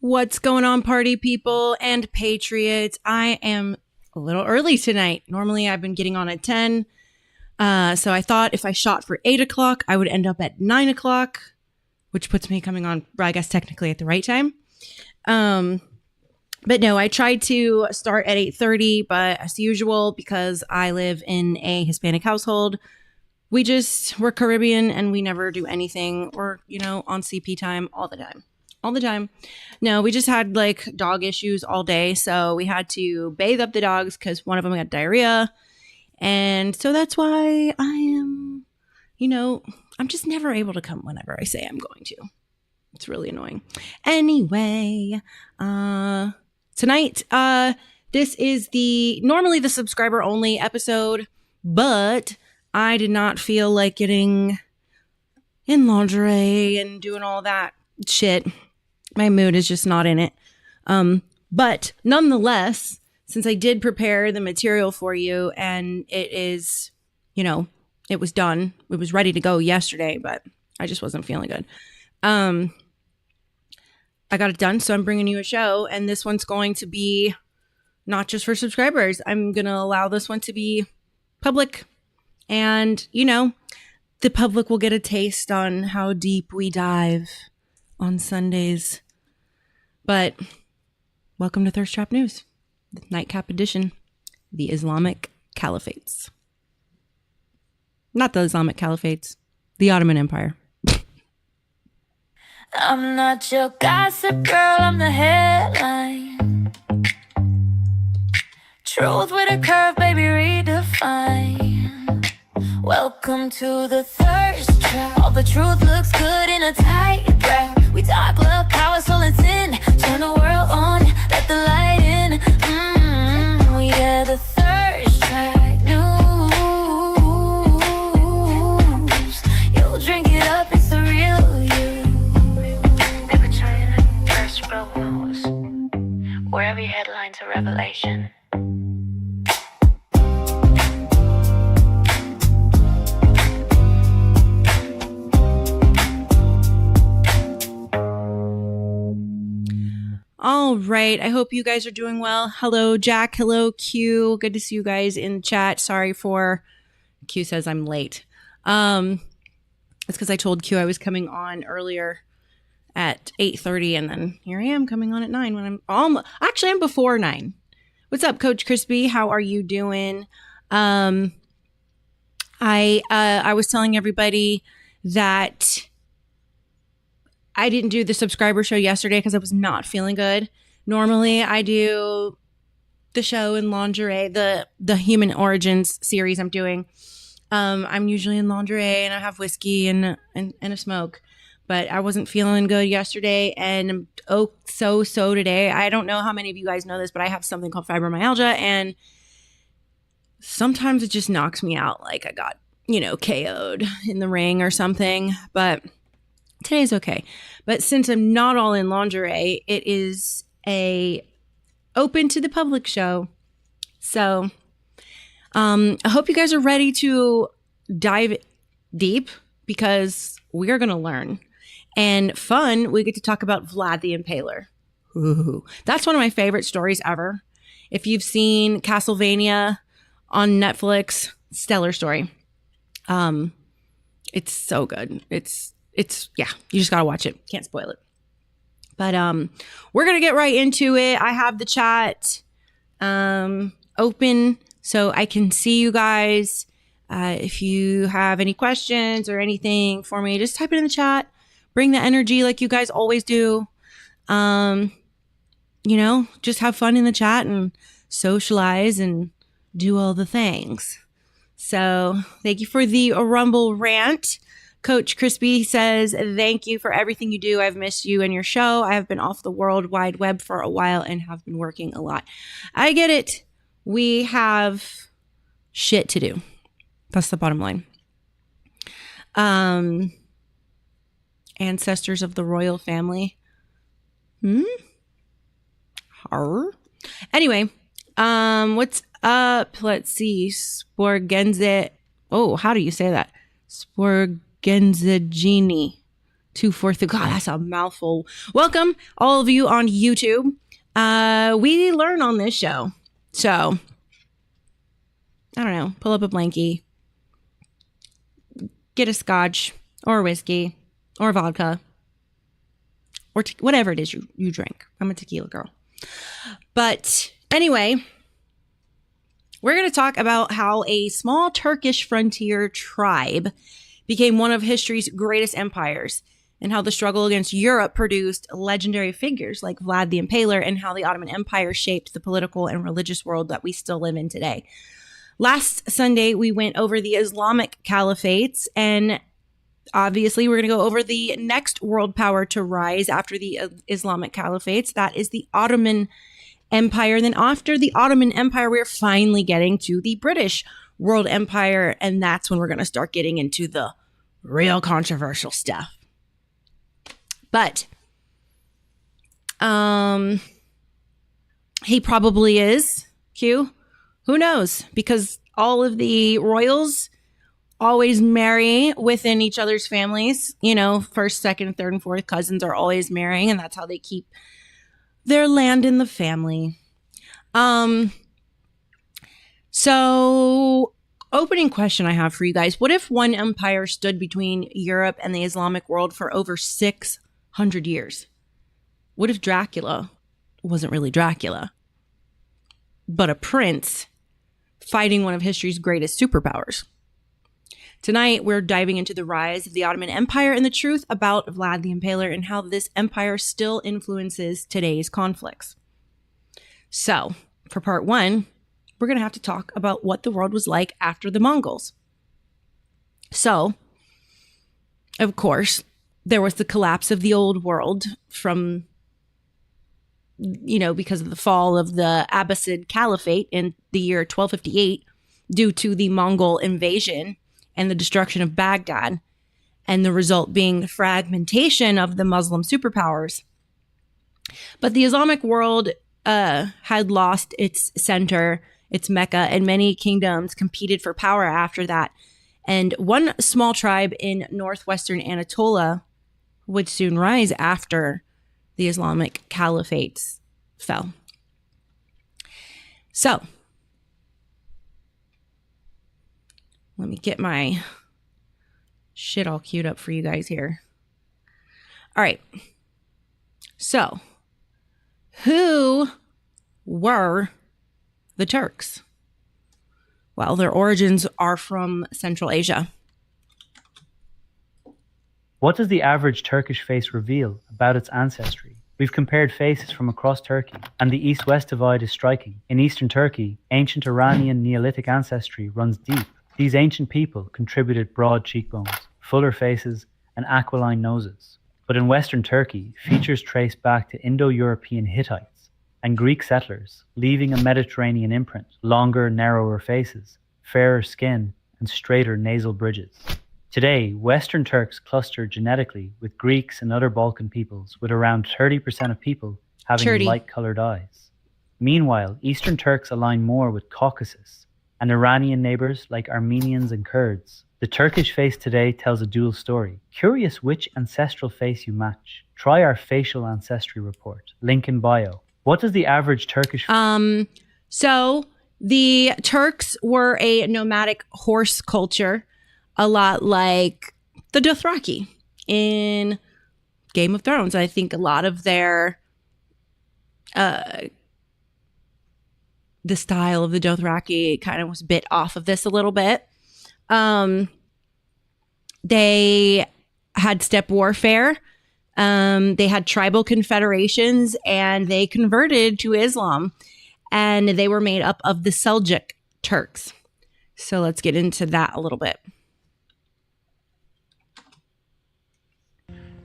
What's going on, party people and patriots? I am a little early tonight. Normally, I've been getting on at 10. So I thought if I shot for 8 o'clock, I would end up at 9 o'clock, which puts me coming on, I guess, technically at the right time. But no, I tried to start at 8:30, but as usual, because I live in a Hispanic household, we're Caribbean and we never do anything or, on CP time all the time. No, we just had like dog issues all day. So we had to bathe up the dogs because one of them got diarrhea. And so that's why I am, I'm just never able to come whenever I say I'm going to. It's really annoying. Anyway, tonight, this is normally the subscriber only episode, but I did not feel like getting in lingerie and doing all that shit. My mood is just not in it. But nonetheless, since I did prepare the material for you and it is, it was done. It was ready to go yesterday, but I just wasn't feeling good. I got it done, so I'm bringing you a show, and this one's going to be not just for subscribers. I'm going to allow this one to be public, and, the public will get a taste on how deep we dive on Sundays. But welcome to Thirst Trap News, the Nightcap edition, the Islamic Caliphates. Not the Islamic Caliphates, the Ottoman Empire. I'm not your gossip girl, I'm the headline. Truth with a curve, baby, redefine. Welcome to the thirst trap. All the truth looks good in a tight wrap. We talk love, power, soul, and sin. Turn the world on, let the light in. Yeah, the thirst trap news. You'll drink it up, it's the real you. First world news, where every headline's a revelation. All right. I hope you guys are doing well. Hello, Jack. Hello, Q. Good to see you guys in the chat. Sorry for Q says I'm late. It's because I told Q I was coming on earlier at 8:30, and then here I am coming on at 9 when I'm before 9. What's up, Coach Crispy? How are you doing? I was telling everybody that I didn't do the subscriber show yesterday because I was not feeling good. Normally, I do the show in lingerie, the Human Origins series I'm doing. I'm usually in lingerie and I have whiskey and a smoke. But I wasn't feeling good yesterday and so today. I don't know how many of you guys know this, but I have something called fibromyalgia, and sometimes it just knocks me out like I got, KO'd in the ring or something. But today's okay. But since I'm not all in lingerie, it is a open to the public show. So I hope you guys are ready to dive deep because we are going to learn. And fun, we get to talk about Vlad the Impaler. Ooh, that's one of my favorite stories ever. If you've seen Castlevania on Netflix, stellar story. It's so good. It's you just got to watch it. Can't spoil it. But we're going to get right into it. I have the chat open so I can see you guys. If you have any questions or anything for me, just type it in the chat. Bring the energy like you guys always do. Just have fun in the chat and socialize and do all the things. So thank you for the Rumble rant. Coach Crispy says, thank you for everything you do. I've missed you and your show. I have been off the World Wide Web for a while and have been working a lot. I get it. We have shit to do. That's the bottom line. Ancestors of the royal family. Anyway, what's up? Let's see. Sporgenze. Oh, how do you say that? Sporgenzagini. 2/4. God, that's a mouthful. Welcome, all of you on YouTube. We learn on this show. So, I don't know. Pull up a blankie. Get a scotch or a whiskey or vodka or whatever it is you drink. I'm a tequila girl. But anyway, we're going to talk about how a small Turkish frontier tribe became one of history's greatest empires, and how the struggle against Europe produced legendary figures like Vlad the Impaler, and how the Ottoman Empire shaped the political and religious world that we still live in today. Last Sunday, we went over the Islamic caliphates, and obviously we're going to go over the next world power to rise after the Islamic caliphates. That is the Ottoman Empire. Then after the Ottoman Empire, we're finally getting to the British World Empire, and that's when we're going to start getting into the real controversial stuff. But he probably is Q. Who knows? Because all of the royals always marry within each other's families. You know, first, second, third, and fourth cousins are always marrying, and that's how they keep their land in the family. So, opening question I have for you guys. What if one empire stood between Europe and the Islamic world for over 600 years? What if Dracula wasn't really Dracula, but a prince fighting one of history's greatest superpowers? Tonight, we're diving into the rise of the Ottoman Empire and the truth about Vlad the Impaler and how this empire still influences today's conflicts. So, for part one, we're going to have to talk about what the world was like after the Mongols. So, of course, there was the collapse of the old world from, because of the fall of the Abbasid Caliphate in the year 1258 due to the Mongol invasion and the destruction of Baghdad, and the result being the fragmentation of the Muslim superpowers. But the Islamic world had lost its center, its Mecca, and many kingdoms competed for power after that. And one small tribe in northwestern Anatolia would soon rise after the Islamic caliphates fell. So, let me get my shit all queued up for you guys here. All right. So, who were the Turks? Well, their origins are from Central Asia. What does the average Turkish face reveal about its ancestry? We've compared faces from across Turkey, and the east-west divide is striking. In eastern Turkey, ancient Iranian Neolithic ancestry runs deep. These ancient people contributed broad cheekbones, fuller faces, and aquiline noses. But in western Turkey, features trace back to Indo-European Hittites and Greek settlers, leaving a Mediterranean imprint: longer, narrower faces, fairer skin, and straighter nasal bridges. Today, Western Turks cluster genetically with Greeks and other Balkan peoples, with around 30% of people having light-colored eyes. Meanwhile, Eastern Turks align more with Caucasus and Iranian neighbors like Armenians and Kurds. The Turkish face today tells a dual story. Curious which ancestral face you match? Try our facial ancestry report. Link in bio. What does the average Turkish... So the Turks were a nomadic horse culture, a lot like the Dothraki in Game of Thrones. I think a lot of their... the style of the Dothraki kind of was bit off of this a little bit. They had steppe warfare. They had tribal confederations, and they converted to Islam, and they were made up of the Seljuk Turks. So let's get into that a little bit.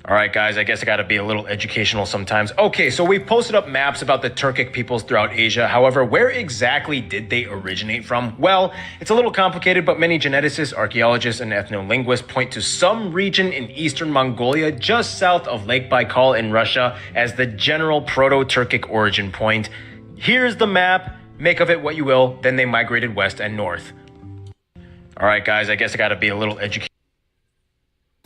All right, guys, I guess I got to be a little educational sometimes. Okay, so we've posted up maps about the Turkic peoples throughout Asia. However, where exactly did they originate from? Well, it's a little complicated, but many geneticists, archaeologists, and ethnolinguists point to some region in eastern Mongolia just south of Lake Baikal in Russia as the general Proto-Turkic origin point. Here's the map. Make of it what you will. Then they migrated west and north. All right, guys, I guess I got to be a little educational.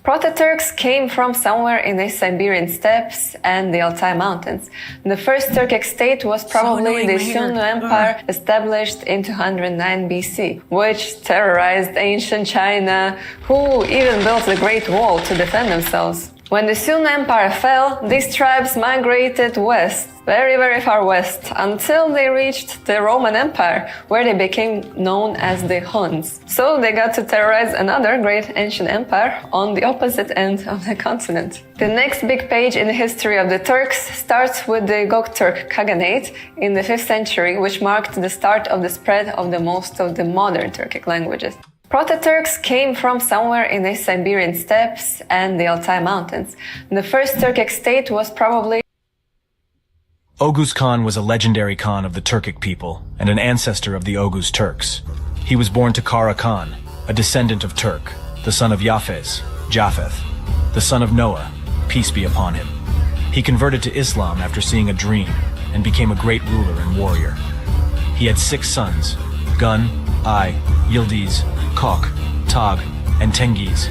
Proto-Turks came from somewhere in the Siberian steppes and the Altai Mountains. The first Turkic state was probably the Sunnu Empire, established in 209 BC, which terrorized ancient China, who even built the Great Wall to defend themselves. When the Sunnu Empire fell, these tribes migrated west, very far west, until they reached the Roman Empire, where they became known as the Huns. So they got to terrorize another great ancient empire on the opposite end of the continent. The next big page in the history of the Turks starts with the Göktürk Khaganate in the 5th century, which marked the start of the spread of the most of the modern Turkic languages. Proto-Turks came from somewhere in the Siberian steppes and the Altai Mountains. The first Turkic state was probably... Oghuz Khan was a legendary Khan of the Turkic people and an ancestor of the Oghuz Turks. He was born to Kara Khan, a descendant of Turk, the son of Yafes, Japheth, the son of Noah, peace be upon him. He converted to Islam after seeing a dream and became a great ruler and warrior. He had 6 sons, Gun, Ai, Yildiz, Kok, Tag, and Tengiz,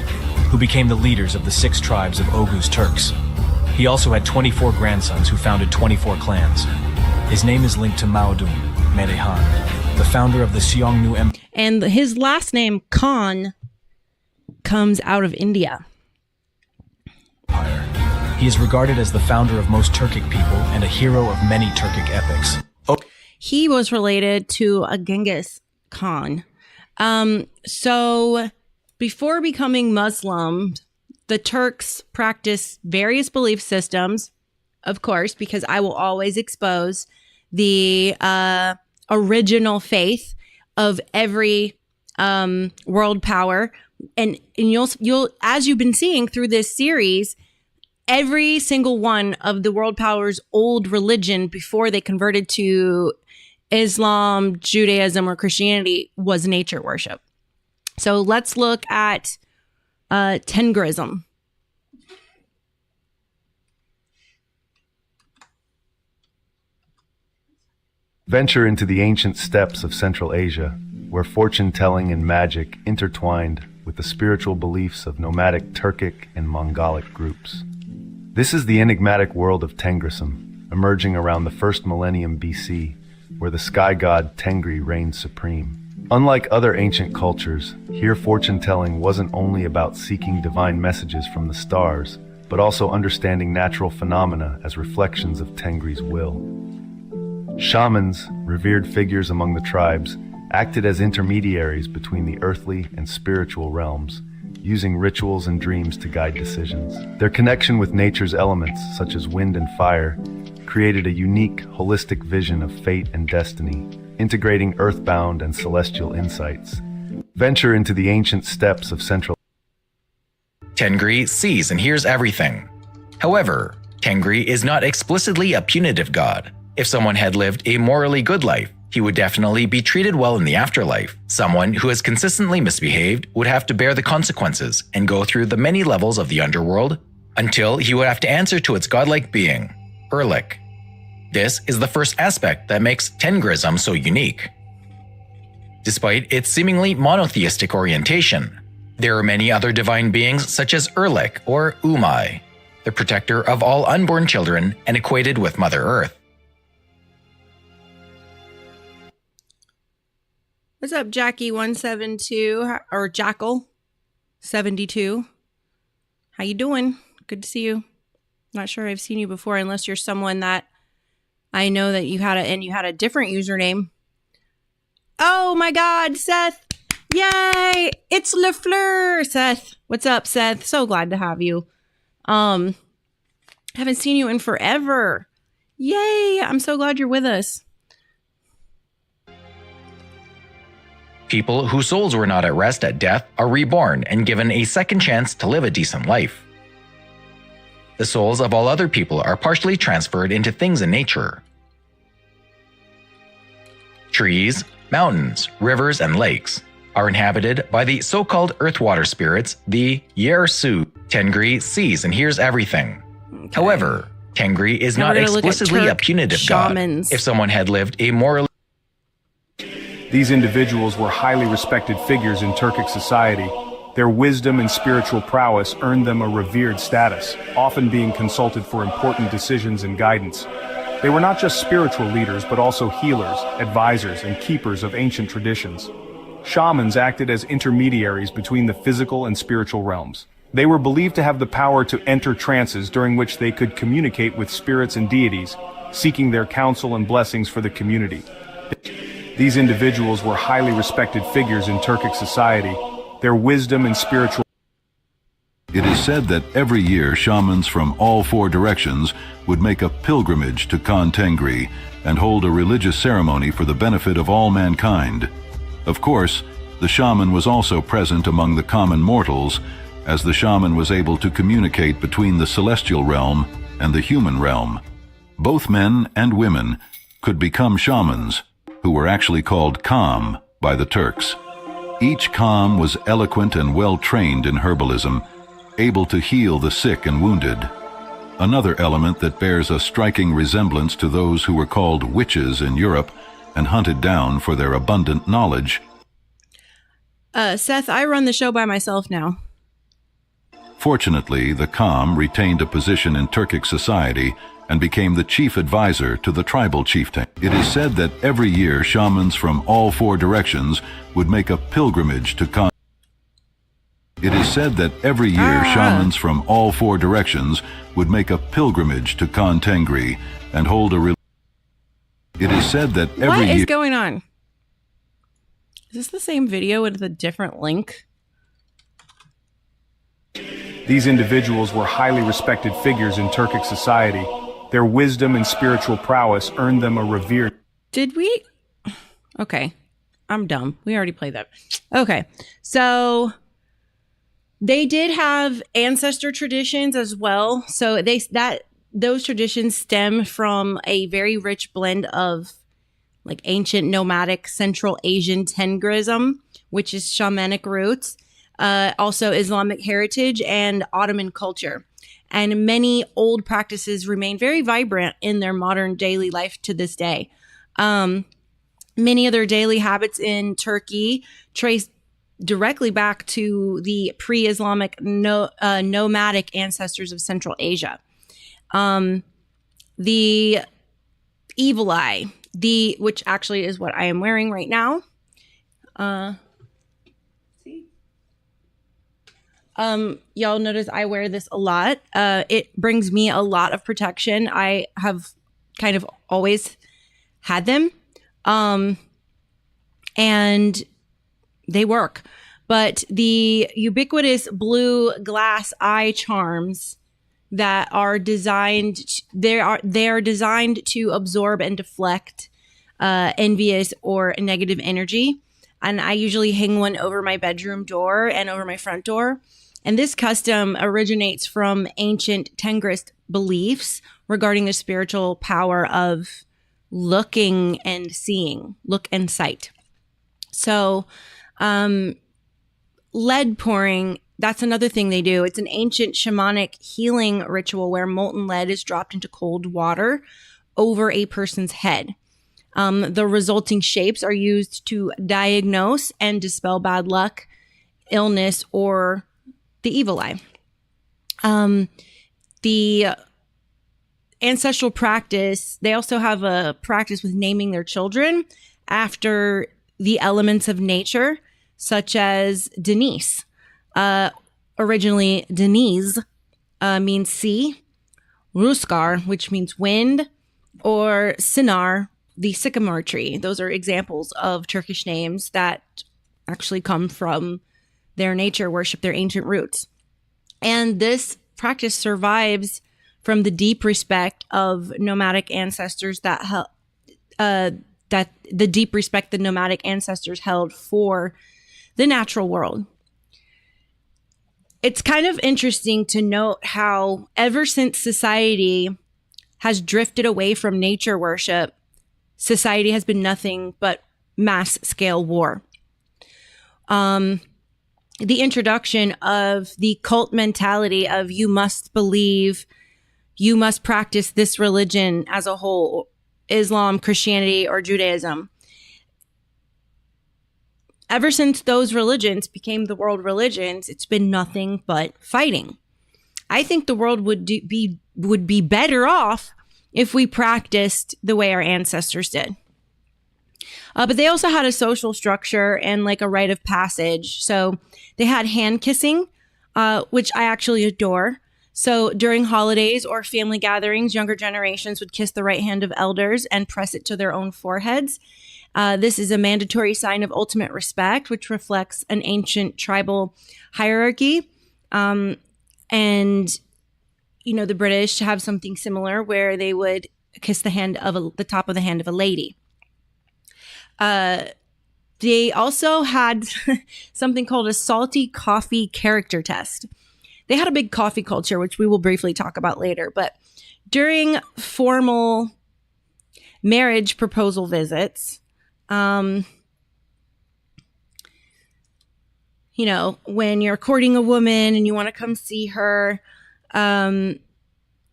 who became the leaders of the 6 tribes of Oghuz Turks. He also had 24 grandsons who founded 24 clans. His name is linked to Maodun, Medehan, the founder of the Xiongnu Empire. And his last name, Khan, comes out of India. He is regarded as the founder of most Turkic people and a hero of many Turkic epics. He was related to a Genghis Khan. So before becoming Muslim, the Turks practiced various belief systems, of course, because I will always expose the original faith of every world power. And you'll as you've been seeing through this series, every single one of the world powers' old religion before they converted to Islam, Judaism, or Christianity was nature worship. So let's look at Tengrism. Venture into the ancient steppes of Central Asia, where fortune-telling and magic intertwined with the spiritual beliefs of nomadic Turkic and Mongolic groups. This is the enigmatic world of Tengrism, emerging around the 1st millennium BC, where the sky god Tengri reigned supreme. Unlike other ancient cultures, here fortune-telling wasn't only about seeking divine messages from the stars, but also understanding natural phenomena as reflections of Tengri's will. Shamans, revered figures among the tribes, acted as intermediaries between the earthly and spiritual realms, using rituals and dreams to guide decisions. Their connection with nature's elements, such as wind and fire, created a unique, holistic vision of fate and destiny, integrating earthbound and celestial insights. Venture into the ancient steppes of Central. Tengri sees and hears everything. However, Tengri is not explicitly a punitive god. If someone had lived a morally good life, he would definitely be treated well in the afterlife. Someone who has consistently misbehaved would have to bear the consequences and go through the many levels of the underworld until he would have to answer to its godlike being, Erlik. This is the first aspect that makes Tengrism so unique. Despite its seemingly monotheistic orientation, there are many other divine beings such as Erlik or Umai, the protector of all unborn children and equated with Mother Earth. What's up, Jackie172 or Jackal72? How you doing? Good to see you. Not sure I've seen you before, unless you're someone that I know that you had a different username. Oh my God, Seth! Yay! It's LeFleur, Seth. What's up, Seth? So glad to have you. Haven't seen you in forever. Yay! I'm so glad you're with us. People whose souls were not at rest at death are reborn and given a second chance to live a decent life. The souls of all other people are partially transferred into things in nature. Trees, mountains, rivers, and lakes are inhabited by the so-called earth-water spirits, the Yersu. Tengri sees and hears everything. Okay. However, Tengri is not explicitly a punitive god. If someone had lived a morally... These individuals were highly respected figures in Turkic society. Their wisdom and spiritual prowess earned them a revered status, often being consulted for important decisions and guidance. They were not just spiritual leaders, but also healers, advisors, and keepers of ancient traditions. Shamans acted as intermediaries between the physical and spiritual realms. They were believed to have the power to enter trances during which they could communicate with spirits and deities, seeking their counsel and blessings for the community. These individuals were highly respected figures in Turkic society. Their wisdom and spiritual It is said that every year shamans from all four directions would make a pilgrimage to Khan Tengri and hold a religious ceremony for the benefit of all mankind. Of course, the shaman was also present among the common mortals, as the shaman was able to communicate between the celestial realm and the human realm. Both men and women could become shamans, who were actually called Kam by the Turks. Each Kam was eloquent and well-trained in herbalism, able to heal the sick and wounded. Another element that bears a striking resemblance to those who were called witches in Europe and hunted down for their abundant knowledge. Seth, I run the show by myself now. Fortunately, the Kam retained a position in Turkic society and became the chief advisor to the tribal chieftain. It is said that every year shamans from all four directions would make a pilgrimage to Khan. It is said that every year shamans from all four directions would make a pilgrimage to Khan Tengri and hold a It is said that every year... What is going on? Is this the same video with a different link? These individuals were highly respected figures in Turkic society. Their wisdom and spiritual prowess earned them a revered... Did we? Okay. I'm dumb. We already played that. Okay. So they did have ancestor traditions as well. So those traditions stem from a very rich blend of like ancient nomadic Central Asian Tengrism, which is shamanic roots, also Islamic heritage and Ottoman culture. And many old practices remain very vibrant in their modern daily life to this day. Many of their daily habits in Turkey trace directly back to the pre-Islamic nomadic ancestors of Central Asia. The evil eye, which actually is what I am wearing right now. Y'all notice I wear this a lot. It brings me a lot of protection. I have kind of always had them. And they work. But the ubiquitous blue glass eye charms that are designed, they are designed to absorb and deflect envious or negative energy. And I usually hang one over my bedroom door and over my front door. And this custom originates from ancient Tengrist beliefs regarding the spiritual power of looking and seeing, look and sight. So, lead pouring, that's another thing they do. It's an ancient shamanic healing ritual where molten lead is dropped into cold water over a person's head. The resulting shapes are used to diagnose and dispel bad luck, illness, or the evil eye. The ancestral practice, they also have a practice with naming their children after the elements of nature, such as Denise. Originally, Denise means sea, Ruskar, which means wind, or Sinar, the sycamore tree. Those are examples of Turkish names that actually come from their nature worship, their ancient roots. And this practice survives from the deep respect of nomadic ancestors that the deep respect the nomadic ancestors held for the natural world. It's kind of interesting to note how ever since society has drifted away from nature worship, society has been nothing but mass scale war. The introduction of the cult mentality of you must believe, you must practice this religion as a whole, Islam, Christianity, or Judaism. ever since those religions became the world religions, it's been nothing but fighting. I think the world would be better off if we practiced the way our ancestors did. But they also had a social structure and like a rite of passage. So they had hand kissing, which I actually adore. So during holidays or family gatherings, younger generations would kiss the right hand of elders and press it to their own foreheads. This is a mandatory sign of ultimate respect, which reflects an ancient tribal hierarchy. And, you know, the British have something similar where they would kiss the top of the hand of a lady. They also had something called a salty coffee character test. They had a big coffee culture, which we will briefly talk about later. But during formal marriage proposal visits, you know, when you're courting a woman and you want to come see her, the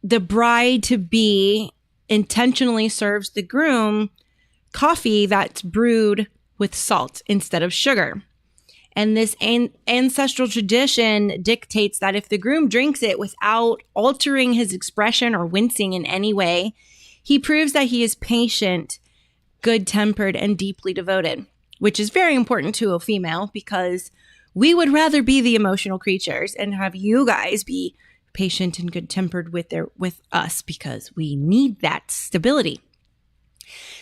bride-to-be intentionally serves the groom coffee that's brewed with salt instead of sugar. And this ancestral tradition dictates that if the groom drinks it without altering his expression or wincing in any way, he proves that he is patient, good-tempered, and deeply devoted, which is very important to a female because we would rather be the emotional creatures and have you guys be patient and good-tempered with us because we need that stability.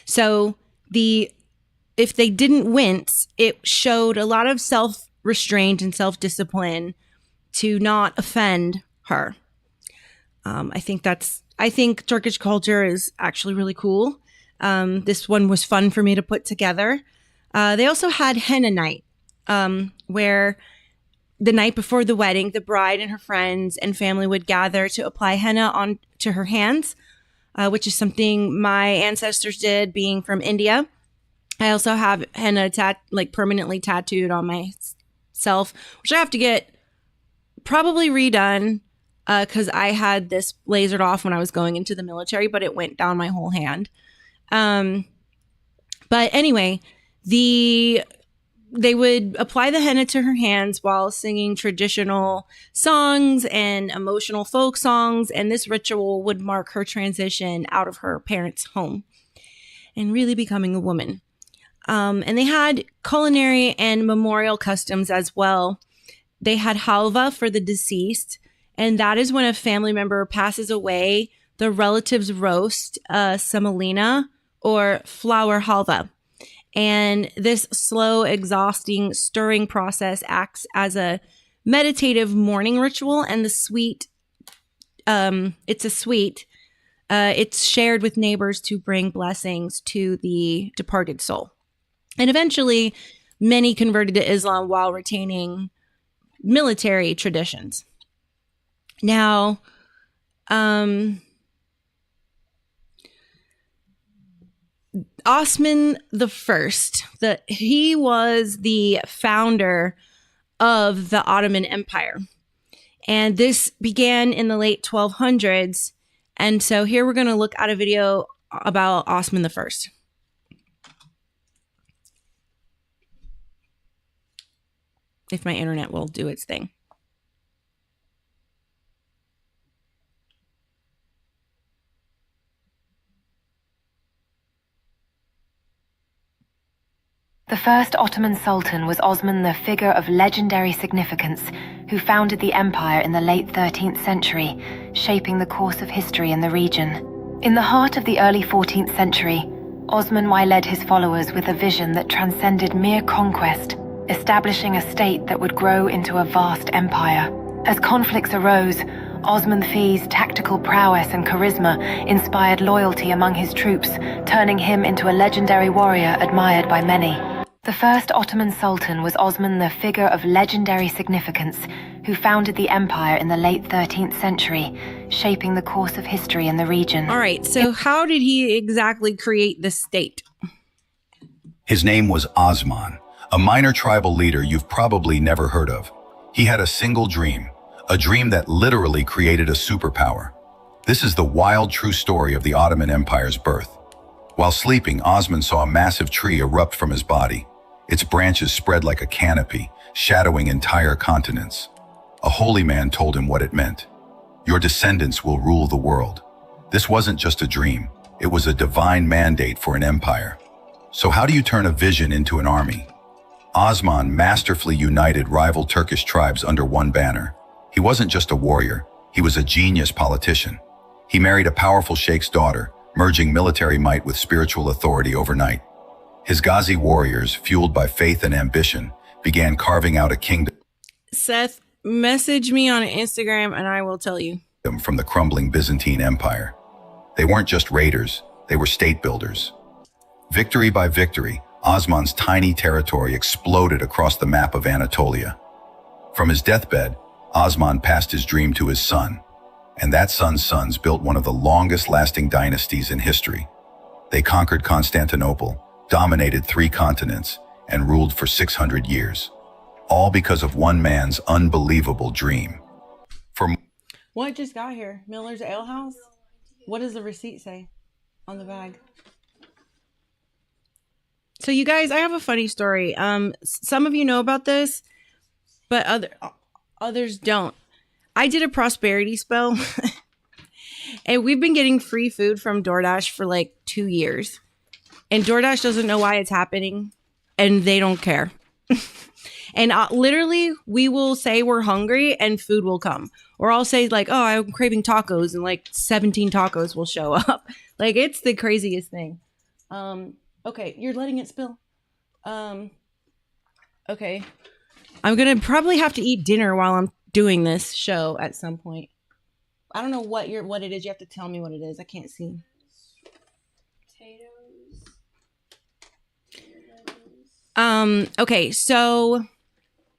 So if they didn't wince, it showed a lot of self-restraint and self-discipline to not offend her. I think Turkish culture is actually really cool. This one was fun for me to put together. They also had henna night, where the night before the wedding, the bride and her friends and family would gather to apply henna onto her hands, which is something my ancestors did, being from India. I also have henna permanently tattooed on myself, which I have to get probably redone because I had this lasered off when I was going into the military, but it went down my whole hand. But anyway, they would apply the henna to her hands while singing traditional songs and emotional folk songs, and this ritual would mark her transition out of her parents' home and really becoming a woman. And they had culinary and memorial customs as well. They had halva for the deceased, and that is when a family member passes away, the relatives roast semolina or flour halva. And this slow, exhausting, stirring process acts as a meditative mourning ritual, and it's a sweet. It's shared with neighbors to bring blessings to the departed soul. And eventually, many converted to Islam while retaining military traditions. Now, Osman the First, he was the founder of the Ottoman Empire. And this began in the late 1200s. And so here we're going to look at a video about Osman the First. If my internet will do its thing. The first Ottoman Sultan was Osman, the figure of legendary significance, who founded the empire in the late 13th century, shaping the course of history in the region. In the heart of the early 14th century, Osman I led his followers with a vision that transcended mere conquest, establishing a state that would grow into a vast empire. As conflicts arose, Osman I's tactical prowess and charisma inspired loyalty among his troops, turning him into a legendary warrior admired by many. The first Ottoman Sultan was Osman, the figure of legendary significance, who founded the empire in the late 13th century, shaping the course of history in the region. All right, so how did he exactly create the state? His name was Osman, a minor tribal leader you've probably never heard of. He had a single dream, a dream that literally created a superpower. This is the wild, true story of the Ottoman Empire's birth. While sleeping, Osman saw a massive tree erupt from his body. Its branches spread like a canopy, shadowing entire continents. A holy man told him what it meant. Your descendants will rule the world. This wasn't just a dream. It was a divine mandate for an empire. So how do you turn a vision into an army? Osman masterfully united rival Turkish tribes under one banner. He wasn't just a warrior, he was a genius politician. He married a powerful sheikh's daughter, merging military might with spiritual authority overnight. His Ghazi warriors, fueled by faith and ambition, began carving out a kingdom Seth, message me on Instagram and I will tell you. from the crumbling Byzantine Empire. They weren't just raiders, they were state builders. Victory by victory, Osman's tiny territory exploded across the map of Anatolia. From his deathbed, Osman passed his dream to his son, and that son's sons built one of the longest-lasting dynasties in history. They conquered Constantinople, dominated 3 continents, and ruled for 600 years, all because of one man's unbelievable dream. What just got here? Miller's Ale House? What does the receipt say on the bag? So you guys, I have a funny story. Some of you know about this, but others don't. I did a prosperity spell and we've been getting free food from DoorDash for like 2 years. And DoorDash doesn't know why it's happening and they don't care. And literally we will say we're hungry and food will come. Or I'll say like, oh, I'm craving tacos, and like 17 tacos will show up. Like, it's the craziest thing. Okay, you're letting it spill. Okay. I'm going to probably have to eat dinner while I'm doing this show at some point. I don't know what it is. You have to tell me what it is. I can't see. Potatoes. Okay, so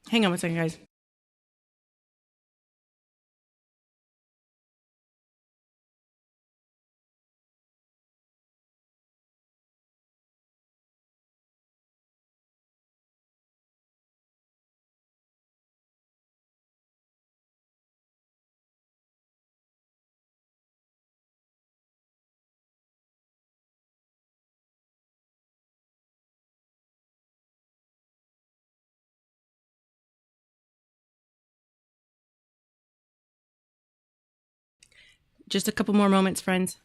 hang on one second, guys. Just a couple more moments, friends.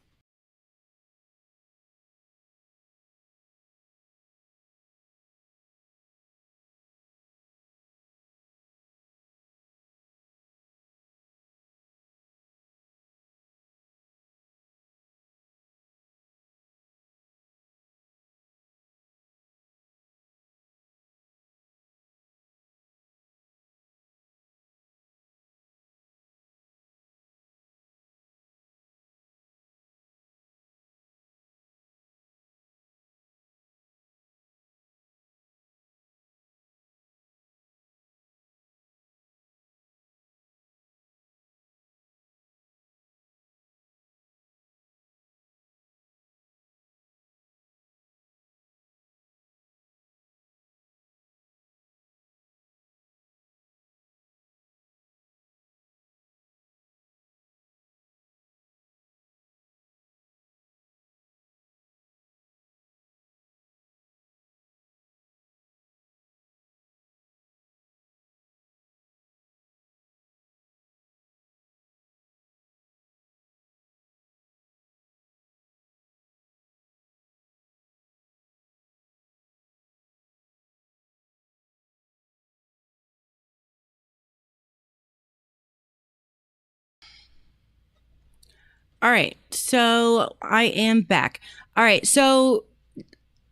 All right, so I am back. All right, so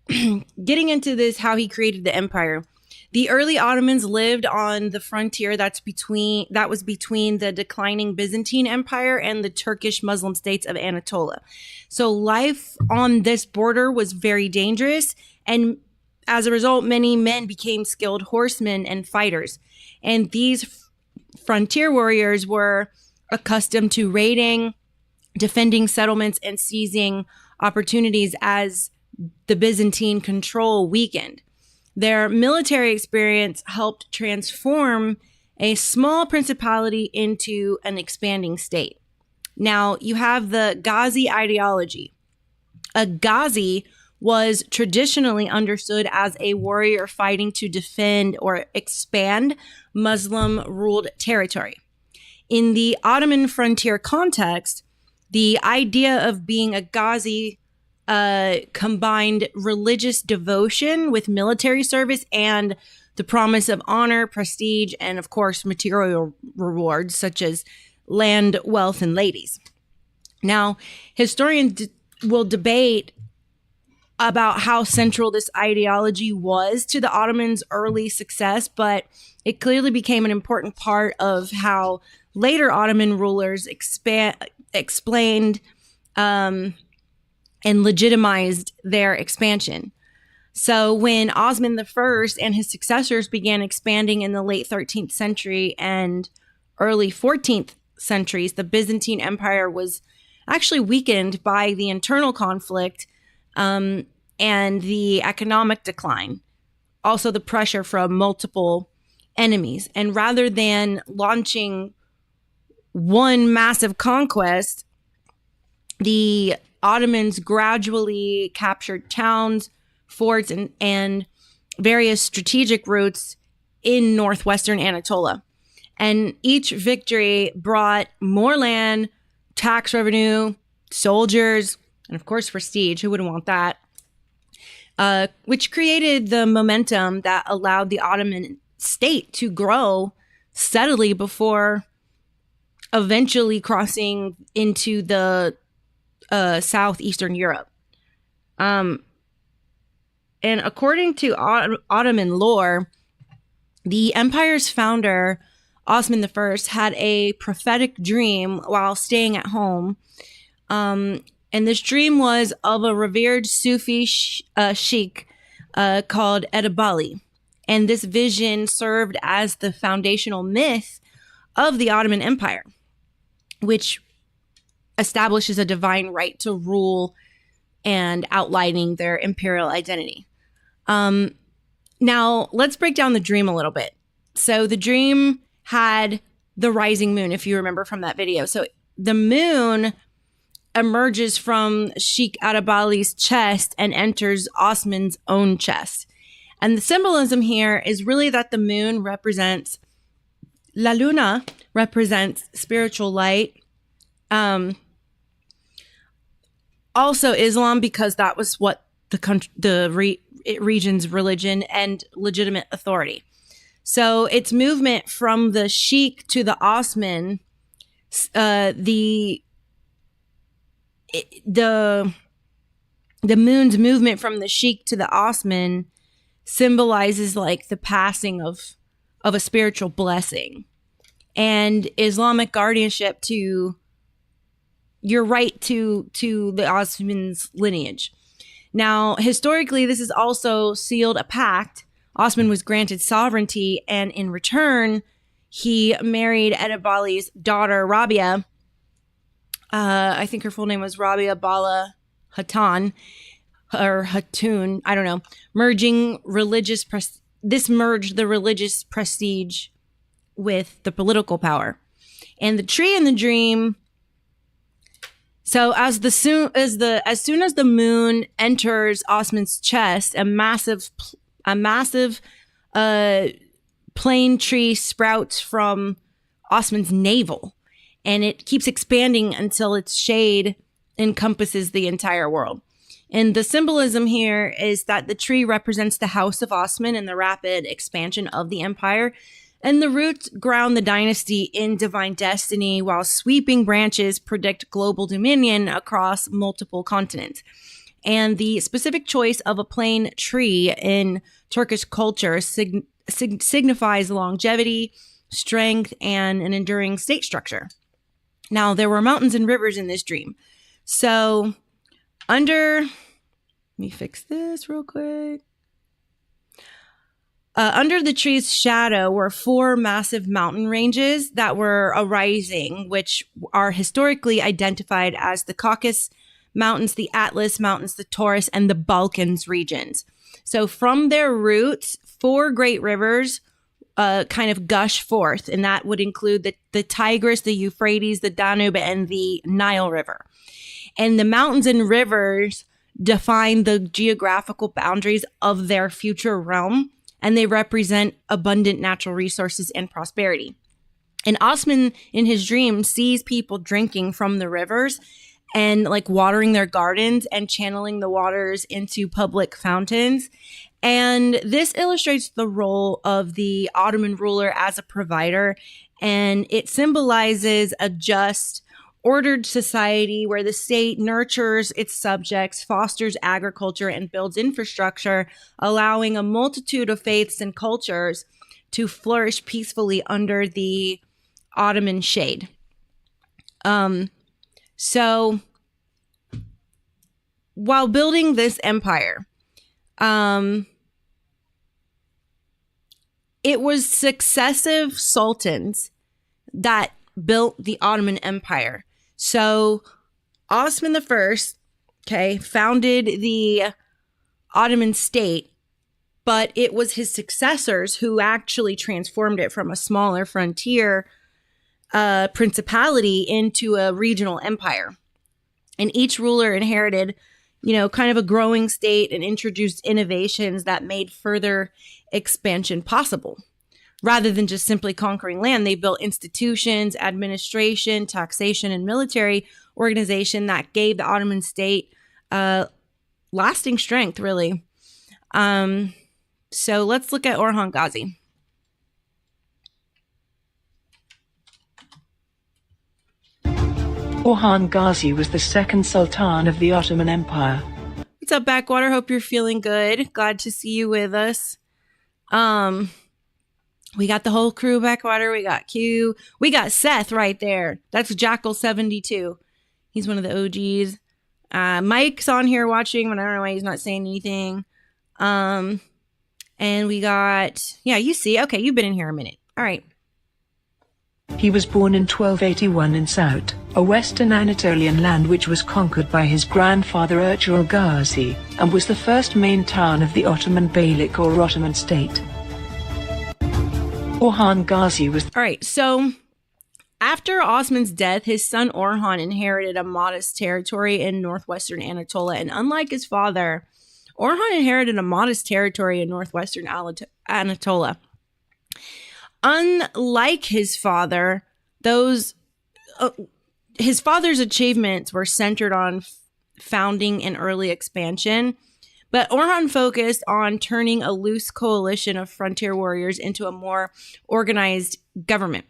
getting into this, how he created the empire. The early Ottomans lived on the frontier that was between the declining Byzantine Empire and the Turkish Muslim states of Anatolia. So life on this border was very dangerous, and as a result, many men became skilled horsemen and fighters. And these frontier warriors were accustomed to raiding, defending settlements, and seizing opportunities as the Byzantine control weakened. Their military experience helped transform a small principality into an expanding state. Now, you have the Ghazi ideology. A Ghazi was traditionally understood as a warrior fighting to defend or expand Muslim-ruled territory. In the Ottoman frontier context, the idea of being a Ghazi combined religious devotion with military service and the promise of honor, prestige, and of course, material rewards such as land, wealth, and ladies. Now, historians will debate about how central this ideology was to the Ottomans' early success, but it clearly became an important part of how later Ottoman rulers explained and legitimized their expansion. So when Osman I and his successors began expanding in the late 13th century and early 14th centuries, the Byzantine Empire was actually weakened by the internal conflict and the economic decline, also the pressure from multiple enemies. And rather than launching one massive conquest, the Ottomans gradually captured towns, forts, and various strategic routes in northwestern Anatolia. And each victory brought more land, tax revenue, soldiers, and of course prestige. Who wouldn't want that? Which created the momentum that allowed the Ottoman state to grow steadily before eventually crossing into the southeastern Europe. And according to Ottoman lore, the empire's founder, Osman I, had a prophetic dream while staying at home. And this dream was of a revered Sufi sheikh called Edebali. And this vision served as the foundational myth of the Ottoman Empire, which establishes a divine right to rule and outlining their imperial identity. Now, let's break down the dream a little bit. So the dream had the rising moon, if you remember from that video. So the moon emerges from Sheikh Adabali's chest and enters Osman's own chest. And the symbolism here is really that the moon represents, La Luna represents spiritual light. Also Islam, because that was what the region's religion and legitimate authority. So its movement from the Sheikh to the Osman, the moon's movement from the Sheikh to the Osman symbolizes like the passing of a spiritual blessing and Islamic guardianship to your right to the Osman's lineage. Now, historically, this has also sealed a pact. Osman was granted sovereignty, and in return, he married Edebali's daughter, Rabia. I think her full name was Rabia Bala Hatan, or Hatun, I don't know. This merged the religious prestige with the political power. And the tree in the dream. So as soon as the moon enters Osman's chest, a massive plane tree sprouts from Osman's navel, and it keeps expanding until its shade encompasses the entire world. And the symbolism here is that the tree represents the house of Osman and the rapid expansion of the empire. And the roots ground the dynasty in divine destiny, while sweeping branches predict global dominion across multiple continents. And the specific choice of a plane tree in Turkish culture signifies longevity, strength, and an enduring state structure. Now, there were mountains and rivers in this dream. So, let me fix this real quick. Under the tree's shadow were 4 massive mountain ranges that were arising, which are historically identified as the Caucasus Mountains, the Atlas Mountains, the Taurus, and the Balkans regions. So from their roots, 4 great rivers kind of gush forth, and that would include the Tigris, the Euphrates, the Danube, and the Nile River. And the mountains and rivers define the geographical boundaries of their future realm, and they represent abundant natural resources and prosperity. And Osman, in his dream, sees people drinking from the rivers and like watering their gardens and channeling the waters into public fountains. And this illustrates the role of the Ottoman ruler as a provider, and it symbolizes a just, ordered society where the state nurtures its subjects, fosters agriculture, and builds infrastructure, allowing a multitude of faiths and cultures to flourish peacefully under the Ottoman shade. So while building this empire, it was successive sultans that built the Ottoman Empire. So Osman I, founded the Ottoman state, but it was his successors who actually transformed it from a smaller frontier principality into a regional empire. And each ruler inherited, kind of a growing state and introduced innovations that made further expansion possible. Rather than just simply conquering land, they built institutions, administration, taxation, and military organization that gave the Ottoman state lasting strength, really. So let's look at Orhan Ghazi. Orhan Ghazi was the second Sultan of the Ottoman Empire. What's up, Backwater? Hope you're feeling good. Glad to see you with us. We got the whole crew, Backwater. We got Q. We got Seth right there. That's Jackal72. He's one of the OGs. Mike's on here watching, but I don't know why he's not saying anything. And we got, you see. Okay, you've been in here a minute. All right. He was born in 1281 in Sout, a western Anatolian land which was conquered by his grandfather Ertuğrul Gazi, and was the first main town of the Ottoman Beylik or Ottoman state. Orhan Ghazi was... All right, so after Osman's death, his son Orhan inherited a modest territory in northwestern Anatolia, and unlike his father, Orhan inherited a modest territory in northwestern Anatolia. Unlike his father, his father's achievements were centered on founding and early expansion, but Orhan focused on turning a loose coalition of frontier warriors into a more organized government.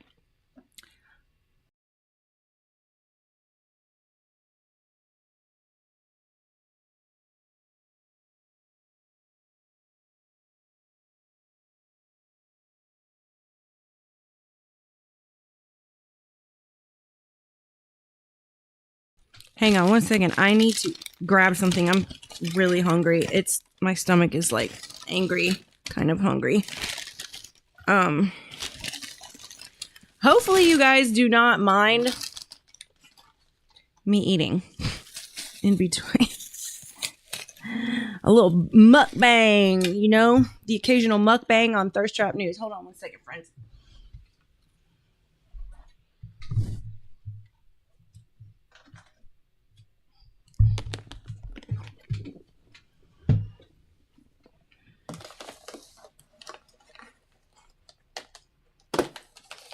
Hang on one second. I need to grab something. I'm really hungry. My stomach is like angry, kind of hungry. Hopefully you guys do not mind me eating in between. A little mukbang, the occasional mukbang on Thirst Trap News. Hold on one second, friends.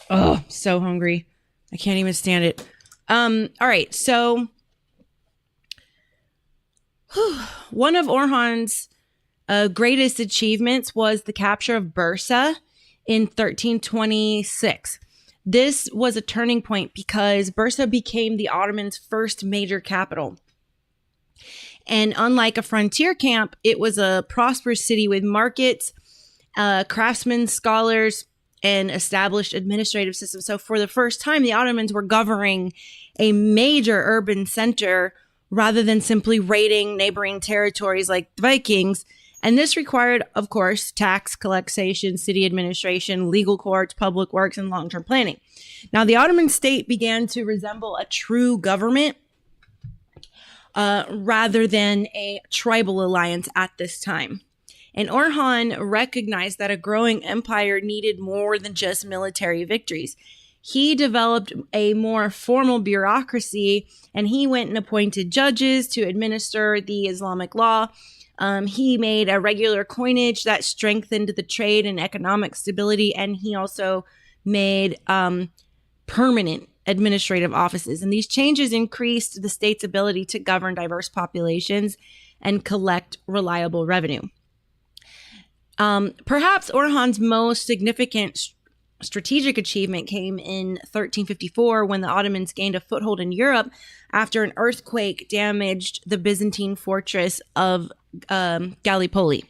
Oh, so hungry. I can't even stand it. All right. So one of Orhan's greatest achievements was the capture of Bursa in 1326. This was a turning point because Bursa became the Ottomans' first major capital. And unlike a frontier camp, it was a prosperous city with markets, craftsmen, scholars, and established administrative system. So for the first time, the Ottomans were governing a major urban center rather than simply raiding neighboring territories like the Vikings. And this required, of course, tax collection, city administration, legal courts, public works, and long-term planning. Now, the Ottoman state began to resemble a true government rather than a tribal alliance at this time. And Orhan recognized that a growing empire needed more than just military victories. he developed a more formal bureaucracy, and he went and appointed judges to administer the Islamic law. He made a regular coinage that strengthened the trade and economic stability, and he also made permanent administrative offices. And these changes increased the state's ability to govern diverse populations and collect reliable revenue. Perhaps Orhan's most significant strategic achievement came in 1354 when the Ottomans gained a foothold in Europe after an earthquake damaged the Byzantine fortress of Gallipoli.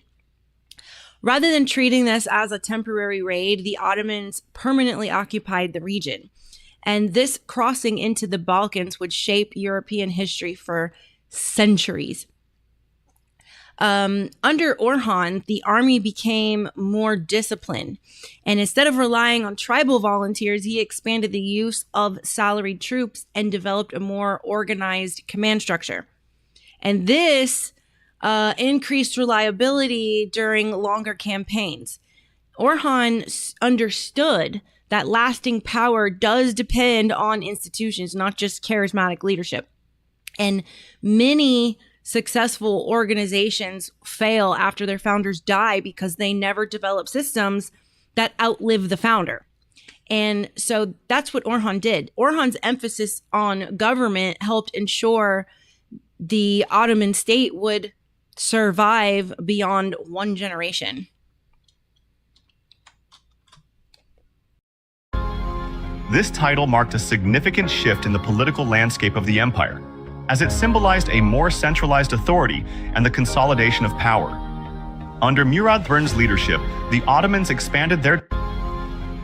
Rather than treating this as a temporary raid, the Ottomans permanently occupied the region. And this crossing into the Balkans would shape European history for centuries. Under Orhan, the army became more disciplined. And instead of relying on tribal volunteers, he expanded the use of salaried troops and developed a more organized command structure. And this increased reliability during longer campaigns. Orhan understood that lasting power does depend on institutions, not just charismatic leadership. And many successful organizations fail after their founders die because they never develop systems that outlive the founder. And so that's what Orhan did. Orhan's emphasis on government helped ensure the Ottoman state would survive beyond one generation. This title marked a significant shift in the political landscape of the empire, as it symbolized a more centralized authority and the consolidation of power. Under Murad Burn's leadership, the Ottomans expanded their...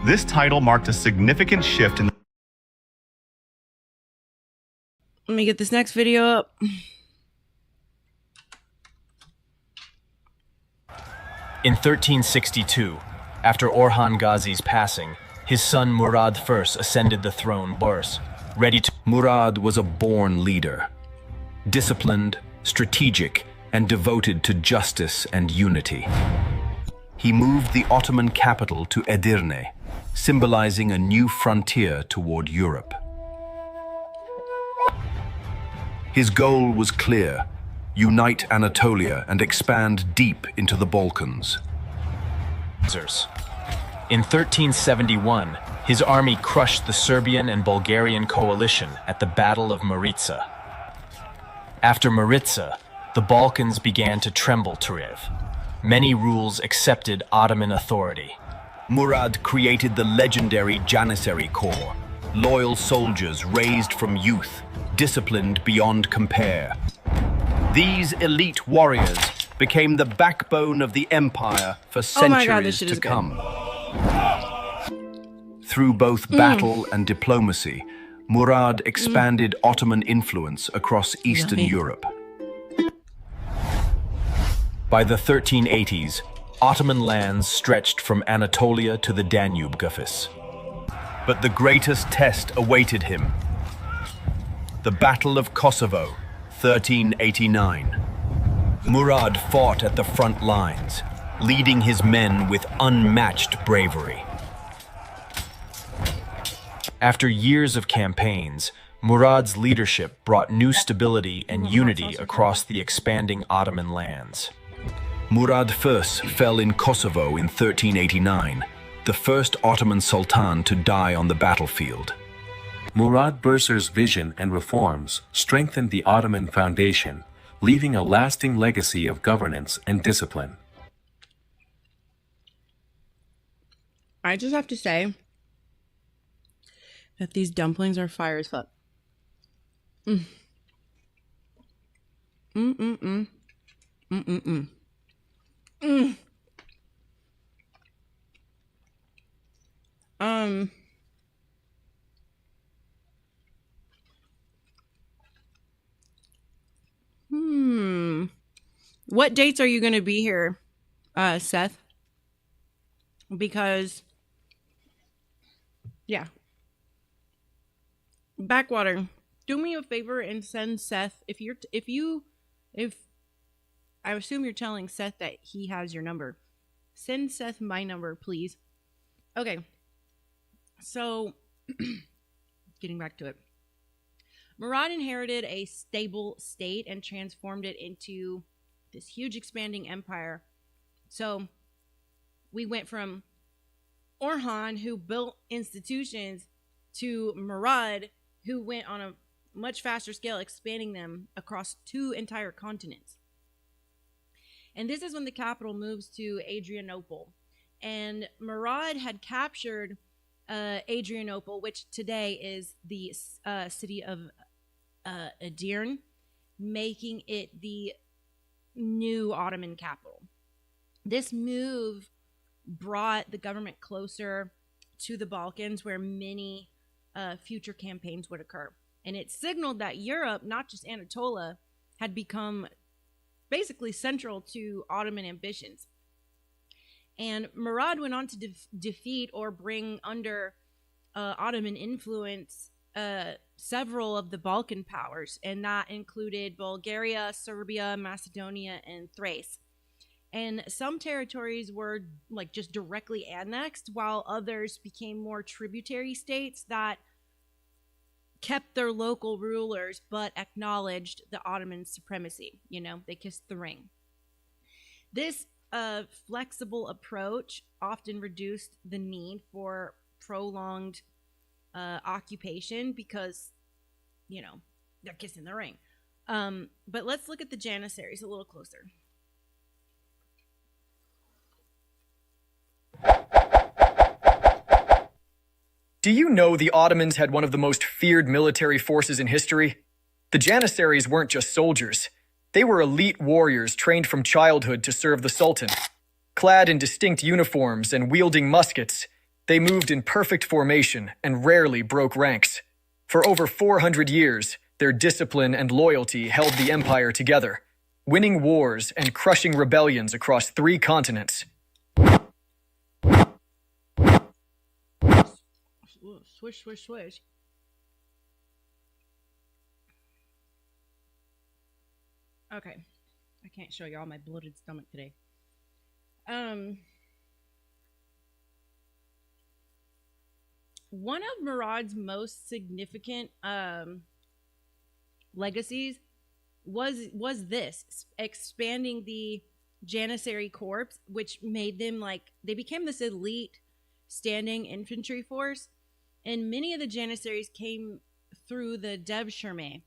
This title marked a significant shift in... Let me get this next video up. In 1362, after Orhan Ghazi's passing, his son Murad I ascended the throne, ready to... Murad was a born leader, disciplined, strategic, and devoted to justice and unity. He moved the Ottoman capital to Edirne, symbolizing a new frontier toward Europe. His goal was clear: unite Anatolia and expand deep into the Balkans. In 1371, his army crushed the Serbian and Bulgarian coalition at the Battle of Maritsa. After Maritsa, the Balkans began to tremble to Rev. Many rules accepted Ottoman authority. Murad created the legendary Janissary Corps, loyal soldiers raised from youth, disciplined beyond compare. These elite warriors became the backbone of the empire for centuries to come. Through both battle and diplomacy, Murad expanded Ottoman influence across Eastern Europe. By the 1380s, Ottoman lands stretched from Anatolia to the Danube Gufis. But the greatest test awaited him. The Battle of Kosovo, 1389. Murad fought at the front lines, leading his men with unmatched bravery. After years of campaigns, Murad's leadership brought new stability and unity across the expanding Ottoman lands. Murad I fell in Kosovo in 1389, the first Ottoman Sultan to die on the battlefield. Murad Bursar's vision and reforms strengthened the Ottoman foundation, leaving a lasting legacy of governance and discipline. I just have to say that these dumplings are fire as fuck. Mm. Mm-mm-mm. Mm-mm-mm. Mm. What dates are you going to be here, Seth? Because, yeah. Backwater, do me a favor and send Seth, if I assume you're telling Seth that he has your number. Send Seth my number, please. Okay. So, Getting back to it. Murad inherited a stable state and transformed it into this huge expanding empire. So we went from Orhan, who built institutions, to Murad, who went on a much faster scale, expanding them across 2 entire continents. And this is when the capital moves to Adrianople. And Murad had captured Adrianople, which today is the city of Edirne, making it the new Ottoman capital. This move brought the government closer to the Balkans, where many future campaigns would occur. And it signaled that Europe, not just Anatolia, had become basically central to Ottoman ambitions. And Murad went on to defeat or bring under Ottoman influence several of the Balkan powers, and that included Bulgaria, Serbia, Macedonia, and Thrace. And some territories were like just directly annexed, while others became more tributary states that kept their local rulers but acknowledged the Ottoman supremacy. You know, they kissed the ring. This flexible approach often reduced the need for prolonged occupation because, you know, they're kissing the ring. But let's look at the Janissaries a little closer. Do you know the Ottomans had one of the most feared military forces in history? The Janissaries weren't just soldiers. They were elite warriors trained from childhood to serve the Sultan. Clad in distinct uniforms and wielding muskets, they moved in perfect formation and rarely broke ranks. For over 400 years, their discipline and loyalty held the empire together, winning wars and crushing rebellions across 3 continents. Swish, swish, swish. Okay. I can't show y'all my bloated stomach today. One of Murad's most significant legacies was this, expanding the Janissary Corps, which made them they became this elite standing infantry force. And many of the Janissaries came through the Devshirme.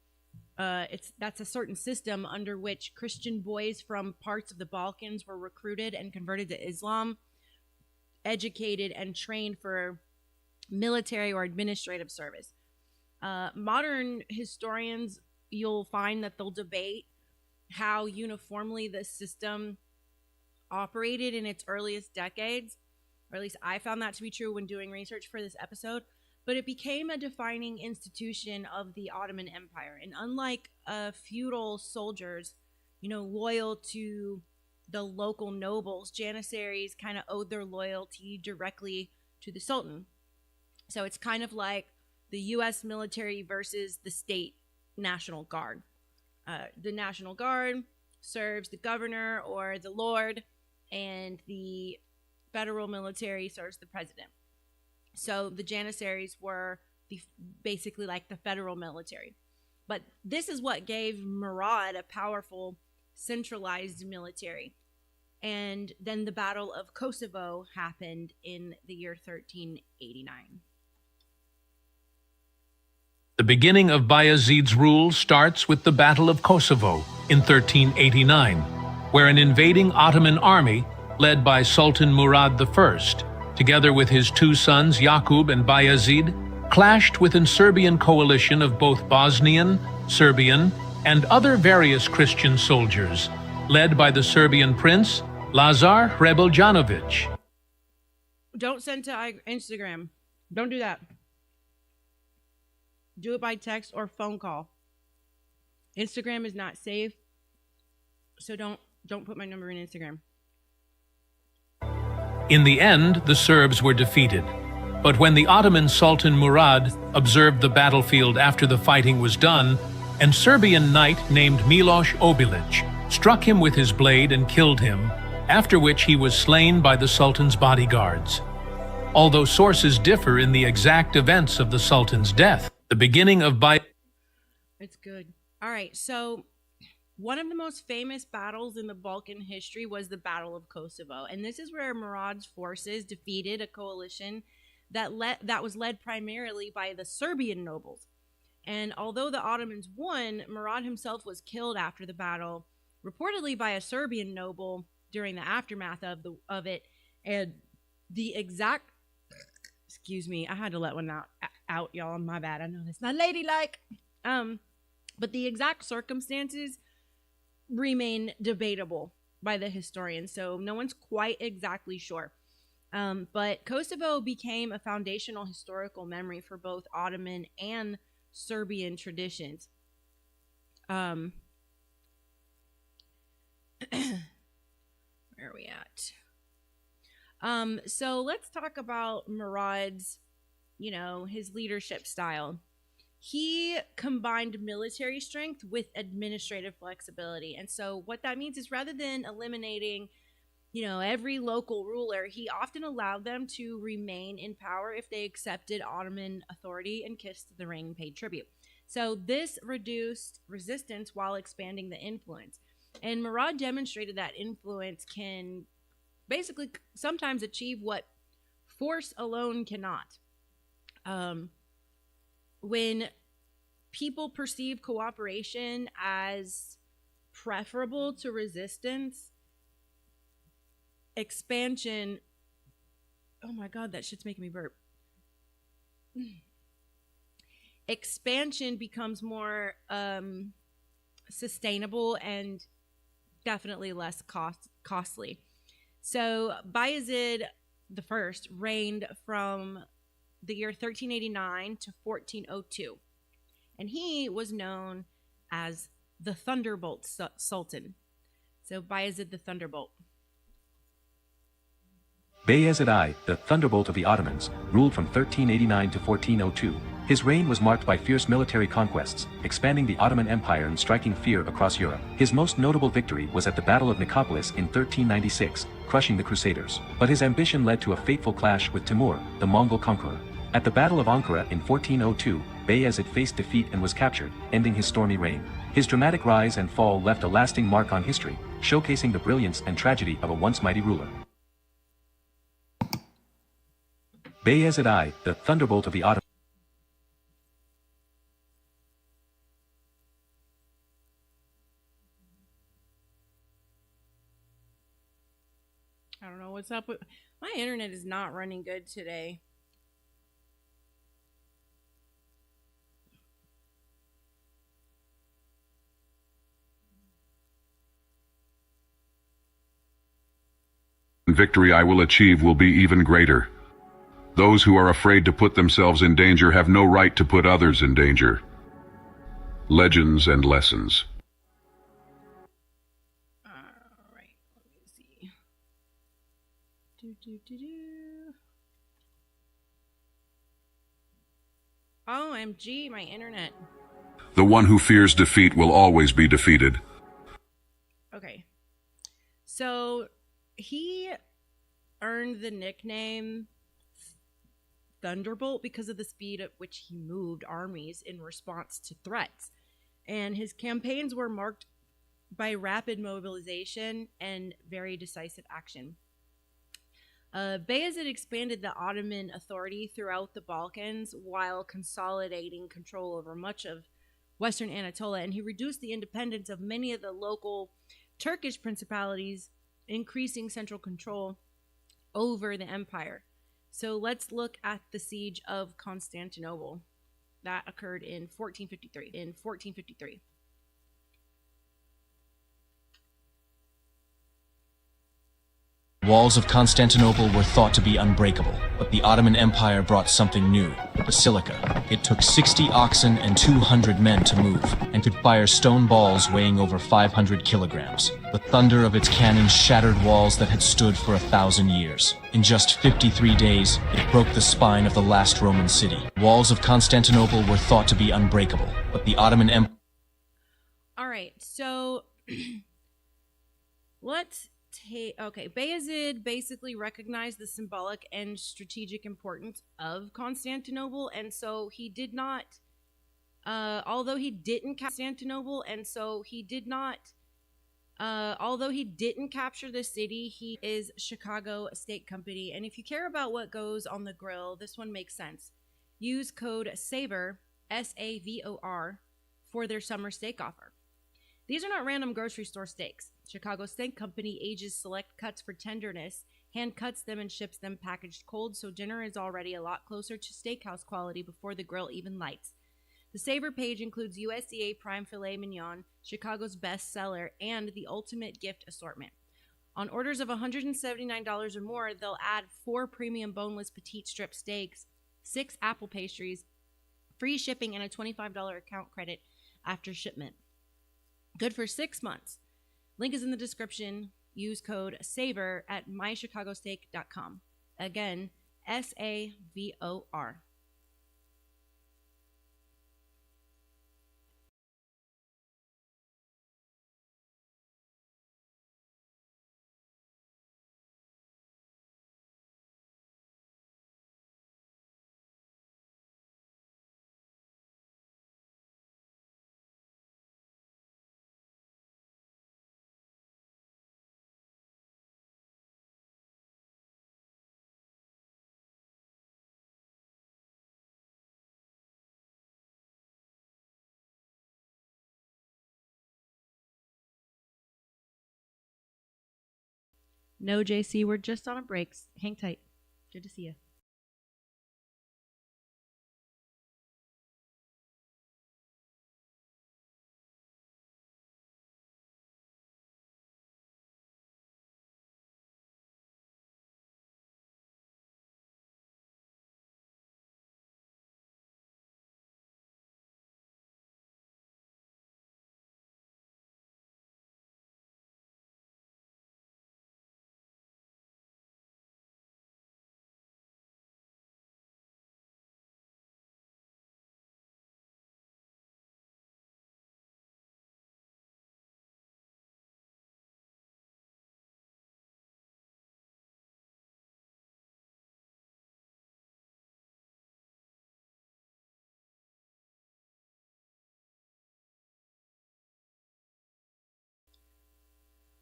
That's a certain system under which Christian boys from parts of the Balkans were recruited and converted to Islam, educated and trained for military or administrative service. Modern historians, you'll find that they'll debate how uniformly this system operated in its earliest decades, or at least I found that to be true when doing research for this episode. But it became a defining institution of the Ottoman Empire. And unlike feudal soldiers, loyal to the local nobles, Janissaries kind of owed their loyalty directly to the Sultan. So it's kind of like the U.S. military versus the state National Guard. The National Guard serves the governor or the lord, and the federal military serves the president. So the Janissaries were basically like the federal military. But this is what gave Murad a powerful, centralized military. And then the Battle of Kosovo happened in the year 1389. The beginning of Bayezid's rule starts with the Battle of Kosovo in 1389, where an invading Ottoman army, led by Sultan Murad I, together with his 2 sons Yaqub and Bayezid, clashed with a Serbian coalition of both Bosnian, Serbian, and other various Christian soldiers, led by the Serbian prince Lazar Hrebeljanović. Don't send to Instagram. Don't do that. Do it by text or phone call. Instagram is not safe, so don't put my number in Instagram. In the end, the Serbs were defeated. But when the Ottoman Sultan Murad observed the battlefield after the fighting was done, a Serbian knight named Miloš Obilić struck him with his blade and killed him, after which he was slain by the Sultan's bodyguards. although sources differ in the exact events of the Sultan's death. The beginning of It's good. All right, so one of the most famous battles in the Balkan history was the Battle of Kosovo, and this is where Murad's forces defeated a coalition that was led primarily by the Serbian nobles. And although the Ottomans won, Murad himself was killed after the battle, reportedly by a Serbian noble during the aftermath of it. And the exact, excuse me, I had to let one out, y'all. My bad. I know that's not ladylike. But the exact circumstances remain debatable by the historians, so no one's quite exactly sure. But Kosovo became a foundational historical memory for both Ottoman and Serbian traditions. Where are we at? So let's talk about Murad's, his leadership style. He combined military strength with administrative flexibility. And so what that means is rather than eliminating, every local ruler, he often allowed them to remain in power if they accepted Ottoman authority and kissed the ring and paid tribute. So this reduced resistance while expanding the influence. And Murad demonstrated that influence can basically sometimes achieve what force alone cannot. When people perceive cooperation as preferable to resistance, expansion, oh my God, that shit's making me burp. Expansion becomes more sustainable and definitely less costly. So Bayezid I reigned from the year 1389 to 1402, and he was known as the Thunderbolt Sultan. So Bayezid the Thunderbolt. Bayezid I, the Thunderbolt of the Ottomans, ruled from 1389 to 1402. His reign was marked by fierce military conquests, expanding the Ottoman Empire and striking fear across Europe. His most notable victory was at the Battle of Nicopolis in 1396, crushing the Crusaders. But his ambition led to a fateful clash with Timur, the Mongol conqueror. At the Battle of Ankara in 1402, Bayezid faced defeat and was captured, ending his stormy reign. His dramatic rise and fall left a lasting mark on history, showcasing the brilliance and tragedy of a once mighty ruler. Bayezid I, the Thunderbolt of the Ottomans. I don't know what's up with my internet is not running good today. Victory I will achieve will be even greater. Those who are afraid to put themselves in danger have no right to put others in danger. Legends and lessons. OMG, my internet. The one who fears defeat will always be defeated. Okay. So he earned the nickname Thunderbolt because of the speed at which he moved armies in response to threats. And his campaigns were marked by rapid mobilization and very decisive action. Bayezid expanded the Ottoman authority throughout the Balkans while consolidating control over much of Western Anatolia, and he reduced the independence of many of the local Turkish principalities, increasing central control over the empire. So let's look at the siege of Constantinople. That occurred in 1453. Walls of Constantinople were thought to be unbreakable, but the Ottoman Empire brought something new, the basilica. It took 60 oxen and 200 men to move, and could fire stone balls weighing over 500 kilograms. The thunder of its cannons shattered walls that had stood for 1,000 years. In just 53 days, it broke the spine of the last Roman city. Walls of Constantinople were thought to be unbreakable, but the Ottoman Empire... All right, so let's Okay, Bayezid basically recognized the symbolic and strategic importance of Constantinople, and so he did not, although he didn't capture the city, he is Chicago Steak Company. And if you care about what goes on the grill, this one makes sense. Use code SAVOR, SAVOR, for their summer steak offer. These are not random grocery store steaks. Chicago Steak Company ages select cuts for tenderness, hand cuts them and ships them packaged cold, so dinner is already a lot closer to steakhouse quality before the grill even lights. The Savor page includes USDA prime filet mignon, Chicago's best seller, and the ultimate gift assortment. On orders of $179 or more, they'll add 4 premium boneless petite strip steaks, 6 apple pastries, free shipping, and a $25 account credit after shipment. Good for 6 months. Link is in the description. Use code SAVOR at mychicagosteak.com. Again, SAVOR. No, JC, we're just on a break. Hang tight. Good to see you.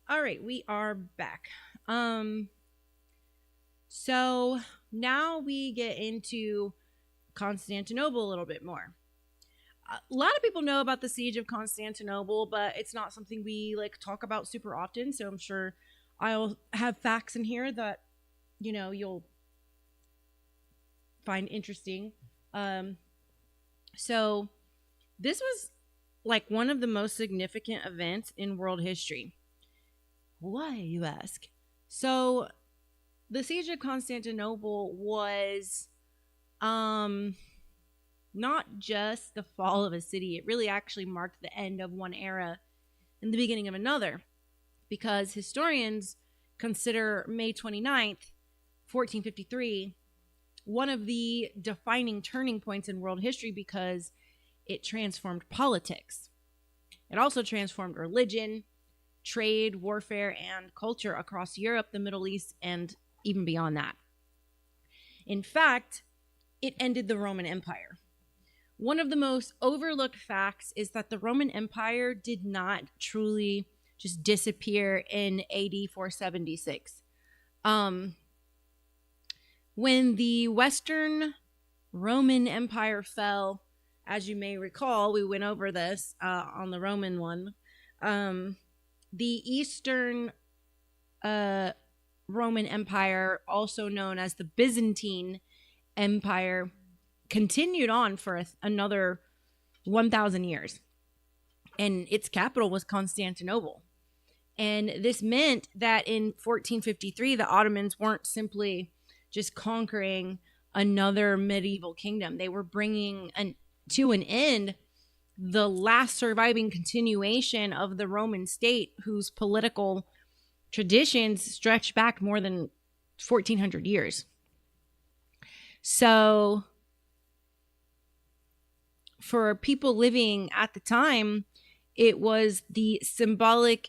All right, we are back. So now we get into Constantinople a little bit more. A lot of people know about the siege of Constantinople, but it's not something we talk about super often. So I'm sure I'll have facts in here that you'll find interesting. So this was one of the most significant events in world history. Why, you ask? So the siege of Constantinople was not just the fall of a city. It really actually marked the end of one era and the beginning of another, because historians consider May 29th, 1453, one of the defining turning points in world history because it transformed politics. It also transformed religion, trade, warfare, and culture across Europe, the Middle East, and even beyond that. In fact, it ended the Roman Empire. One of the most overlooked facts is that the Roman Empire did not truly just disappear in AD 476. When the Western Roman Empire fell, as you may recall, we went over this on the Roman one, the Eastern Roman Empire, also known as the Byzantine Empire, continued on for another 1,000 years. And its capital was Constantinople. And this meant that in 1453, the Ottomans weren't simply just conquering another medieval kingdom. They were bringing to an end the last surviving continuation of the Roman state, whose political traditions stretch back more than 1,400 years. So for people living at the time, it was the symbolic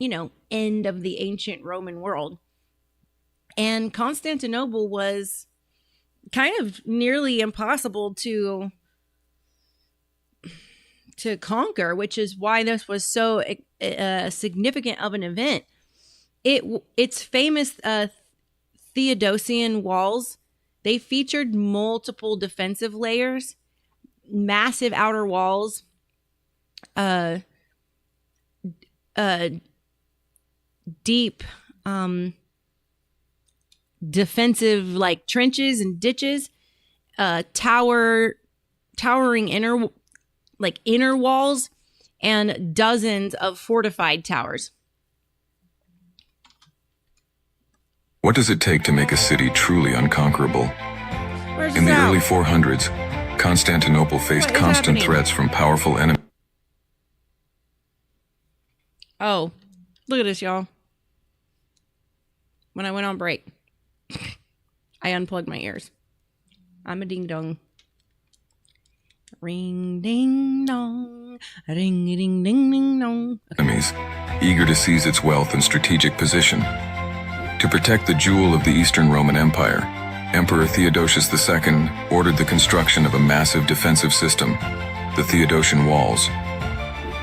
end of the ancient Roman world. And Constantinople was kind of nearly impossible to conquer, which is why this was so significant of an event. Its famous Theodosian walls, they featured multiple defensive layers, massive outer walls, deep defensive like trenches and ditches, towering inner walls, and dozens of fortified towers. What does it take to make a city truly unconquerable? In the early 400s, Constantinople faced constant threats from powerful enemies. Oh, look at this, y'all. When I went on break, I unplugged my ears. I'm a ding dong. Ring ding dong. Ring ding ding ding dong. Enemies, eager to seize its wealth and strategic position. To protect the jewel of the Eastern Roman Empire, Emperor Theodosius II ordered the construction of a massive defensive system, the Theodosian Walls.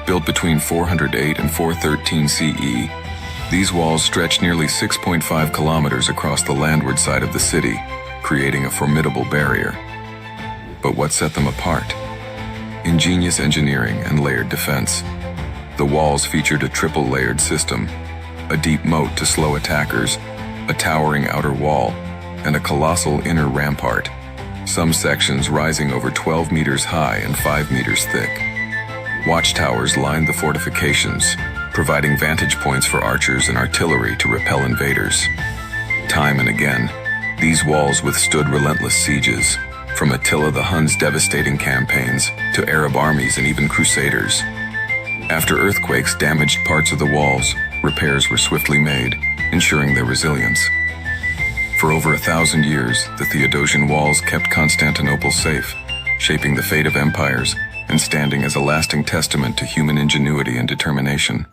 Built between 408 and 413 CE, these walls stretched nearly 6.5 kilometers across the landward side of the city, creating a formidable barrier. But what set them apart? Ingenious engineering and layered defense. The walls featured a triple-layered system, a deep moat to slow attackers, a towering outer wall, and a colossal inner rampart, some sections rising over 12 meters high and 5 meters thick. Watchtowers lined the fortifications, providing vantage points for archers and artillery to repel invaders. Time and again, these walls withstood relentless sieges, from Attila the Hun's devastating campaigns to Arab armies and even crusaders. After earthquakes damaged parts of the walls, repairs were swiftly made, ensuring their resilience. For over 1,000 years, the Theodosian walls kept Constantinople safe, shaping the fate of empires and standing as a lasting testament to human ingenuity and determination.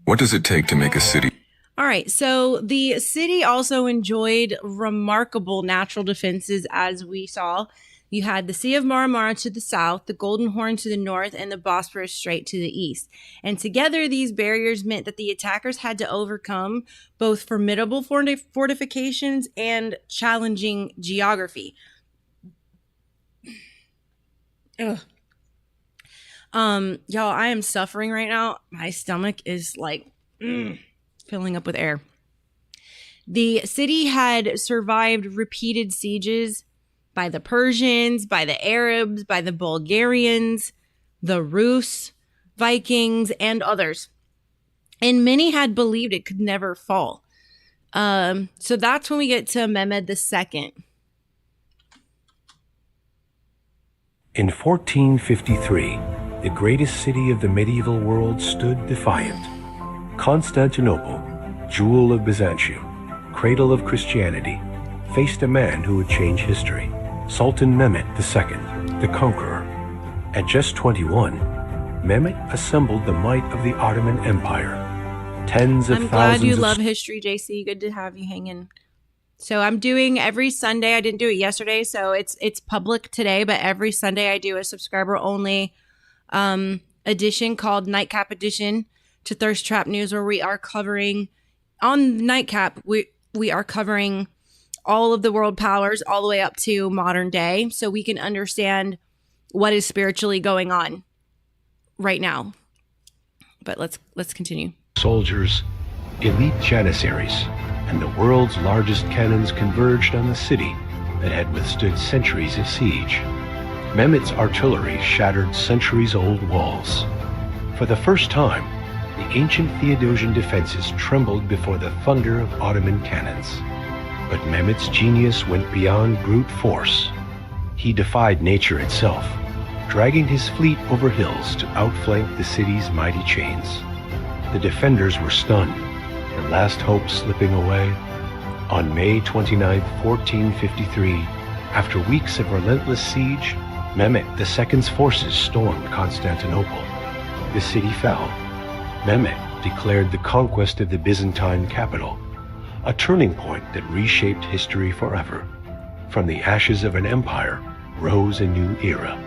What does it take to make a city? All right, so the city also enjoyed remarkable natural defenses, as we saw. You had the Sea of Marmara to the south, the Golden Horn to the north, and the Bosporus Strait to the east. And together, these barriers meant that the attackers had to overcome both formidable fortifications and challenging geography. Ugh. Y'all, I am suffering right now. My stomach is like filling up with air. The city had survived repeated sieges by the Persians, by the Arabs, by the Bulgarians, the Rus, Vikings, and others. And many had believed it could never fall. So that's when we get to Mehmed II. In 1453, the greatest city of the medieval world stood defiant. Constantinople, jewel of Byzantium, cradle of Christianity, faced a man who would change history, Sultan Mehmed II, the Conqueror. At just 21, Mehmed assembled the might of the Ottoman Empire. Tens of thousands. I'm glad you love history, JC. Good to have you hanging. So I'm doing every Sunday. I didn't do it yesterday, so it's public today. But every Sunday I do a subscriber only edition called Nightcap Edition to Thirst Trap News, where we are covering on Nightcap. We are covering all of the world powers all the way up to modern day, so we can understand what is spiritually going on right now. But let's continue. Soldiers, elite janissaries, and the world's largest cannons converged on the city that had withstood centuries of siege. Mehmed's artillery shattered centuries-old walls. For the first time, the ancient Theodosian defenses trembled before the thunder of Ottoman cannons. But Mehmed's genius went beyond brute force. He defied nature itself, dragging his fleet over hills to outflank the city's mighty chains. The defenders were stunned, their last hope slipping away. On May 29, 1453, after weeks of relentless siege, Mehmed II's forces stormed Constantinople. The city fell. Mehmed declared the conquest of the Byzantine capital, a turning point that reshaped history forever. From the ashes of an empire rose a new era.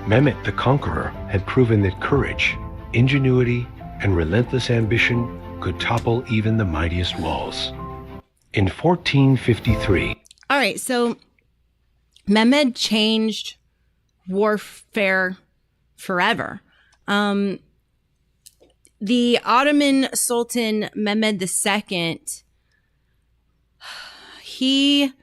Mehmet the Conqueror had proven that courage, ingenuity, and relentless ambition could topple even the mightiest walls. In 1453... All right, so Mehmed changed warfare forever. The Ottoman Sultan Mehmed II, he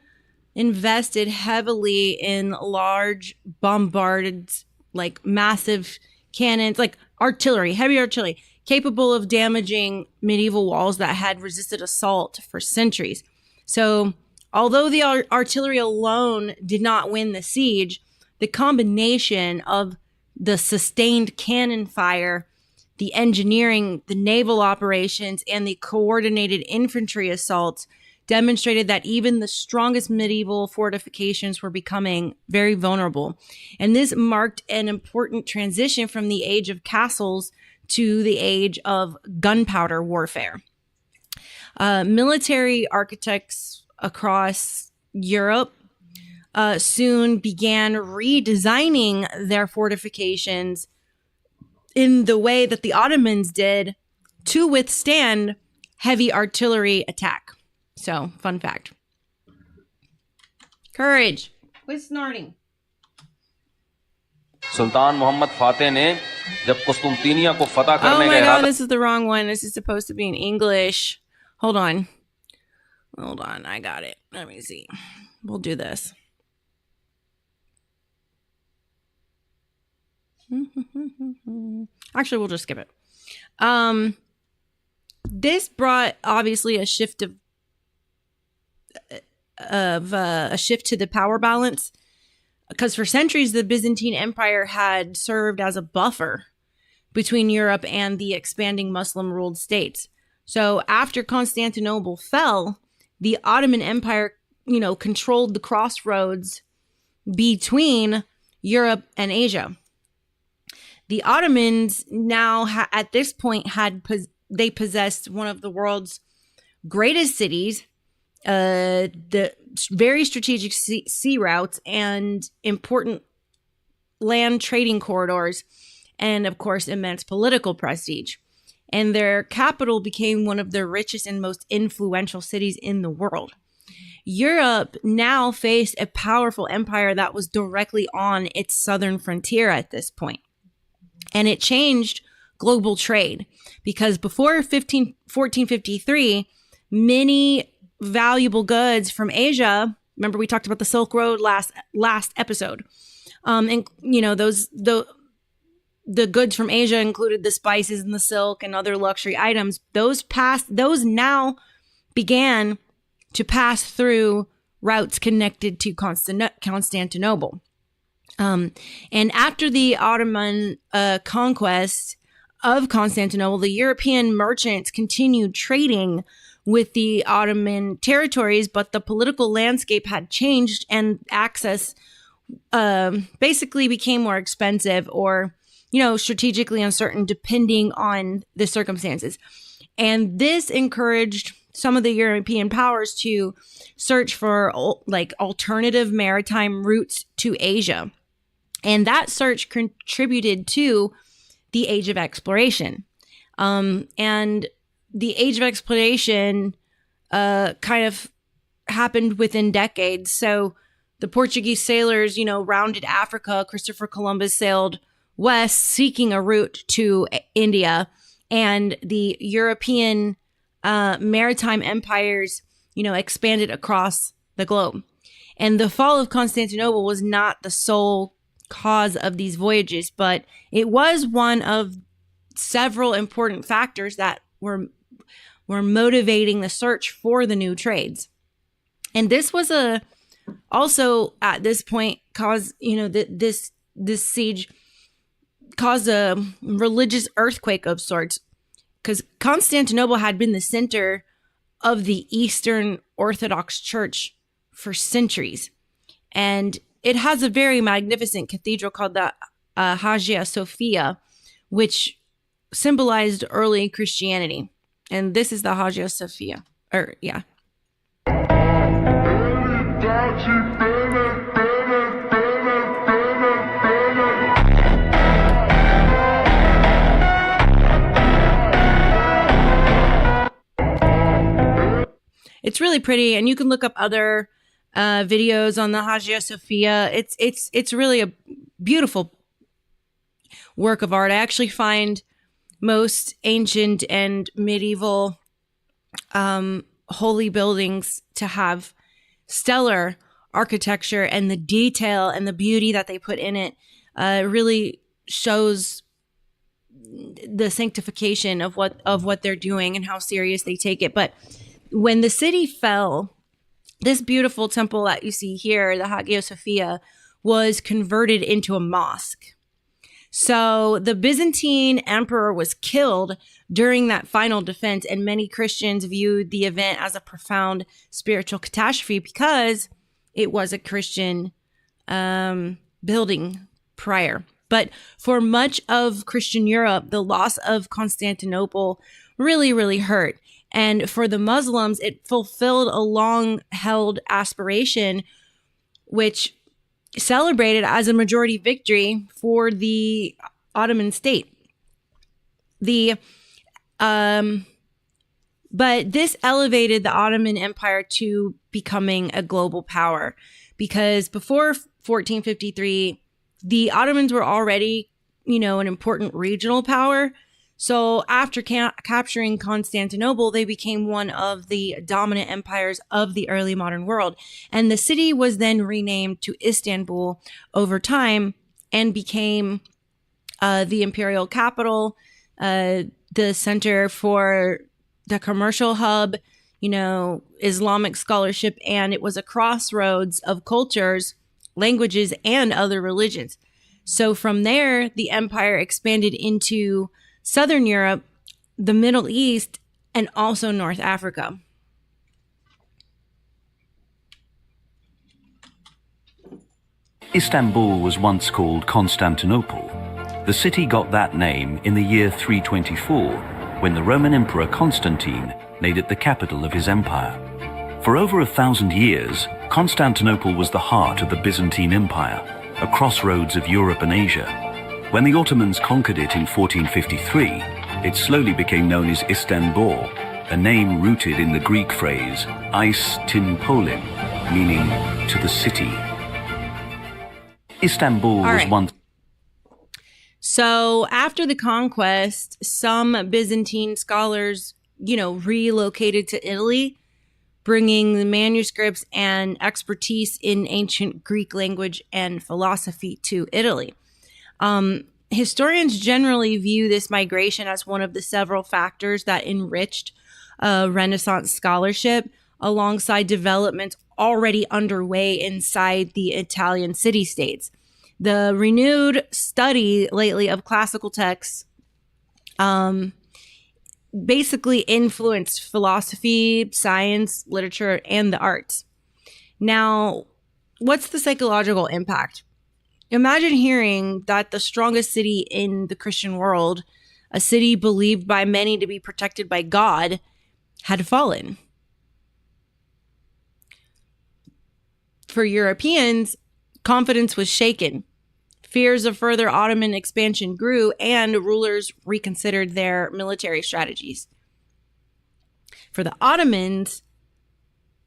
invested heavily in large bombarded, like massive cannons, like artillery, heavy artillery, capable of damaging medieval walls that had resisted assault for centuries. So although the artillery alone did not win the siege, the combination of the sustained cannon fire, the engineering, the naval operations, and the coordinated infantry assaults demonstrated that even the strongest medieval fortifications were becoming very vulnerable. And this marked an important transition from the age of castles to the age of gunpowder warfare. Military architects across Europe soon began redesigning their fortifications in the way that the Ottomans did to withstand heavy artillery attack. So, fun fact. Courage. Quit snorting. सुल्तान मोहम्मद फातेह ने जब कुस्तुनतिनिया को फतह करने Oh का my इरादा god, this is the wrong one. This is supposed to be in English. Hold on, I got it. Let me see. We'll do this. Actually, we'll just skip it. This brought obviously a shift to the power balance, because for centuries the Byzantine Empire had served as a buffer between Europe and the expanding Muslim-ruled states. So after Constantinople fell, the Ottoman Empire, controlled the crossroads between Europe and Asia. The Ottomans now, at this point, they possessed one of the world's greatest cities, the very strategic sea routes, and important land trading corridors, and of course, immense political prestige. And their capital became one of the richest and most influential cities in the world. Europe now faced a powerful empire that was directly on its southern frontier at this point. And it changed global trade, because before 1453, many valuable goods from Asia, remember we talked about the Silk Road last episode, and the goods from Asia included the spices and the silk and other luxury items. Those now began to pass through routes connected to Constantinople. And after the Ottoman conquest of Constantinople, the European merchants continued trading with the Ottoman territories, but the political landscape had changed and access basically became more expensive or, strategically uncertain depending on the circumstances. And this encouraged some of the European powers to search for alternative maritime routes to Asia. And that search contributed to the Age of Exploration. And the Age of Exploration kind of happened within decades. So the Portuguese sailors, rounded Africa. Christopher Columbus sailed west seeking a route to India. And the European maritime empires, expanded across the globe. And the fall of Constantinople was not the sole cause of these voyages, but it was one of several important factors that were motivating the search for the new trades. And this was also at this point caused, this siege caused a religious earthquake of sorts, because Constantinople had been the center of the Eastern Orthodox Church for centuries. And it has a very magnificent cathedral called the Hagia Sophia, which symbolized early Christianity. And this is the Hagia Sophia. It's really pretty, and you can look up other videos on the Hagia Sophia. It's really a beautiful work of art. I actually find most ancient and medieval holy buildings to have stellar architecture, and the detail and the beauty that they put in it really shows the sanctification of what they're doing and how serious they take it. But when the city fell, this beautiful temple that you see here, the Hagia Sophia, was converted into a mosque. So the Byzantine emperor was killed during that final defense, and many Christians viewed the event as a profound spiritual catastrophe because it was a Christian building prior. But for much of Christian Europe, the loss of Constantinople really, really hurt. And for the Muslims, it fulfilled a long-held aspiration, which celebrated as a majority victory for the Ottoman state. But this elevated the Ottoman Empire to becoming a global power, because before 1453, the Ottomans were already, an important regional power. So after capturing Constantinople, they became one of the dominant empires of the early modern world. And the city was then renamed to Istanbul over time and became the imperial capital, the center for the commercial hub, Islamic scholarship, and it was a crossroads of cultures, languages, and other religions. So from there, the empire expanded into Southern Europe, the Middle East, and also North Africa. Istanbul was once called Constantinople. The city got that name in the year 324, when the Roman Emperor Constantine made it the capital of his empire. For over 1,000 years, Constantinople was the heart of the Byzantine Empire, a crossroads of Europe and Asia. When the Ottomans conquered it in 1453, it slowly became known as Istanbul, a name rooted in the Greek phrase "Eis tin Polim," meaning "to the city." Istanbul was once... So after the conquest, some Byzantine scholars, relocated to Italy, bringing the manuscripts and expertise in ancient Greek language and philosophy to Italy. Historians generally view this migration as one of the several factors that enriched Renaissance scholarship alongside developments already underway inside the Italian city-states. The renewed study lately of classical texts basically influenced philosophy, science, literature, and the arts. Now, what's the psychological impact? Imagine hearing that the strongest city in the Christian world, a city believed by many to be protected by God, had fallen. For Europeans, confidence was shaken. Fears of further Ottoman expansion grew, and rulers reconsidered their military strategies. For the Ottomans,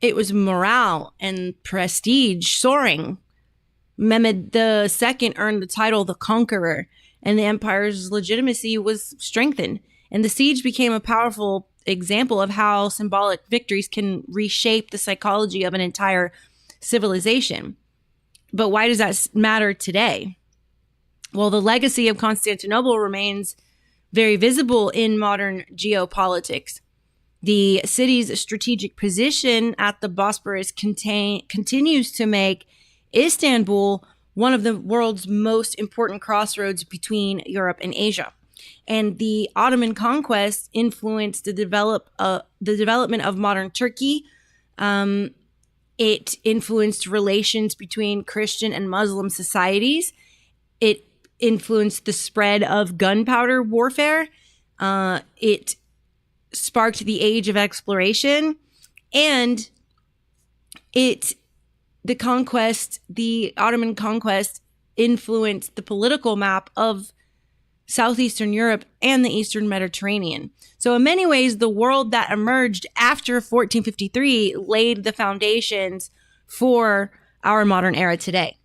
it was morale and prestige soaring. Mehmed II earned the title the Conqueror, and the empire's legitimacy was strengthened. And the siege became a powerful example of how symbolic victories can reshape the psychology of an entire civilization. But why does that matter today? Well, the legacy of Constantinople remains very visible in modern geopolitics. The city's strategic position at the Bosporus continues to make Istanbul one of the world's most important crossroads between Europe and Asia. And the Ottoman conquest influenced the development of modern Turkey. It influenced relations between Christian and Muslim societies. It influenced the spread of gunpowder warfare. It sparked the age of exploration, and the Ottoman conquest influenced the political map of Southeastern Europe and the Eastern Mediterranean. So in many ways, the world that emerged after 1453 laid the foundations for our modern era today.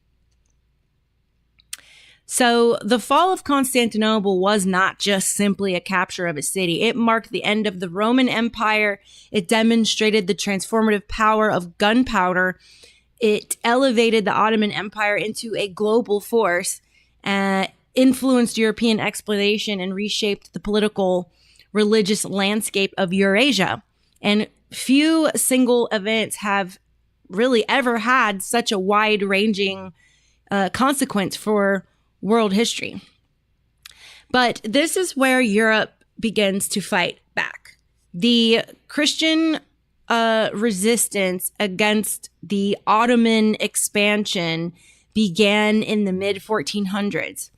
So the fall of Constantinople was not just simply a capture of a city. It marked the end of the Roman Empire. It demonstrated the transformative power of gunpowder. It elevated the Ottoman Empire into a global force, influenced European exploration, and reshaped the political, religious landscape of Eurasia. And few single events have really ever had such a wide-ranging consequence for world history. But this is where Europe begins to fight back. The Christian resistance against the Ottoman expansion began in the mid-1400s.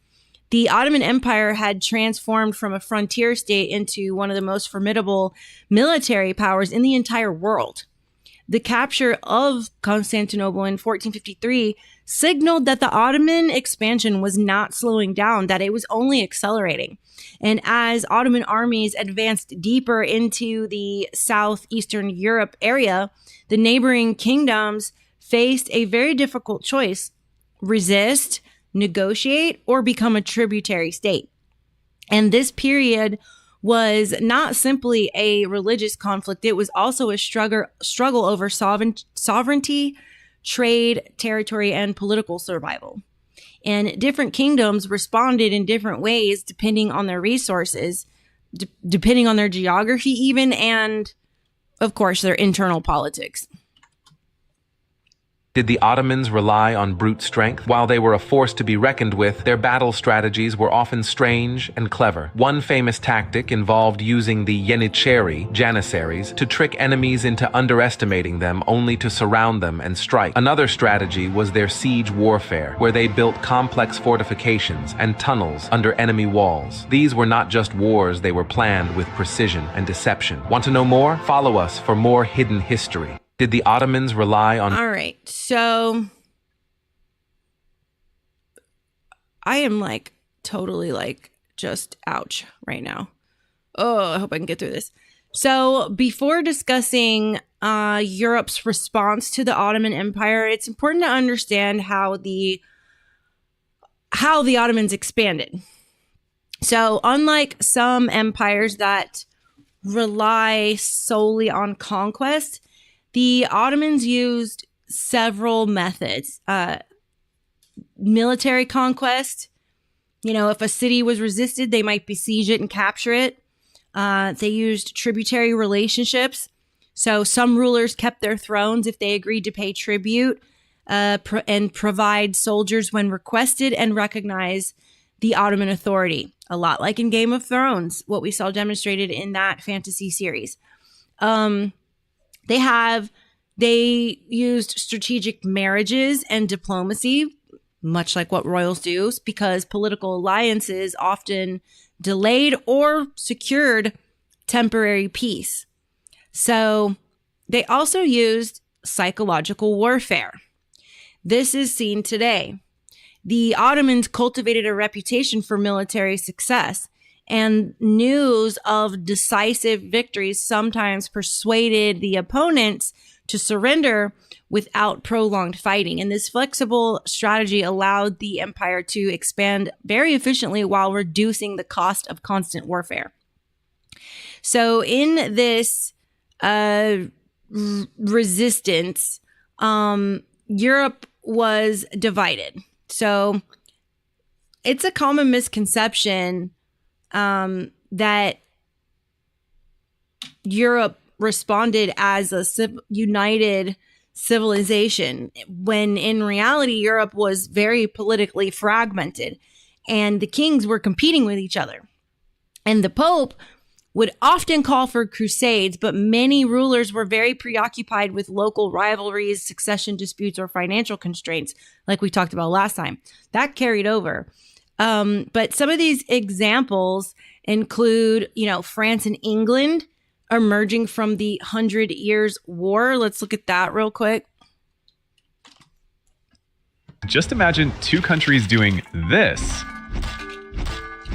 The Ottoman Empire had transformed from a frontier state into one of the most formidable military powers in the entire world. The capture of Constantinople in 1453 signaled that the Ottoman expansion was not slowing down, that it was only accelerating. And as Ottoman armies advanced deeper into the southeastern Europe area, the neighboring kingdoms faced a very difficult choice: resist, negotiate, or become a tributary state. And this period was not simply a religious conflict, it was also a struggle over sovereignty, trade, territory, and political survival. And different kingdoms responded in different ways depending on their resources, depending on their geography even, and of course their internal politics. Did the Ottomans rely on brute strength? While they were a force to be reckoned with, their battle strategies were often strange and clever. One famous tactic involved using the janissaries to trick enemies into underestimating them, only to surround them and strike. Another strategy was their siege warfare, where they built complex fortifications and tunnels under enemy walls. These were not just wars, they were planned with precision and deception. Want to know more? Follow us for more hidden history. Did the Ottomans rely on... All right, so I am totally just ouch right now. Oh, I hope I can get through this. So before discussing Europe's response to the Ottoman Empire, it's important to understand how the Ottomans expanded. So unlike some empires that rely solely on conquest, the Ottomans used several methods. Military conquest. If a city was resisted, they might besiege it and capture it. They used tributary relationships. So some rulers kept their thrones if they agreed to pay tribute and provide soldiers when requested and recognize the Ottoman authority. A lot like in Game of Thrones, what we saw demonstrated in that fantasy series. They used strategic marriages and diplomacy, much like what royals do, because political alliances often delayed or secured temporary peace. So they also used psychological warfare. This is seen today. The Ottomans cultivated a reputation for military success, and news of decisive victories sometimes persuaded the opponents to surrender without prolonged fighting. And this flexible strategy allowed the empire to expand very efficiently while reducing the cost of constant warfare. So in this resistance, Europe was divided. So it's a common misconception that Europe responded as a united civilization, when in reality, Europe was very politically fragmented and the kings were competing with each other. And the Pope would often call for crusades, but many rulers were very preoccupied with local rivalries, succession disputes, or financial constraints, like we talked about last time. That carried over. But some of these examples include, France and England emerging from the 100 Years' War. Let's look at that real quick. Just imagine two countries doing this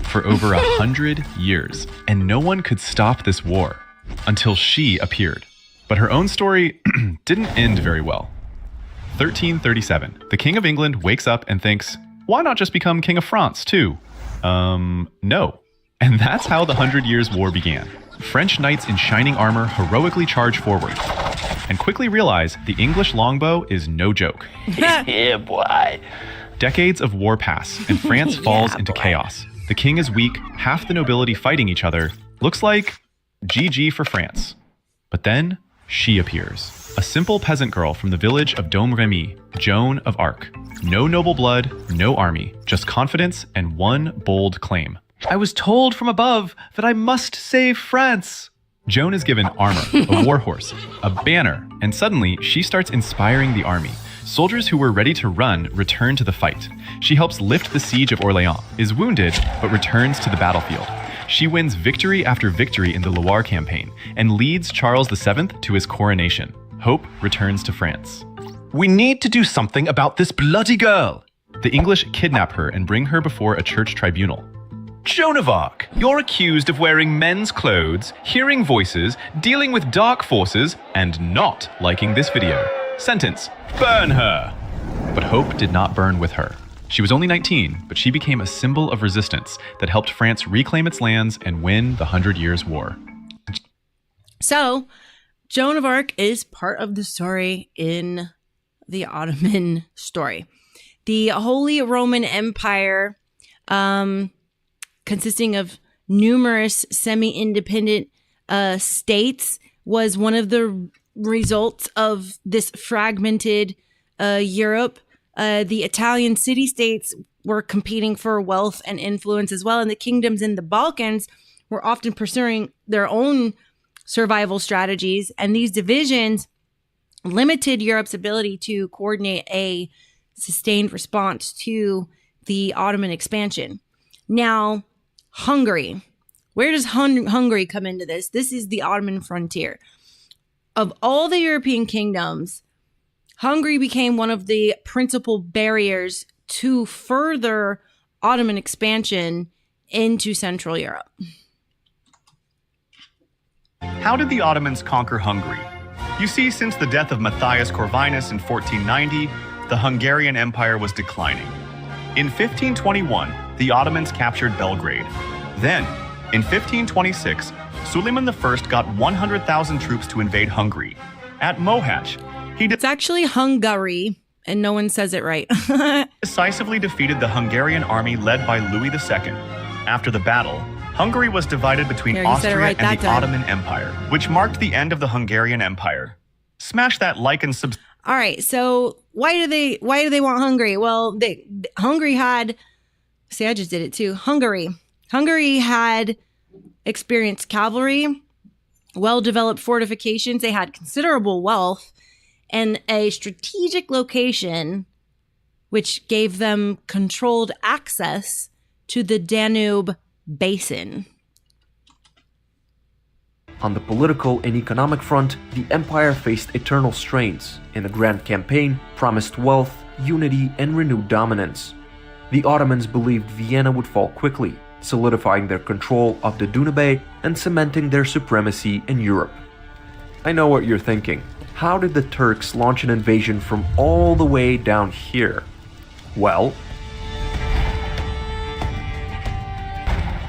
for over 100 years, and no one could stop this war until she appeared. But her own story didn't end very well. 1337, the King of England wakes up and thinks, why not just become King of France too? No. And that's how the 100 Years' War began. French knights in shining armor heroically charge forward and quickly realize the English longbow is no joke. Yeah, boy. Decades of war pass, and France falls into chaos. The king is weak, half the nobility fighting each other. Looks like GG for France. But then she appears. A simple peasant girl from the village of Domremy, Joan of Arc. No noble blood, no army, just confidence and one bold claim. I was told from above that I must save France. Joan is given armor, a war horse, a banner, and suddenly she starts inspiring the army. Soldiers who were ready to run return to the fight. She helps lift the siege of Orléans, is wounded, but returns to the battlefield. She wins victory after victory in the Loire campaign and leads Charles VII to his coronation. Hope returns to France. We need to do something about this bloody girl. The English kidnap her and bring her before a church tribunal. Joan of Arc, you're accused of wearing men's clothes, hearing voices, dealing with dark forces, and not liking this video. Sentence, burn her. But hope did not burn with her. She was only 19, but she became a symbol of resistance that helped France reclaim its lands and win the 100 Years' War. So, Joan of Arc is part of the story in the Ottoman story. The Holy Roman Empire, consisting of numerous semi-independent states, was one of the results of this fragmented Europe. The Italian city-states were competing for wealth and influence as well, and the kingdoms in the Balkans were often pursuing their own survival strategies, and these divisions limited Europe's ability to coordinate a sustained response to the Ottoman expansion. Now, Hungary. Where does Hungary come into this? This is the Ottoman frontier. Of all the European kingdoms, Hungary became one of the principal barriers to further Ottoman expansion into Central Europe. How did the Ottomans conquer Hungary? You see, since the death of Matthias Corvinus in 1490, the Hungarian Empire was declining. In 1521, the Ottomans captured Belgrade. Then, in 1526, Suleiman I got 100,000 troops to invade Hungary. At Mohacs, it's actually Hungary, and no one says it right. decisively defeated the Hungarian army led by Louis II. After the battle, Hungary was divided between Austria and the Ottoman Empire, which marked the end of the Hungarian Empire. Smash that like and subscribe. All right, so why do they want Hungary? Well, Hungary had, see, I just did it too. Hungary had experienced cavalry, well-developed fortifications. They had considerable wealth and a strategic location, which gave them controlled access to the Danube Basin. On the political and economic front, the empire faced eternal strains, and the Grand Campaign promised wealth, unity, and renewed dominance. The Ottomans believed Vienna would fall quickly, solidifying their control of the Danube and cementing their supremacy in Europe. I know what you're thinking. How did the Turks launch an invasion from all the way down here? Well,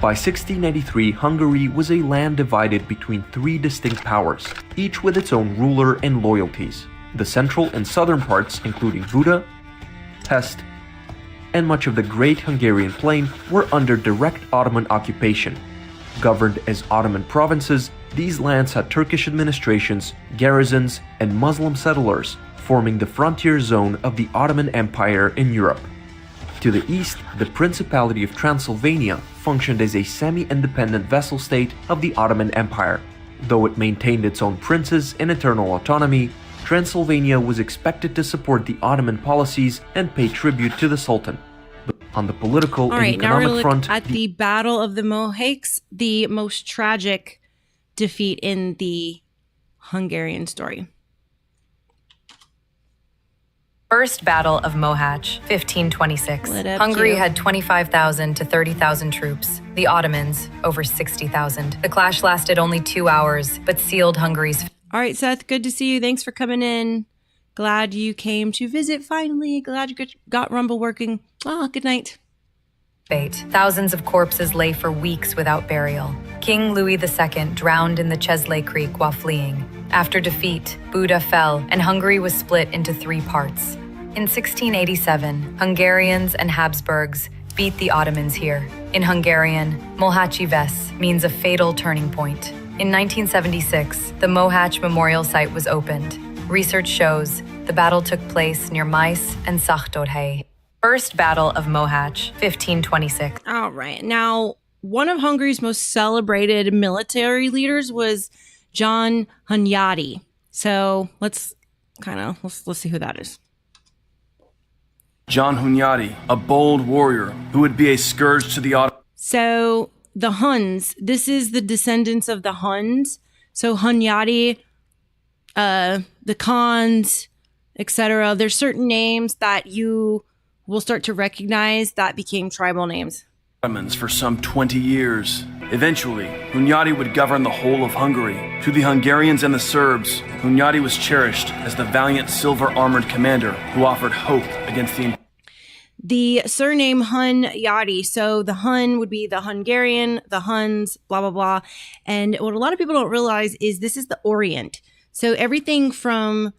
by 1693, Hungary was a land divided between three distinct powers, each with its own ruler and loyalties. The central and southern parts, including Buda, Pest, and much of the Great Hungarian Plain, were under direct Ottoman occupation. Governed as Ottoman provinces, these lands had Turkish administrations, garrisons, and Muslim settlers, forming the frontier zone of the Ottoman Empire in Europe. To the east, the Principality of Transylvania functioned as a semi-independent vassal state of the Ottoman Empire. Though it maintained its own princes and eternal autonomy, Transylvania was expected to support the Ottoman policies and pay tribute to the Sultan. On the political All and right, now we're economic going to front, look at the Battle of the Mohawks, the most tragic defeat in the Hungarian story. First Battle of Mohacs, 1526. Hungary had 25,000 to 30,000 troops. The Ottomans, over 60,000. The clash lasted only 2 hours, but sealed Hungary's... All right, Seth, good to see you. Thanks for coming in. Glad you came to visit finally. Glad you got Rumble working. Oh, good night. fate. Thousands of corpses lay for weeks without burial. King Louis II drowned in the Chesley Creek while fleeing. After defeat, Buda fell, and Hungary was split into 3 parts. In 1687, Hungarians and Habsburgs beat the Ottomans here. In Hungarian, Mohaci Ves means a fatal turning point. In 1976, the Mohacs Memorial Site was opened. Research shows the battle took place near Meiss and Sachtódhely. First Battle of Mohacs, 1526. All right. Now, one of Hungary's most celebrated military leaders was John Hunyadi. So let's see who that is. John Hunyadi, a bold warrior who would be a scourge to the Ottomans. So the Huns, this is the descendants of the Huns. So Hunyadi, the Khans, etc. There's certain names that you will start to recognize that became tribal names. For some 20 years. Eventually, Hunyadi would govern the whole of Hungary. To the Hungarians and the Serbs, Hunyadi was cherished as the valiant silver-armored commander who offered hope against the surname Hunyadi. So the Hun would be the Hungarian, the Huns, blah, blah, blah. And what a lot of people don't realize is this is the Orient. So everything from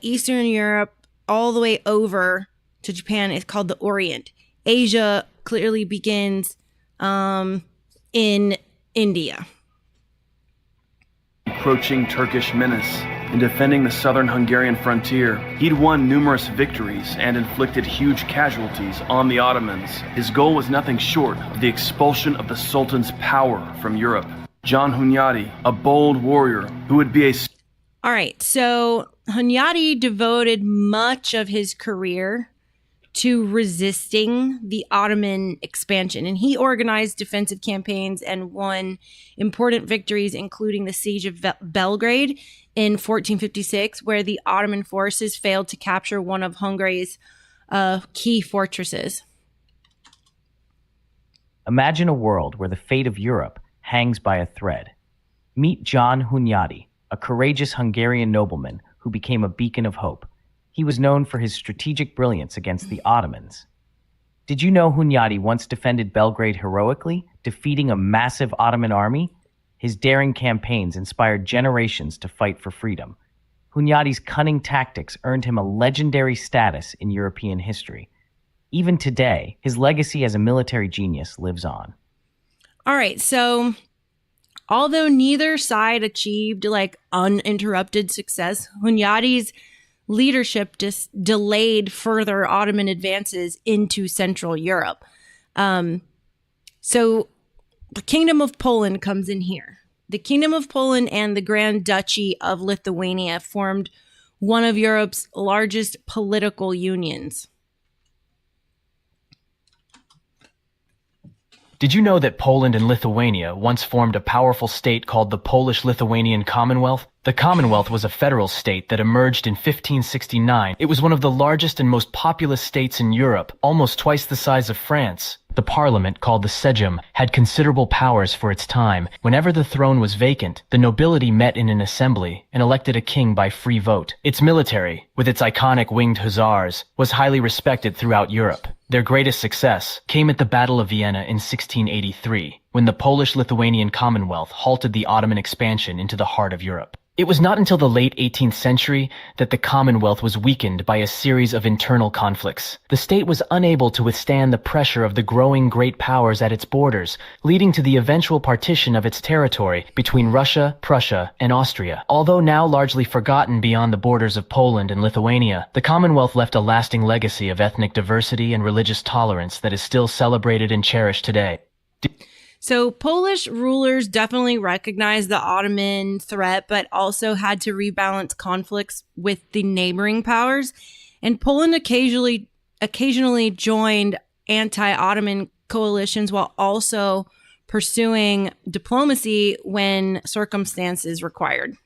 Eastern Europe all the way over to Japan is called the Orient. Asia clearly begins in India. Approaching Turkish menace. In defending the southern Hungarian frontier, he'd won numerous victories and inflicted huge casualties on the Ottomans. His goal was nothing short of the expulsion of the Sultan's power from Europe. John Hunyadi, a bold warrior who would be a... All right, so Hunyadi devoted much of his career to resisting the Ottoman expansion. And he organized defensive campaigns and won important victories, including the siege of Belgrade in 1456, where the Ottoman forces failed to capture one of Hungary's key fortresses. Imagine a world where the fate of Europe hangs by a thread. Meet John Hunyadi, a courageous Hungarian nobleman who became a beacon of hope. He was known for his strategic brilliance against the Ottomans. Did you know Hunyadi once defended Belgrade heroically, defeating a massive Ottoman army? His daring campaigns inspired generations to fight for freedom. Hunyadi's cunning tactics earned him a legendary status in European history. Even today, his legacy as a military genius lives on. All right, so although neither side achieved uninterrupted success, Hunyadi's leadership just delayed further Ottoman advances into Central Europe. So the Kingdom of Poland comes in here. The Kingdom of Poland and the Grand Duchy of Lithuania formed one of Europe's largest political unions. Did you know that Poland and Lithuania once formed a powerful state called the Polish-Lithuanian Commonwealth? The Commonwealth was a federal state that emerged in 1569. It was one of the largest and most populous states in Europe, almost twice the size of France. The parliament, called the Sejm, had considerable powers for its time. Whenever the throne was vacant, the nobility met in an assembly and elected a king by free vote. Its military, with its iconic winged hussars, was highly respected throughout Europe. Their greatest success came at the Battle of Vienna in 1683, when the Polish-Lithuanian Commonwealth halted the Ottoman expansion into the heart of Europe. It was not until the late 18th century that the Commonwealth was weakened by a series of internal conflicts. The state was unable to withstand the pressure of the growing great powers at its borders, leading to the eventual partition of its territory between Russia, Prussia, and Austria. Although now largely forgotten beyond the borders of Poland and Lithuania, the Commonwealth left a lasting legacy of ethnic diversity and religious tolerance that is still celebrated and cherished today. So Polish rulers definitely recognized the Ottoman threat, but also had to rebalance conflicts with the neighboring powers. And Poland occasionally joined anti-Ottoman coalitions while also pursuing diplomacy when circumstances required.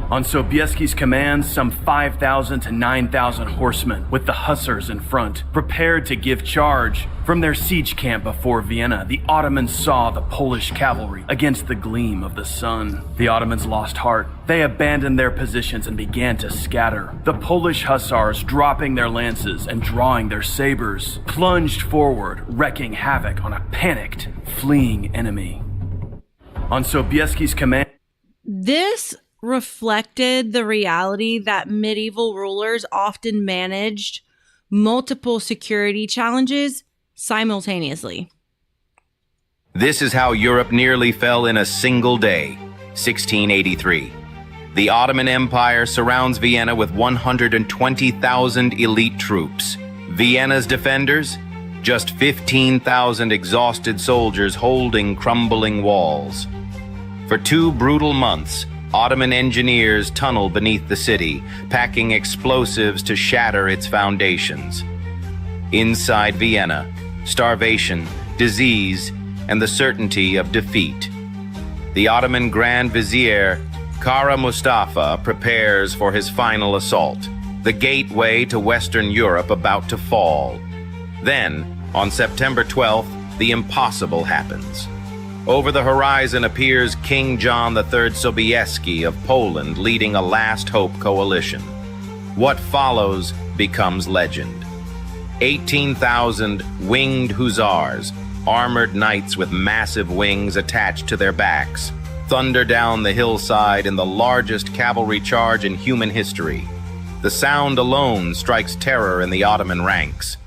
On Sobieski's command, some 5,000 to 9,000 horsemen, with the hussars in front, prepared to give charge. From their siege camp before Vienna, the Ottomans saw the Polish cavalry against the gleam of the sun. The Ottomans lost heart. They abandoned their positions and began to scatter. The Polish hussars, dropping their lances and drawing their sabers, plunged forward, wreaking havoc on a panicked, fleeing enemy. On Sobieski's command... This reflected the reality that medieval rulers often managed multiple security challenges simultaneously. This is how Europe nearly fell in a single day, 1683. The Ottoman Empire surrounds Vienna with 120,000 elite troops. Vienna's defenders? Just 15,000 exhausted soldiers holding crumbling walls. For 2 brutal months, Ottoman engineers tunneled beneath the city, packing explosives to shatter its foundations. Inside Vienna, starvation, disease, and the certainty of defeat. The Ottoman Grand Vizier, Kara Mustafa, prepares for his final assault, the gateway to Western Europe about to fall. Then, on September 12th, the impossible happens. Over the horizon appears King John III Sobieski of Poland leading a last hope coalition. What follows becomes legend. 18,000 winged hussars, armored knights with massive wings attached to their backs, thunder down the hillside in the largest cavalry charge in human history. The sound alone strikes terror in the Ottoman ranks.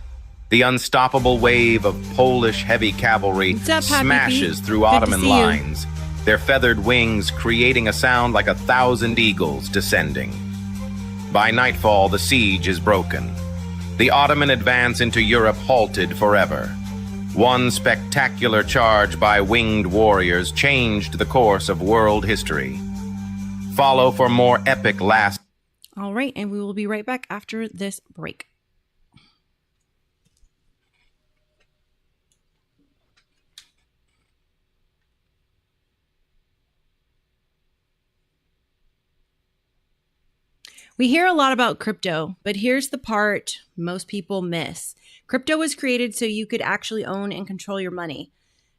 The unstoppable wave of Polish heavy cavalry smashes through Ottoman lines, their feathered wings creating a sound like 1,000 eagles descending. By nightfall, the siege is broken. The Ottoman advance into Europe halted forever. One spectacular charge by winged warriors changed the course of world history. Follow for more epic last... All right, and we will be right back after this break. We hear a lot about crypto, but here's the part most people miss. Crypto was created so you could actually own and control your money.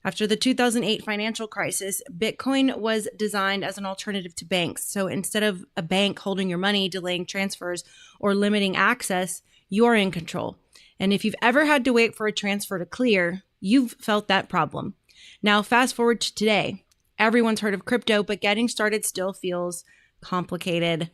After the 2008 financial crisis, Bitcoin was designed as an alternative to banks. So instead of a bank holding your money, delaying transfers, or limiting access, you're in control. And if you've ever had to wait for a transfer to clear, you've felt that problem. Now, fast forward to today. Everyone's heard of crypto, but getting started still feels complicated.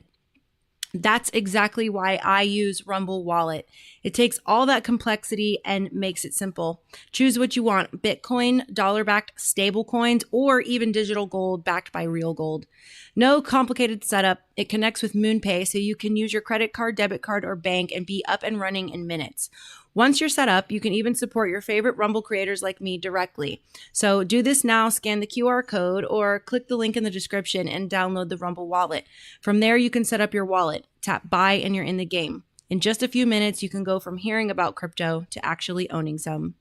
That's exactly why I use Rumble Wallet. It takes all that complexity and makes it simple. Choose what you want: Bitcoin, dollar-backed stable coins, or even digital gold backed by real gold. No complicated setup. It connects with MoonPay so you can use your credit card, debit card, or bank and be up and running in minutes. Once you're set up, you can even support your favorite Rumble creators like me directly. So do this now, scan the QR code or click the link in the description and download the Rumble wallet. From there, you can set up your wallet, tap buy, and you're in the game. In just a few minutes, you can go from hearing about crypto to actually owning some.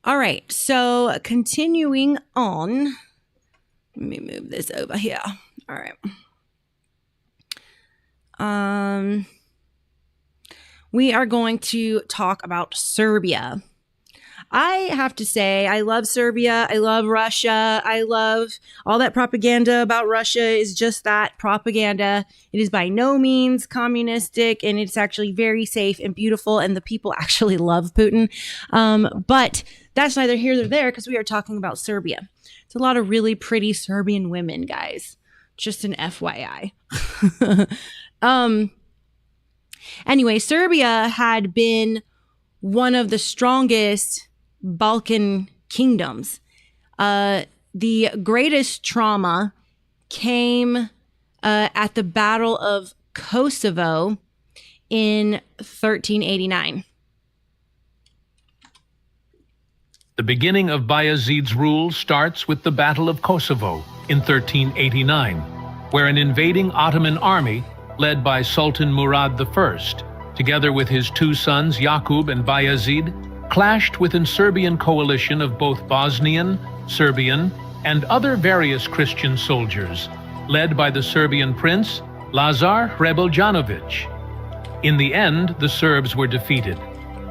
All right, so continuing on, let me move this over here. All right. We are going to talk about Serbia. I have to say, I love Serbia. I love Russia. I love all that propaganda about Russia is just that, propaganda. It is by no means communistic, and it's actually very safe and beautiful, and the people actually love Putin. But that's neither here nor there because we are talking about Serbia. It's a lot of really pretty Serbian women, guys. Just an FYI. Anyway, Serbia had been one of the strongest Balkan kingdoms. The greatest trauma came at the Battle of Kosovo in 1389. The beginning of Bayezid's rule starts with the Battle of Kosovo in 1389, where an invading Ottoman army, led by Sultan Murad I, together with his two sons Yaqub and Bayezid, clashed with a Serbian coalition of both Bosnian, Serbian, and other various Christian soldiers, led by the Serbian prince Lazar Hrebeljanović. In the end, the Serbs were defeated.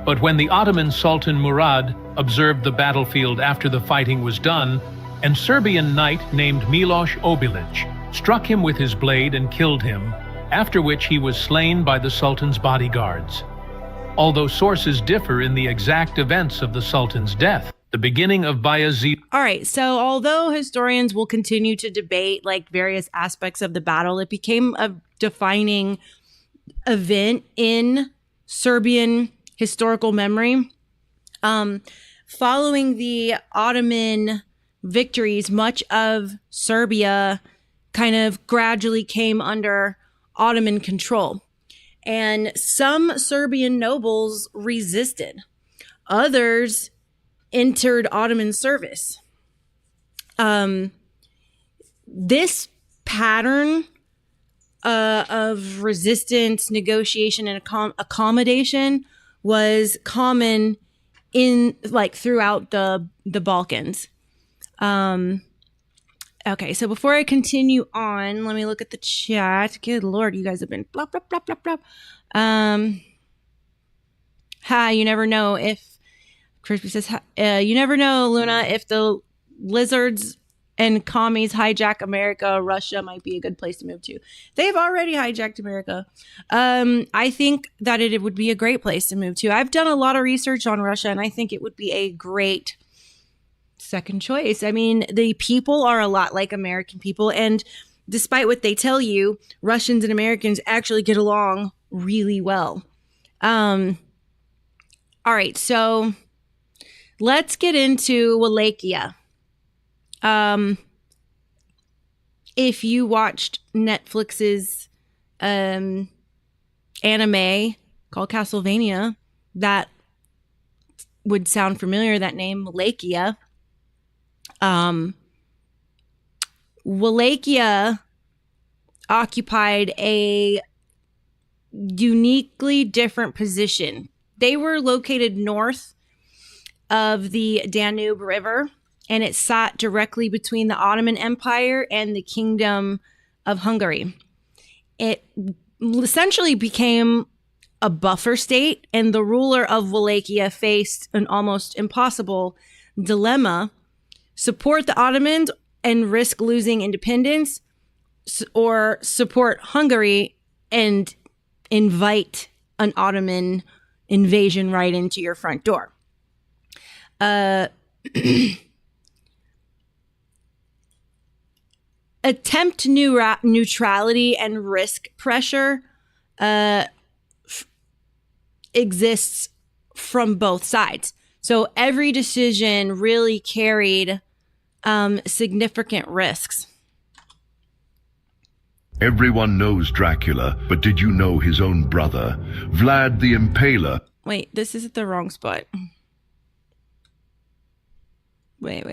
But when the Ottoman Sultan Murad observed the battlefield after the fighting was done, a Serbian knight named Miloš Obilić struck him with his blade and killed him, after which he was slain by the Sultan's bodyguards. Although sources differ in the exact events of the Sultan's death, the beginning of Bayezid... All right, so although historians will continue to debate like various aspects of the battle, it became a defining event in Serbian historical memory. Following the Ottoman victories, much of Serbia kind of gradually came under Ottoman control. And some Serbian nobles resisted. Others entered Ottoman service. This pattern of resistance, negotiation, and accommodation was common in throughout the Balkans. Okay, so before I continue on, let me look at the chat. Good Lord, you guys have been blah, blah, blah, blah, blah. You never know if, Crispy says, you never know, Luna, if the lizards and commies hijack America, Russia might be a good place to move to. They've already hijacked America. I think that it would be a great place to move to. I've done a lot of research on Russia, and I think it would be a great second choice. I mean, the people are a lot like American people, and despite what they tell you, Russians and Americans actually get along really well. All right, so let's get into Wallachia. If you watched Netflix's anime called Castlevania, that would sound familiar, that name, Wallachia. Wallachia occupied a uniquely different position. They were located north of the Danube River, and it sat directly between the Ottoman Empire and the Kingdom of Hungary. It essentially became a buffer state, and the ruler of Wallachia faced an almost impossible dilemma: support the Ottomans and risk losing independence, or support Hungary and invite an Ottoman invasion right into your front door. Attempt neutrality and risk pressure exists from both sides. So every decision really carried significant risks. Everyone knows Dracula, but did you know his own brother, Vlad the Impaler? Wait, this is at the wrong spot. Wait.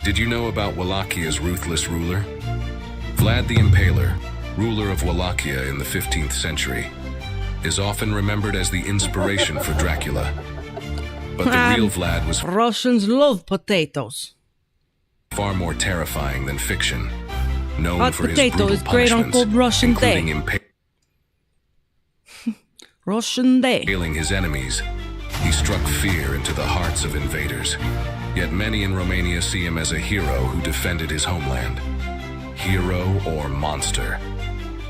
Did you know about Wallachia's ruthless ruler? Vlad the Impaler, ruler of Wallachia in the 15th century, is often remembered as the inspiration for Dracula. But the real Vlad was... Russians love potatoes. ...far more terrifying than fiction. Known Hot for potato his is great on cold Russian day. Russian day. Impaling his enemies, he struck fear into the hearts of invaders. Yet many in Romania see him as a hero who defended his homeland. Hero or monster.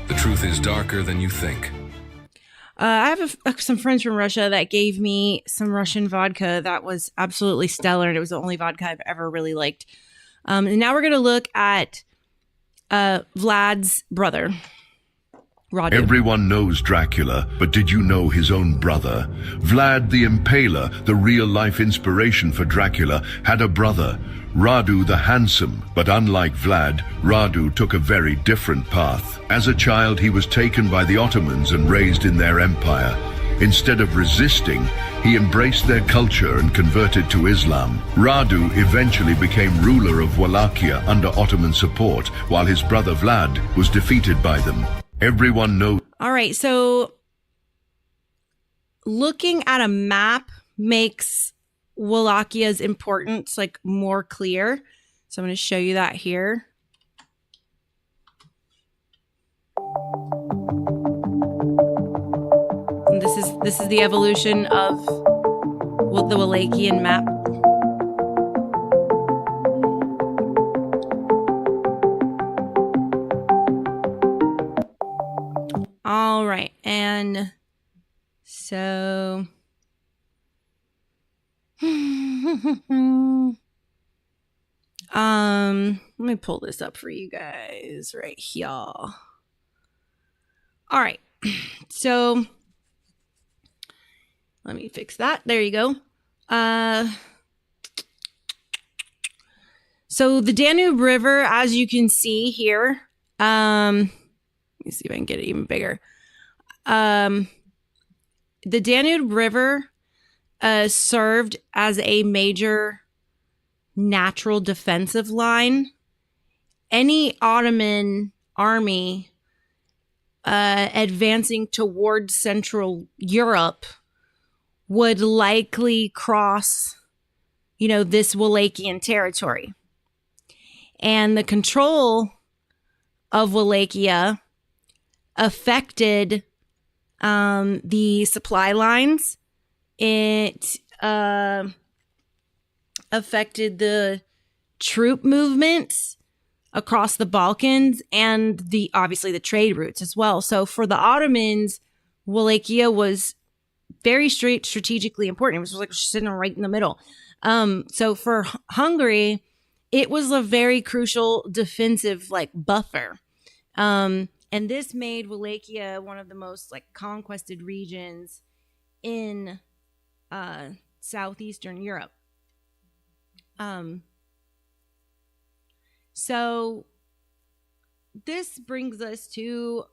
The truth is darker than you think. I have some friends from Russia that gave me some Russian vodka that was absolutely stellar, and it was the only vodka I've ever really liked. And now we're going to look at Vlad's brother, Radu. Everyone knows Dracula, but did you know his own brother? Vlad the Impaler, the real-life inspiration for Dracula, had a brother, Radu the Handsome. But unlike Vlad, Radu took a very different path. As a child, he was taken by the Ottomans and raised in their empire. Instead of resisting, he embraced their culture and converted to Islam. Radu eventually became ruler of Wallachia under Ottoman support, while his brother Vlad was defeated by them. Everyone knows. All right, so looking at a map makes Wallachia's importance like more clear. So I'm going to show you that here. And this is the evolution of the Wallachian map. All right, and so let me pull this up for you guys right here. All right, so let me fix that. There you go. So the Danube River, as you can see here, let me see if I can get it even bigger. The Danube River served as a major natural defensive line. Any Ottoman army advancing towards Central Europe would likely cross, this Wallachian territory. And the control of Wallachia affected the supply lines. It affected the troop movements across the Balkans and obviously the trade routes as well. So for the Ottomans, Wallachia was very strategically important. It was like sitting right in the middle. So for Hungary, it was a very crucial defensive buffer. And this made Wallachia one of the most conquested regions in southeastern Europe. So this brings us to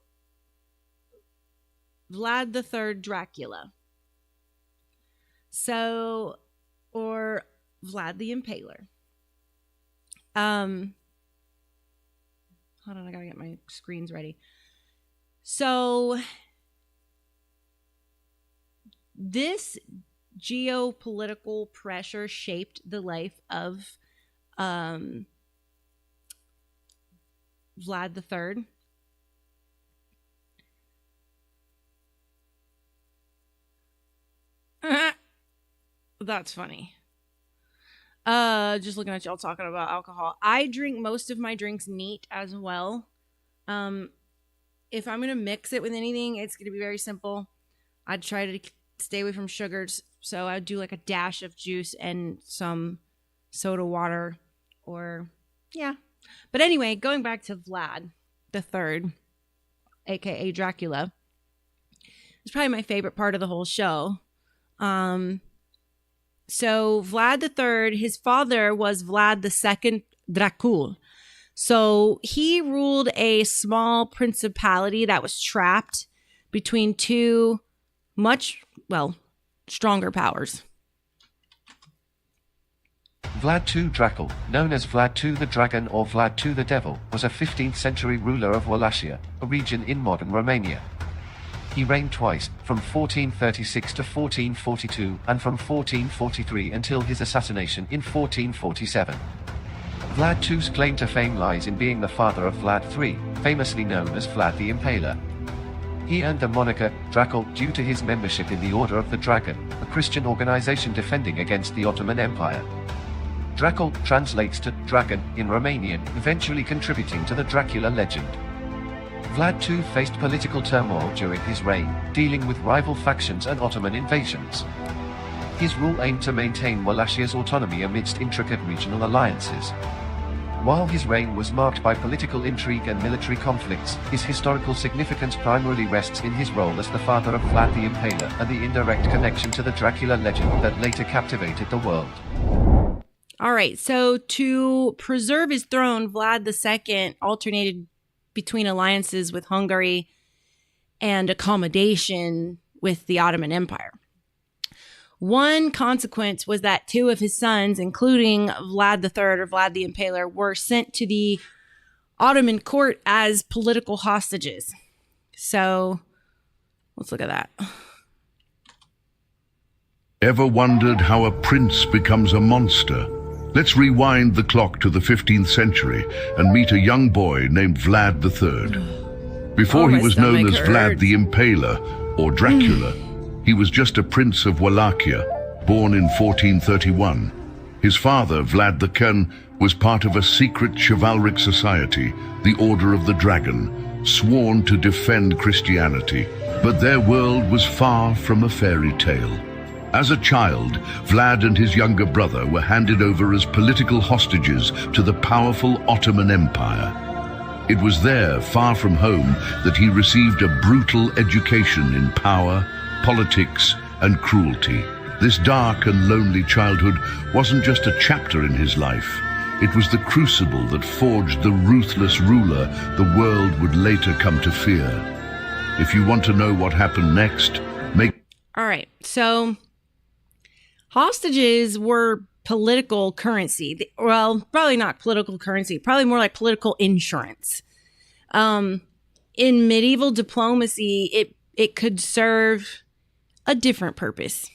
Vlad III Dracula. Or Vlad the Impaler. Hold on, I gotta get my screens ready. So this geopolitical pressure shaped the life of Vlad III. That's funny. Just looking at y'all talking about alcohol. I drink most of my drinks neat as well. If I'm gonna mix it with anything, it's gonna be very simple. I'd try to stay away from sugars, so I'd do a dash of juice and some soda water, or yeah. But anyway, going back to Vlad the III, aka Dracula, it's probably my favorite part of the whole show. So Vlad III, his father was Vlad II Dracul. So he ruled a small principality that was trapped between two stronger powers. Vlad II Dracul, known as Vlad II the Dragon or Vlad II the Devil, was a 15th century ruler of Wallachia, a region in modern Romania. He reigned twice, from 1436 to 1442, and from 1443 until his assassination in 1447. Vlad II's claim to fame lies in being the father of Vlad III, famously known as Vlad the Impaler. He earned the moniker Dracul due to his membership in the Order of the Dragon, a Christian organization defending against the Ottoman Empire. Dracul translates to dragon in Romanian, eventually contributing to the Dracula legend. Vlad II faced political turmoil during his reign, dealing with rival factions and Ottoman invasions. His rule aimed to maintain Wallachia's autonomy amidst intricate regional alliances. While his reign was marked by political intrigue and military conflicts, his historical significance primarily rests in his role as the father of Vlad the Impaler and the indirect connection to the Dracula legend that later captivated the world. All right, so to preserve his throne, Vlad II alternated between alliances with Hungary and accommodation with the Ottoman Empire. One consequence was that 2 of his sons, including Vlad III or Vlad the Impaler, were sent to the Ottoman court as political hostages. So let's look at that. Ever wondered how a prince becomes a monster? Let's rewind the clock to the 15th century and meet a young boy named Vlad III. Before he was known as Vlad the Impaler or Dracula, he was just a prince of Wallachia, born in 1431. His father, Vlad the Kun, was part of a secret chivalric society, the Order of the Dragon, sworn to defend Christianity. But their world was far from a fairy tale. As a child, Vlad and his younger brother were handed over as political hostages to the powerful Ottoman Empire. It was there, far from home, that he received a brutal education in power, politics, and cruelty. This dark and lonely childhood wasn't just a chapter in his life. It was the crucible that forged the ruthless ruler the world would later come to fear. If you want to know what happened next, All right, so hostages were political currency. Well, probably not political currency, probably more like political insurance. In medieval diplomacy, it could serve a different purpose.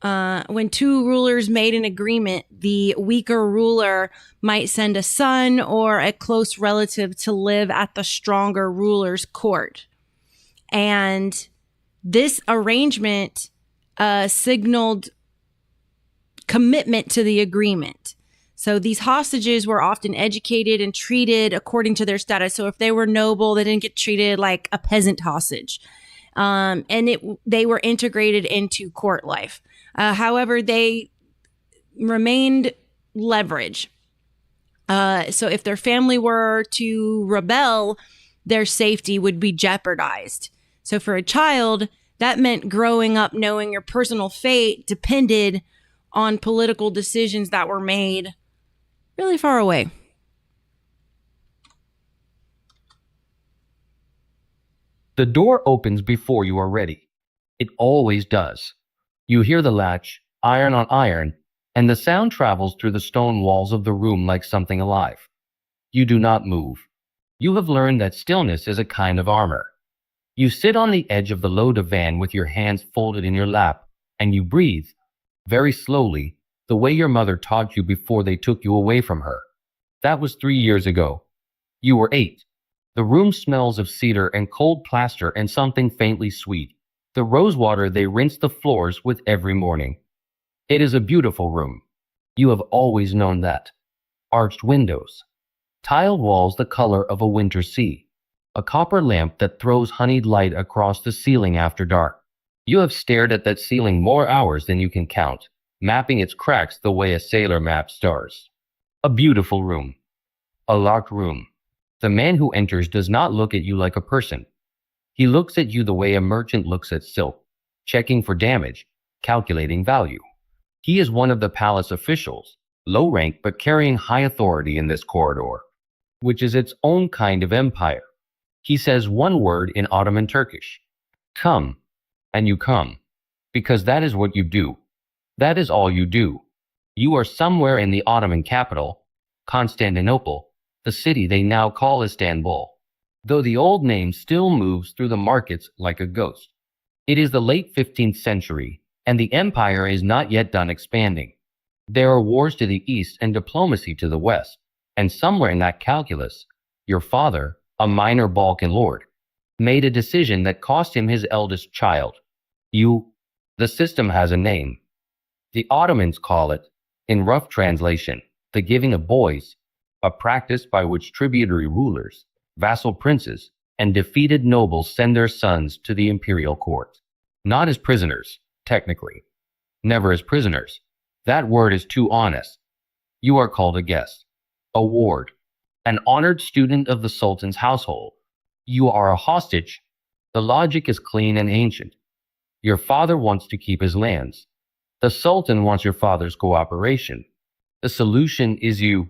When 2 rulers made an agreement, the weaker ruler might send a son or a close relative to live at the stronger ruler's court. And this arrangement signaled commitment to the agreement. So these hostages were often educated and treated according to their status. So if they were noble, they didn't get treated like a peasant hostage. They were integrated into court life. However, they remained leverage. So if their family were to rebel, their safety would be jeopardized. So for a child, that meant growing up knowing your personal fate depended on political decisions that were made really far away. The door opens before you are ready. It always does. You hear the latch, iron on iron, and the sound travels through the stone walls of the room like something alive. You do not move. You have learned that stillness is a kind of armor. You sit on the edge of the low divan with your hands folded in your lap, and you breathe, very slowly, the way your mother taught you before they took you away from her. That was 3 years ago. You were 8. The room smells of cedar and cold plaster and something faintly sweet, the rose water they rinse the floors with every morning. It is a beautiful room. You have always known that. Arched windows. Tiled walls the color of a winter sea. A copper lamp that throws honeyed light across the ceiling after dark. You have stared at that ceiling more hours than you can count, mapping its cracks the way a sailor maps stars. A beautiful room. A locked room. The man who enters does not look at you like a person. He looks at you the way a merchant looks at silk, checking for damage, calculating value. He is one of the palace officials, low rank but carrying high authority in this corridor, which is its own kind of empire. He says one word in Ottoman Turkish. Come. And you come. Because that is what you do. That is all you do. You are somewhere in the Ottoman capital, Constantinople, the city they now call Istanbul, though the old name still moves through the markets like a ghost. It is the late 15th century, and the empire is not yet done expanding. There are wars to the east and diplomacy to the west, and somewhere in that calculus, your father, a minor Balkan lord, made a decision that cost him his eldest child. The system has a name. The Ottomans call it, in rough translation, the giving of boys, a practice by which tributary rulers, vassal princes, and defeated nobles send their sons to the imperial court. Not as prisoners, technically. Never as prisoners. That word is too honest. You are called a guest, a ward, an honored student of the Sultan's household. You are a hostage. The logic is clean and ancient. Your father wants to keep his lands. The Sultan wants your father's cooperation. The solution is you,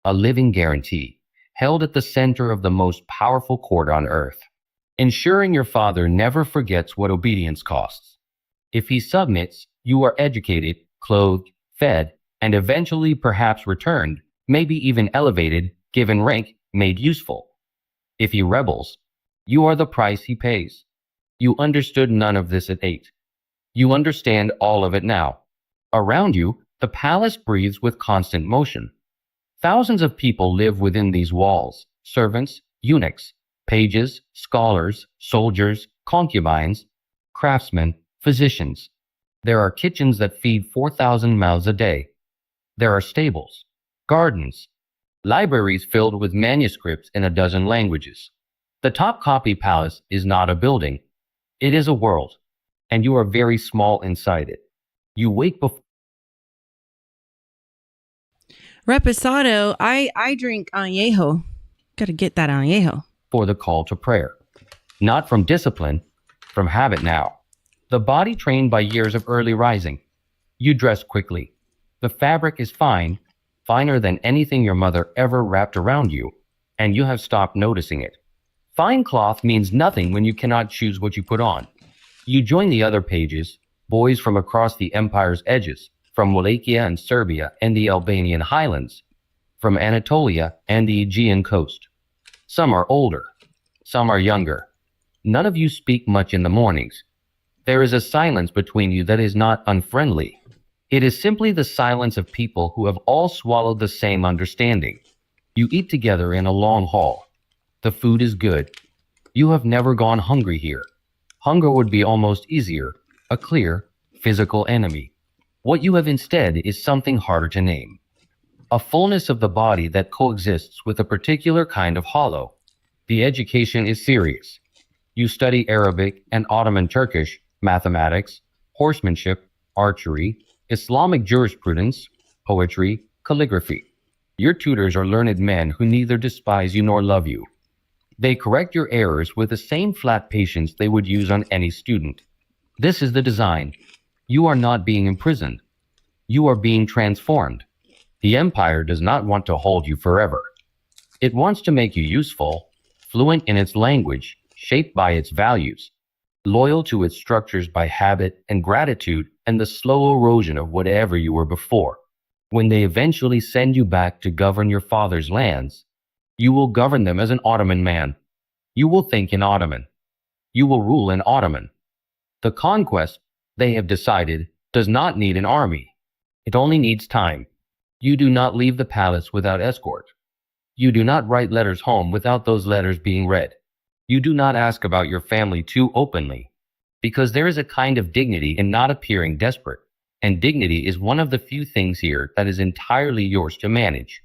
a living guarantee, held at the center of the most powerful court on earth. ensuring your father never forgets what obedience costs. If he submits, you are educated, clothed, fed, and eventually perhaps returned, maybe even elevated, given rank, made useful. If he rebels, you are the price he pays. You understood none of this at 8. You understand all of it now. Around you, the palace breathes with constant motion. Thousands of people live within these walls: servants, eunuchs, pages, scholars, soldiers, concubines, craftsmen, physicians. There are kitchens that feed 4,000 mouths a day. There are stables, gardens, libraries filled with manuscripts in a dozen languages. The Topkapi Palace is not a building. It is a world, and you are very small inside it. You wake before Reposado, I drink añejo. Gotta get that añejo. for the call to prayer. Not from discipline, from habit now. The body trained by years of early rising. You dress quickly. The fabric is fine, finer than anything your mother ever wrapped around you, and you have stopped noticing it. Fine cloth means nothing when you cannot choose what you put on. You join the other pages, boys from across the empire's edges, from Wallachia and Serbia and the Albanian highlands, from Anatolia and the Aegean coast. Some are older, some are younger. None of you speak much in the mornings. There is a silence between you that is not unfriendly. It is simply the silence of people who have all swallowed the same understanding. You eat together in a long hall. The food is good. You have never gone hungry here. Hunger would be almost easier, a clear, physical enemy. What you have instead is something harder to name. A fullness of the body that coexists with a particular kind of hollow. The education is serious. You study Arabic and Ottoman Turkish, mathematics, horsemanship, archery, Islamic jurisprudence, poetry, calligraphy. Your tutors are learned men who neither despise you nor love you. They correct your errors with the same flat patience they would use on any student. This is the design. You are not being imprisoned. You are being transformed. The empire does not want to hold you forever. It wants to make you useful, fluent in its language, shaped by its values, loyal to its structures by habit and gratitude and the slow erosion of whatever you were before. When they eventually send you back to govern your father's lands, you will govern them as an Ottoman man. You will think in Ottoman. You will rule in Ottoman. The conquest, they have decided, does not need an army. It only needs time. You do not leave the palace without escort. You do not write letters home without those letters being read. You do not ask about your family too openly, because there is a kind of dignity in not appearing desperate, and dignity is one of the few things here that is entirely yours to manage.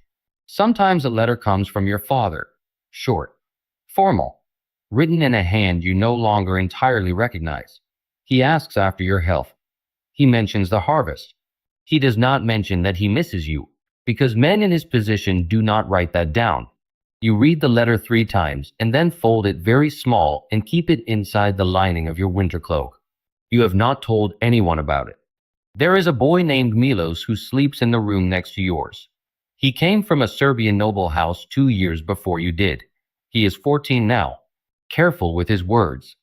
Sometimes a letter comes from your father, short, formal, written in a hand you no longer entirely recognize. He asks after your health. He mentions the harvest. He does not mention that he misses you, because men in his position do not write that down. You read the letter 3 times and then fold it very small and keep it inside the lining of your winter cloak. You have not told anyone about it. There is a boy named Milos who sleeps in the room next to yours. He came from a Serbian noble house 2 years before you did. He is 14 now, careful with his words,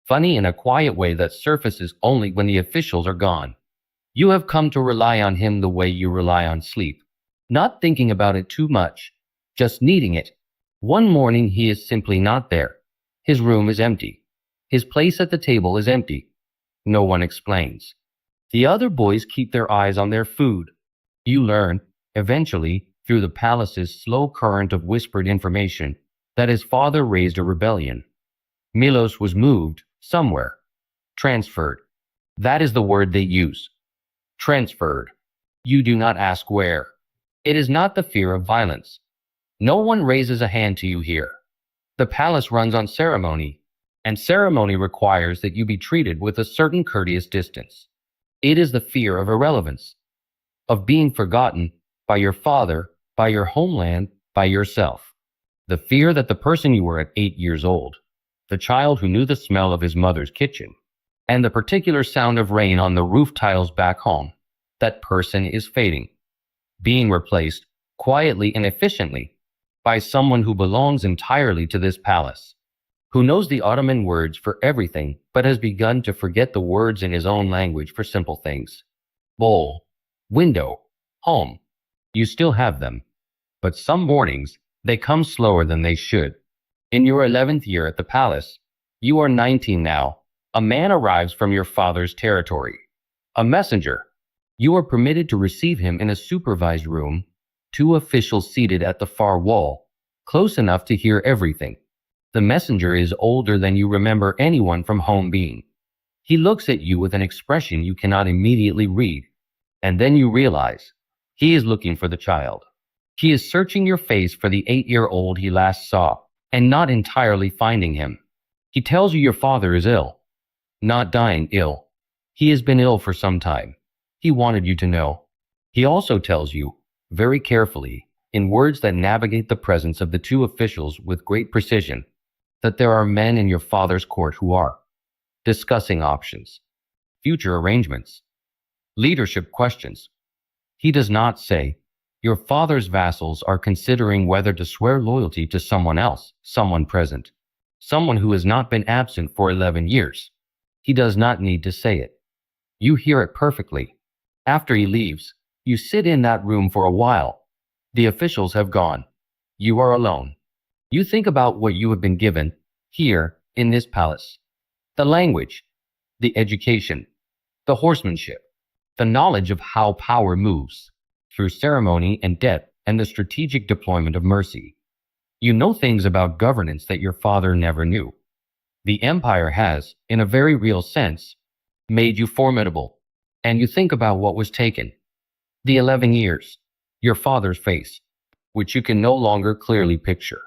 funny in a quiet way that surfaces only when the officials are gone. You have come to rely on him the way you rely on sleep, not thinking about it too much, just needing it. One morning he is simply not there. His room is empty. His place at the table is empty. No one explains. The other boys keep their eyes on their food. You learn, eventually, through the palace's slow current of whispered information, that his father raised a rebellion. Milos was moved, somewhere. Transferred. That is the word they use. Transferred. You do not ask where. It is not the fear of violence. No one raises a hand to you here. The palace runs on ceremony, and ceremony requires that you be treated with a certain courteous distance. It is the fear of irrelevance, of being forgotten by your father, by your homeland, by yourself. The fear that the person you were at 8 years old, the child who knew the smell of his mother's kitchen, and the particular sound of rain on the roof tiles back home, that person is fading, being replaced, quietly and efficiently, by someone who belongs entirely to this palace. who knows the Ottoman words for everything but has begun to forget the words in his own language for simple things. Bowl, window, home. You still have them, but some mornings they come slower than they should. In your 11th year at the palace, you are 19 now, a man arrives from your father's territory. A messenger. You are permitted to receive him in a supervised room, 2 officials seated at the far wall, close enough to hear everything. The messenger is older than you remember anyone from home being. He looks at you with an expression you cannot immediately read, and then you realize he is looking for the child. He is searching your face for the 8-year-old he last saw, and not entirely finding him. He tells you your father is ill. Not dying, ill. He has been ill for some time. He wanted you to know. He also tells you, very carefully, in words that navigate the presence of the 2 officials with great precision, that there are men in your father's court who are discussing options, future arrangements, leadership questions. He does not say, your father's vassals are considering whether to swear loyalty to someone else, someone present, someone who has not been absent for 11 years. He does not need to say it. You hear it perfectly. After he leaves, you sit in that room for a while. The officials have gone. You are alone. You think about what you have been given, here, in this palace. The language, the education, the horsemanship, the knowledge of how power moves, through ceremony and debt and the strategic deployment of mercy. You know things about governance that your father never knew. The empire has, in a very real sense, made you formidable, and you think about what was taken. The 11 years, your father's face, which you can no longer clearly picture.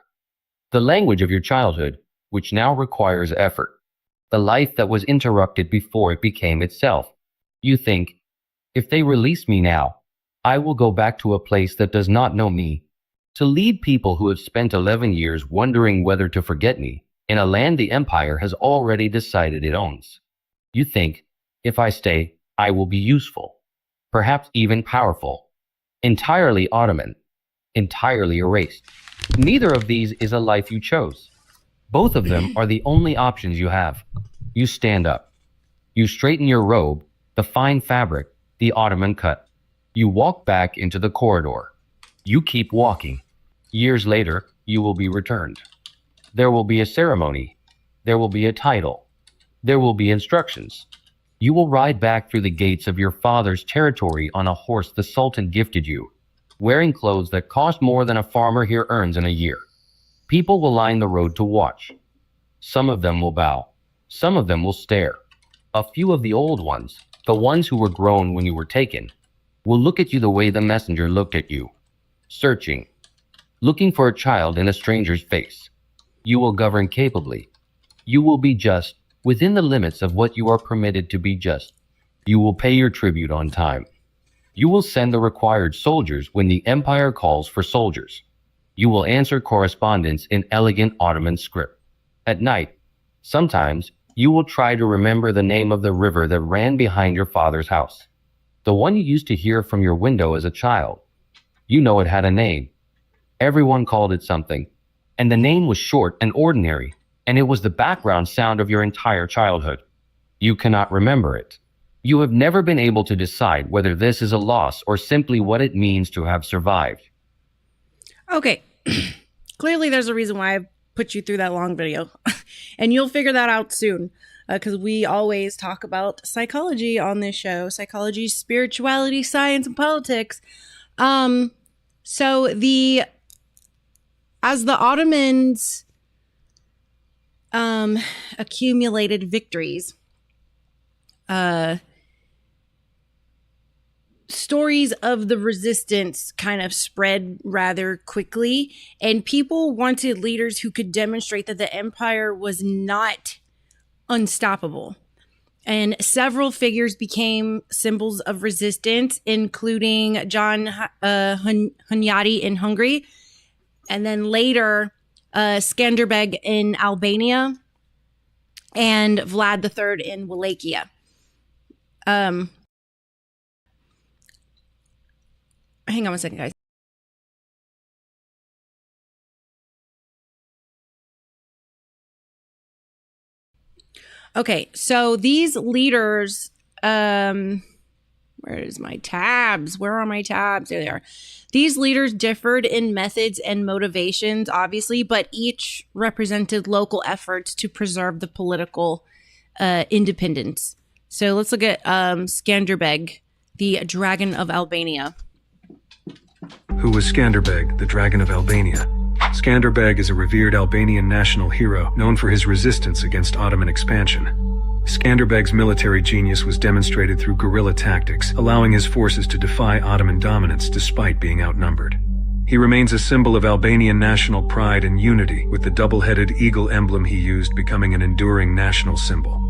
The language of your childhood, which now requires effort. The life that was interrupted before it became itself. You think, if they release me now, I will go back to a place that does not know me, to lead people who have spent 11 years wondering whether to forget me, in a land the empire has already decided it owns. You think, if I stay, I will be useful, perhaps even powerful, entirely Ottoman, entirely erased. Neither of these is a life you chose. Both of them are the only options you have. You stand up. You straighten your robe, the fine fabric, the Ottoman cut. You walk back into the corridor. You keep walking. Years later, you will be returned. There will be a ceremony. There will be a title. There will be instructions. You will ride back through the gates of your father's territory on a horse the Sultan gifted you, wearing clothes that cost more than a farmer here earns in a year. People will line the road to watch. Some of them will bow. Some of them will stare. A few of the old ones, the ones who were grown when you were taken, will look at you the way the messenger looked at you, searching, looking for a child in a stranger's face. You will govern capably. You will be just, within the limits of what you are permitted to be just. You will pay your tribute on time. You will send the required soldiers when the empire calls for soldiers. You will answer correspondence in elegant Ottoman script. At night, sometimes, you will try to remember the name of the river that ran behind your father's house. The one you used to hear from your window as a child. You know it had a name. Everyone called it something. And the name was short and ordinary, and it was the background sound of your entire childhood. You cannot remember it. You have never been able to decide whether this is a loss or simply what it means to have survived. Okay. Clearly there's a reason why I put you through that long video. And you'll figure that out soon. Because we always talk about psychology on this show. Psychology, spirituality, science, and politics. So as the Ottomans accumulated victories, stories of the resistance kind of spread rather quickly, and people wanted leaders who could demonstrate that the empire was not unstoppable. And several figures became symbols of resistance, including John Hunyadi in Hungary, and then later Skanderbeg in Albania, and Vlad III in Wallachia. Hang on one second, guys. Okay, so these leaders, where is my tabs? Where are my tabs? There they are. These leaders differed in methods and motivations, obviously, but each represented local efforts to preserve the political independence. So let's look at Skanderbeg, the Dragon of Albania. Who was Skanderbeg, the Dragon of Albania? Skanderbeg is a revered Albanian national hero known for his resistance against Ottoman expansion. Skanderbeg's military genius was demonstrated through guerrilla tactics, allowing his forces to defy Ottoman dominance despite being outnumbered. He remains a symbol of Albanian national pride and unity, with the double-headed eagle emblem he used becoming an enduring national symbol.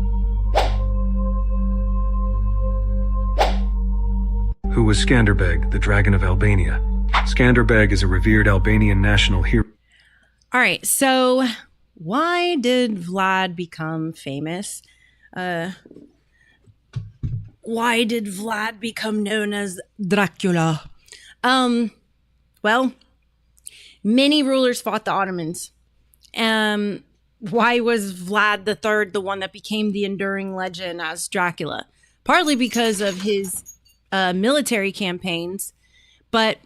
Who was Skanderbeg, the Dragon of Albania? Skanderbeg is a revered Albanian national hero. All right, so why did Vlad become famous? Why did Vlad become known as Dracula? Well, many rulers fought the Ottomans. Why was Vlad III the one that became the enduring legend as Dracula? Partly because of his military campaigns, but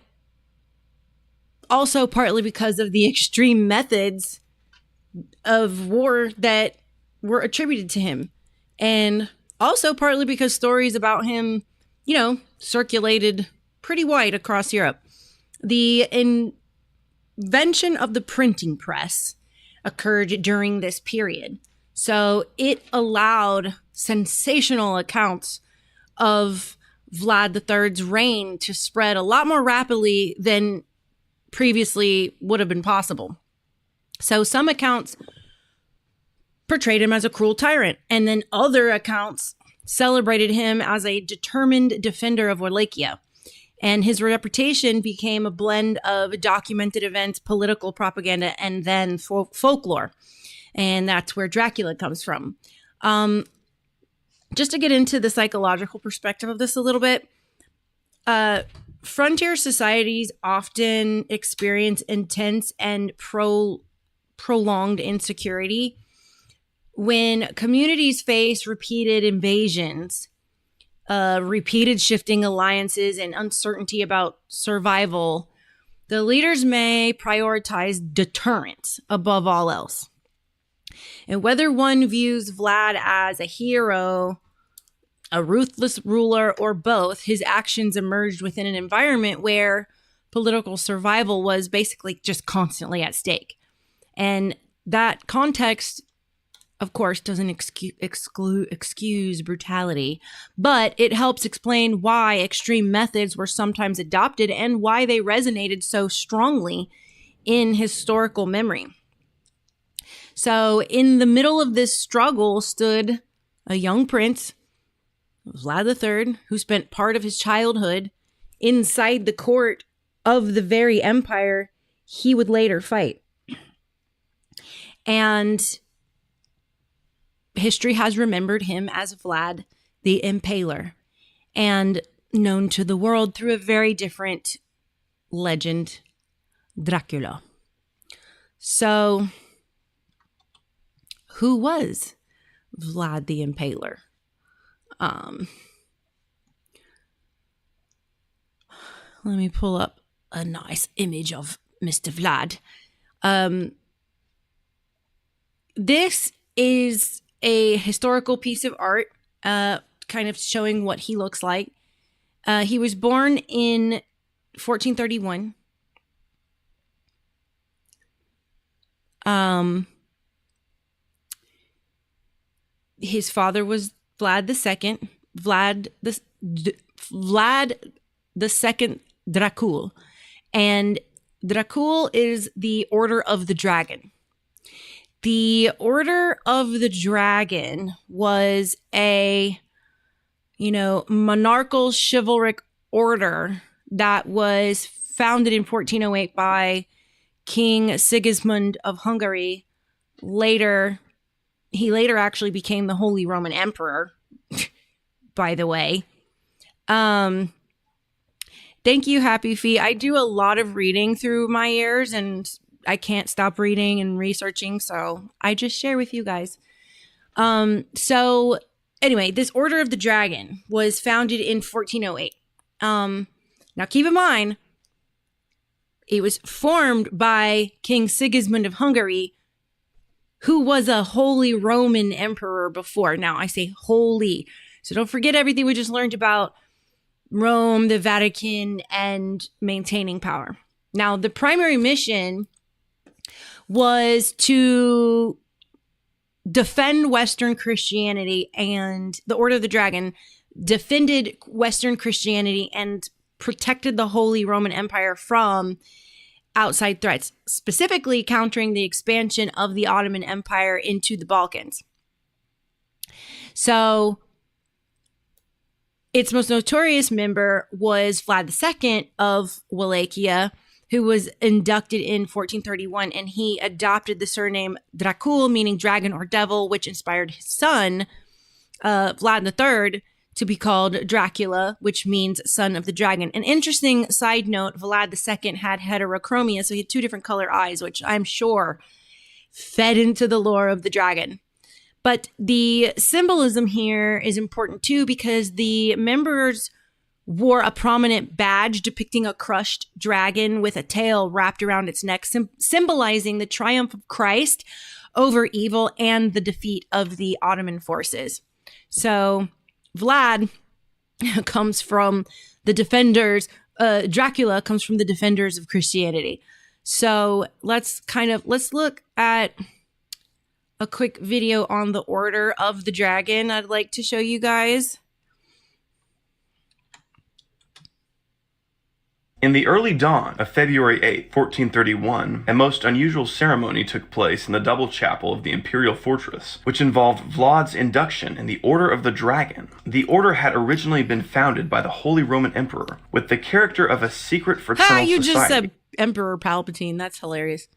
also partly because of the extreme methods of war that were attributed to him. And also partly because stories about him, circulated pretty wide across Europe. The invention of the printing press occurred during this period. So it allowed sensational accounts of Vlad III's reign to spread a lot more rapidly than previously would have been possible. So some accounts portrayed him as a cruel tyrant, and then other accounts celebrated him as a determined defender of Wallachia. And his reputation became a blend of documented events, political propaganda, and then folklore. And that's where Dracula comes from. Just to get into the psychological perspective of this a little bit, frontier societies often experience intense and prolonged insecurity. When communities face repeated invasions, repeated shifting alliances, and uncertainty about survival, the leaders may prioritize deterrence above all else. And whether one views Vlad as a hero, a ruthless ruler, or both, his actions emerged within an environment where political survival was basically just constantly at stake. And that context, of course, doesn't excuse brutality, but it helps explain why extreme methods were sometimes adopted and why they resonated so strongly in historical memory. So in the middle of this struggle stood a young prince, Vlad III, who spent part of his childhood inside the court of the very empire he would later fight. And history has remembered him as Vlad the Impaler, and known to the world through a very different legend, Dracula. So, who was Vlad the Impaler? Let me pull up a nice image of Mr. Vlad. This is a historical piece of art, kind of showing what he looks like. He was born in 1431. His father was Vlad II. Vlad the Second Dracul, and Dracul is the Order of the Dragon. The Order of the Dragon was a, monarchical chivalric order that was founded in 1408 by King Sigismund of Hungary. He later actually became the Holy Roman Emperor, by the way. Thank you, Happy Feet. I do a lot of reading through my years, and I can't stop reading and researching, so I just share with you guys. So anyway, this Order of the Dragon was founded in 1408. Now keep in mind, it was formed by King Sigismund of Hungary, who was a Holy Roman Emperor before. Now I say holy, so don't forget everything we just learned about Rome, the Vatican, and maintaining power. Now, the primary mission was to defend Western Christianity, and the Order of the Dragon defended Western Christianity and protected the Holy Roman Empire from outside threats, specifically countering the expansion of the Ottoman Empire into the Balkans. So its most notorious member was Vlad II of Wallachia, who was inducted in 1431, and he adopted the surname Dracul, meaning dragon or devil, which inspired his son, Vlad III, to be called Dracula, which means son of the dragon. An interesting side note, Vlad II had heterochromia, so he had two different color eyes, which I'm sure fed into the lore of the dragon. But the symbolism here is important too, because the members wore a prominent badge depicting a crushed dragon with a tail wrapped around its neck, symbolizing the triumph of Christ over evil and the defeat of the Ottoman forces. So Vlad comes from the defenders, Dracula comes from the defenders of Christianity. So let's look at a quick video on the Order of the Dragon I'd like to show you guys. In the early dawn of February 8, 1431, a most unusual ceremony took place in the double chapel of the imperial fortress, which involved Vlad's induction in the Order of the Dragon. The order had originally been founded by the Holy Roman Emperor with the character of a secret fraternal You society. just said Emperor Palpatine. That's hilarious.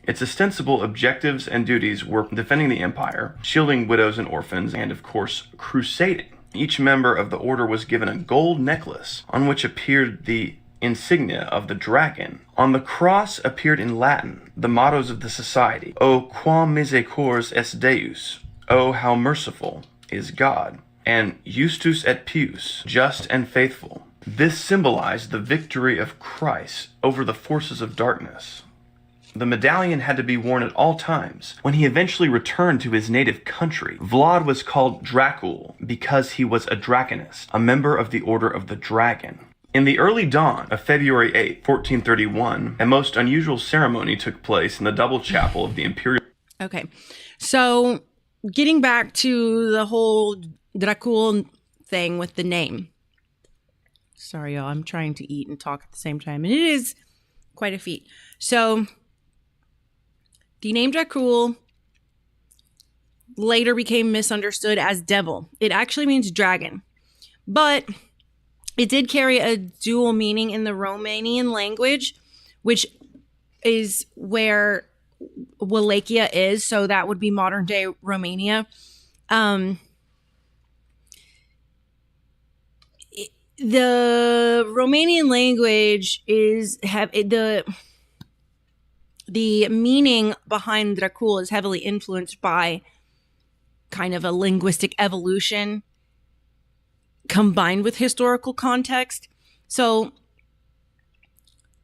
Its ostensible objectives and duties were defending the empire, shielding widows and orphans, and of course, crusading. Each member of the order was given a gold necklace on which appeared the insignia of the dragon. On the cross appeared in Latin the mottos of the society: O quam misericors est Deus, O how merciful is God, and Justus et Pius, just and faithful. This symbolized the victory of Christ over the forces of darkness. The medallion had to be worn at all times. When he eventually returned to his native country, Vlad was called Dracul because he was a dragonist, a member of the Order of the Dragon. In the early dawn of February 8, 1431, a most unusual ceremony took place in the double chapel of the imperial... Okay, so getting back to the whole Dracul thing with the name. Sorry, y'all, I'm trying to eat and talk at the same time, and it is quite a feat. So the name Dracul later became misunderstood as devil. It actually means dragon, but it did carry a dual meaning in the Romanian language, which is where Wallachia is. So that would be modern day Romania. The Romanian language the meaning behind Dracul is heavily influenced by kind of a linguistic evolution combined with historical context. So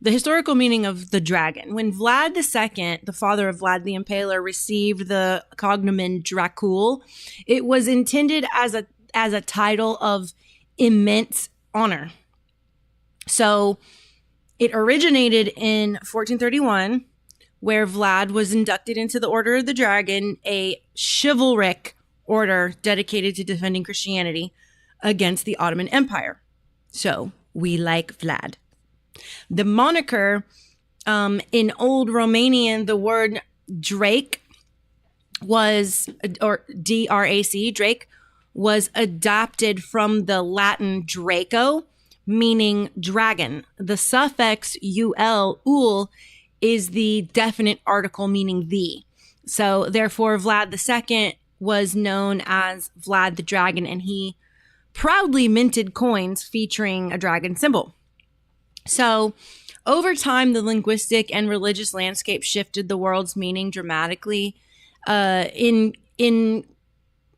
the historical meaning of the dragon: when Vlad II, the father of Vlad the Impaler, received the cognomen Dracul, it was intended as a title of immense honor. So it originated in 1431, where Vlad was inducted into the Order of the Dragon, a chivalric order dedicated to defending Christianity against the Ottoman Empire. So we like Vlad. The moniker, in Old Romanian, the word Drake was, or D-R-A-C, Drake, was adopted from the Latin Draco, meaning dragon. The suffix ul is the definite article meaning the. So therefore, Vlad II was known as Vlad the Dragon, and he proudly minted coins featuring a dragon symbol. So over time, the linguistic and religious landscape shifted the world's meaning dramatically. In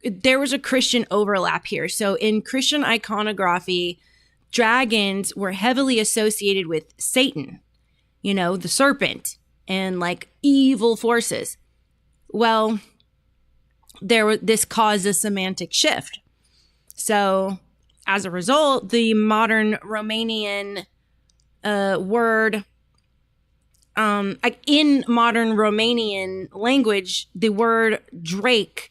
there was a Christian overlap here. So in Christian iconography, dragons were heavily associated with Satan, you know, the serpent, and like evil forces. Well, this caused a semantic shift. So as a result, the modern Romanian word, in modern Romanian language, the word drake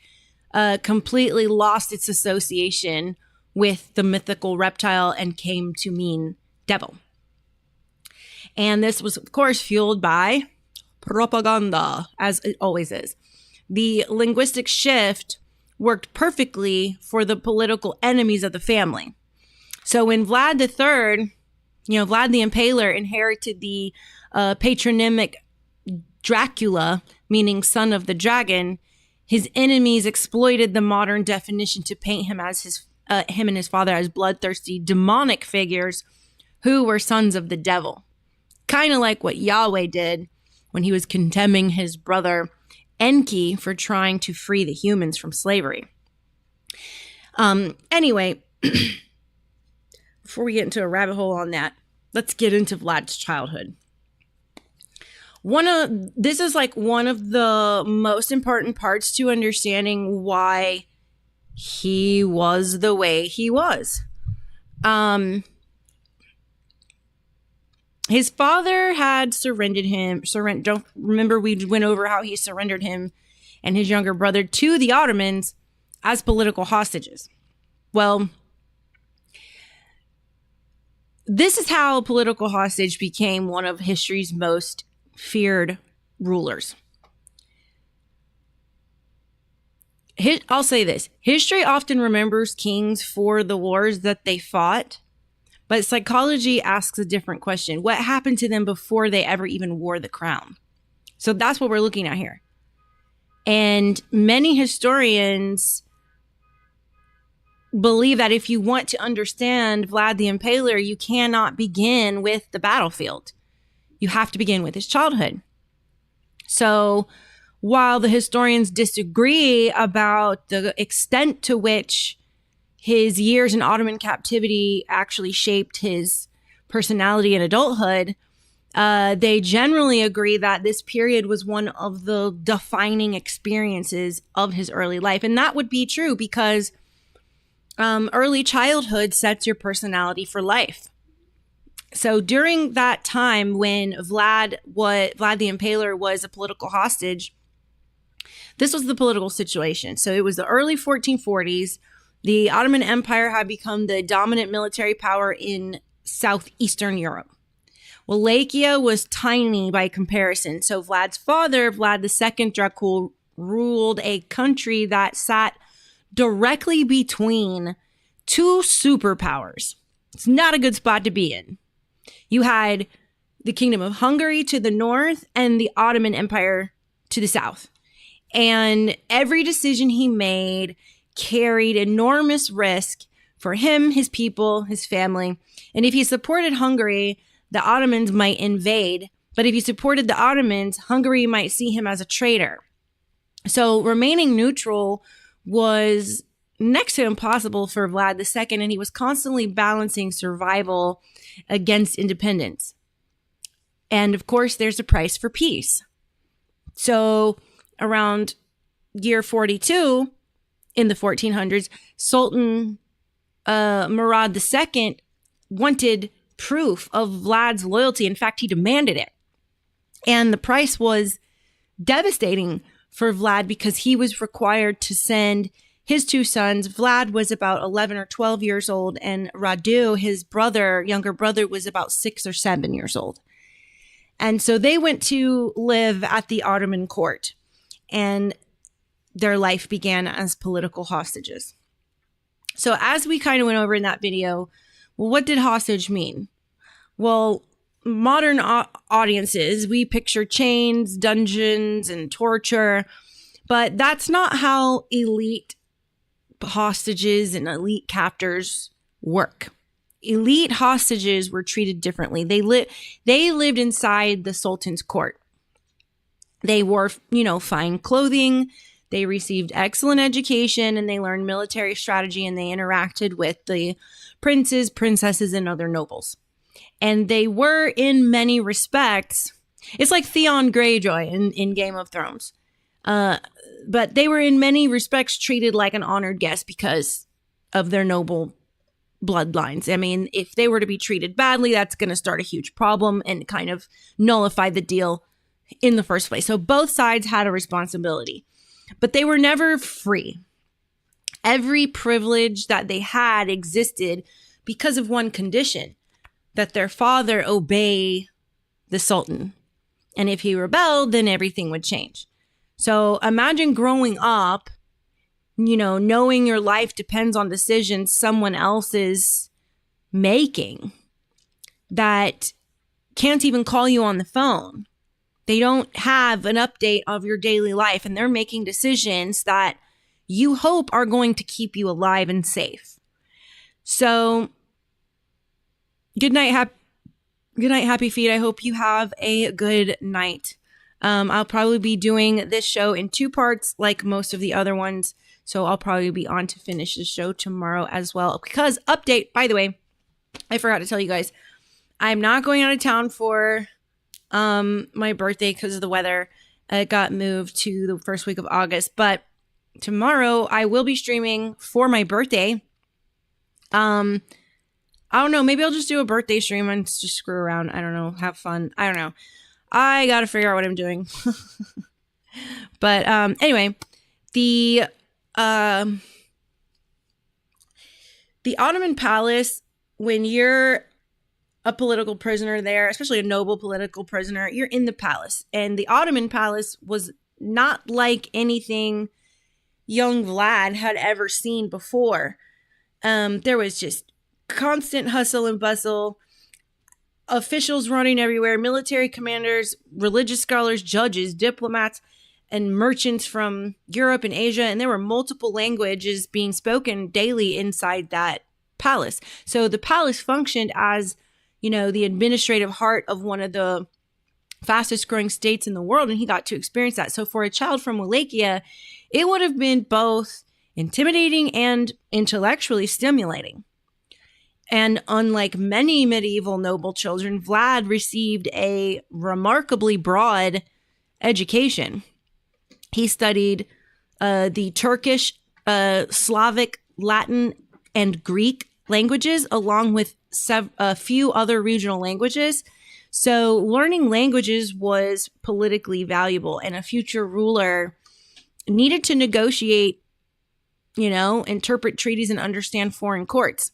completely lost its association with the mythical reptile and came to mean devil. And this was, of course, fueled by propaganda, as it always is. The linguistic shift worked perfectly for the political enemies of the family. So when Vlad III, Vlad the Impaler, inherited the patronymic Dracula, meaning son of the dragon, his enemies exploited the modern definition to paint him as him and his father as bloodthirsty demonic figures who were sons of the devil. Kind of like what Yahweh did when he was condemning his brother Enki for trying to free the humans from slavery. Anyway, before we get into a rabbit hole on that, let's get into Vlad's childhood. This is like one of the most important parts to understanding why he was the way he was. His father had surrendered him. Don't remember we went over how he surrendered him and his younger brother to the Ottomans as political hostages. Well, this is how political hostage became one of history's most feared rulers. I'll say this. History often remembers kings for the wars that they fought, but psychology asks a different question. What happened to them before they ever even wore the crown? So that's what we're looking at here. And many historians believe that if you want to understand Vlad the Impaler, you cannot begin with the battlefield. You have to begin with his childhood. So while the historians disagree about the extent to which his years in Ottoman captivity actually shaped his personality in adulthood, they generally agree that this period was one of the defining experiences of his early life. And that would be true because early childhood sets your personality for life. So during that time when Vlad the Impaler was a political hostage, this was the political situation. So it was the early 1440s. The Ottoman Empire had become the dominant military power in southeastern Europe. Wallachia was tiny by comparison. So Vlad's father, Vlad II Dracul, ruled a country that sat directly between two superpowers. It's not a good spot to be in. You had the Kingdom of Hungary to the north and the Ottoman Empire to the south. And every decision he made carried enormous risk for him, his people, his family. And if he supported Hungary, the Ottomans might invade. But if he supported the Ottomans, Hungary might see him as a traitor. So remaining neutral was next to impossible for Vlad II, and he was constantly balancing survival against independence. And of course, there's a price for peace. So around year 42 in the 1400s, Sultan Murad II wanted proof of Vlad's loyalty. In fact, he demanded it. And the price was devastating for Vlad because he was required to send his two sons. Vlad was about 11 or 12 years old, and Radu, his younger brother, was about 6 or 7 years old. And so they went to live at the Ottoman court, and their life began as political hostages. So as we kind of went over in that video, well, what did hostage mean? Well, modern audiences, we picture chains, dungeons, and torture, but that's not how elite hostages and elite captors work. Elite hostages were treated differently. They lived inside the Sultan's court. They wore, fine clothing. They received excellent education and they learned military strategy and they interacted with the princes, princesses, and other nobles. And they were, in many respects, it's like Theon Greyjoy in Game of Thrones. But they were, in many respects, treated like an honored guest because of their noble bloodlines. I mean, if they were to be treated badly, that's going to start a huge problem and kind of nullify the deal in the first place. So both sides had a responsibility, but they were never free. Every privilege that they had existed because of one condition, that their father obey the Sultan. And if he rebelled, then everything would change. So imagine growing up, knowing your life depends on decisions someone else is making that can't even call you on the phone. They don't have an update of your daily life, and they're making decisions that you hope are going to keep you alive and safe. So, good night, Happy Feet. I hope you have a good night. I'll probably be doing this show in 2 parts like most of the other ones. So I'll probably be on to finish the show tomorrow as well. Because update, by the way, I forgot to tell you guys, I'm not going out of town for my birthday because of the weather. It got moved to the first week of August. But tomorrow I will be streaming for my birthday. I don't know. Maybe I'll just do a birthday stream and just screw around. I don't know. Have fun. I don't know. I got to figure out what I'm doing. But anyway, the Ottoman Palace, when you're a political prisoner there, especially a noble political prisoner, you're in the palace. And the Ottoman Palace was not like anything young Vlad had ever seen before. There was just constant hustle and bustle, officials running everywhere, military commanders, religious scholars, judges, diplomats, and merchants from Europe and Asia. And there were multiple languages being spoken daily inside that palace. So the palace functioned as, the administrative heart of one of the fastest growing states in the world. And he got to experience that. So for a child from Wallachia, it would have been both intimidating and intellectually stimulating. And unlike many medieval noble children, Vlad received a remarkably broad education. He studied the Turkish, Slavic, Latin, and Greek languages, along with a few other regional languages. So learning languages was politically valuable, and a future ruler needed to negotiate, interpret treaties and understand foreign courts.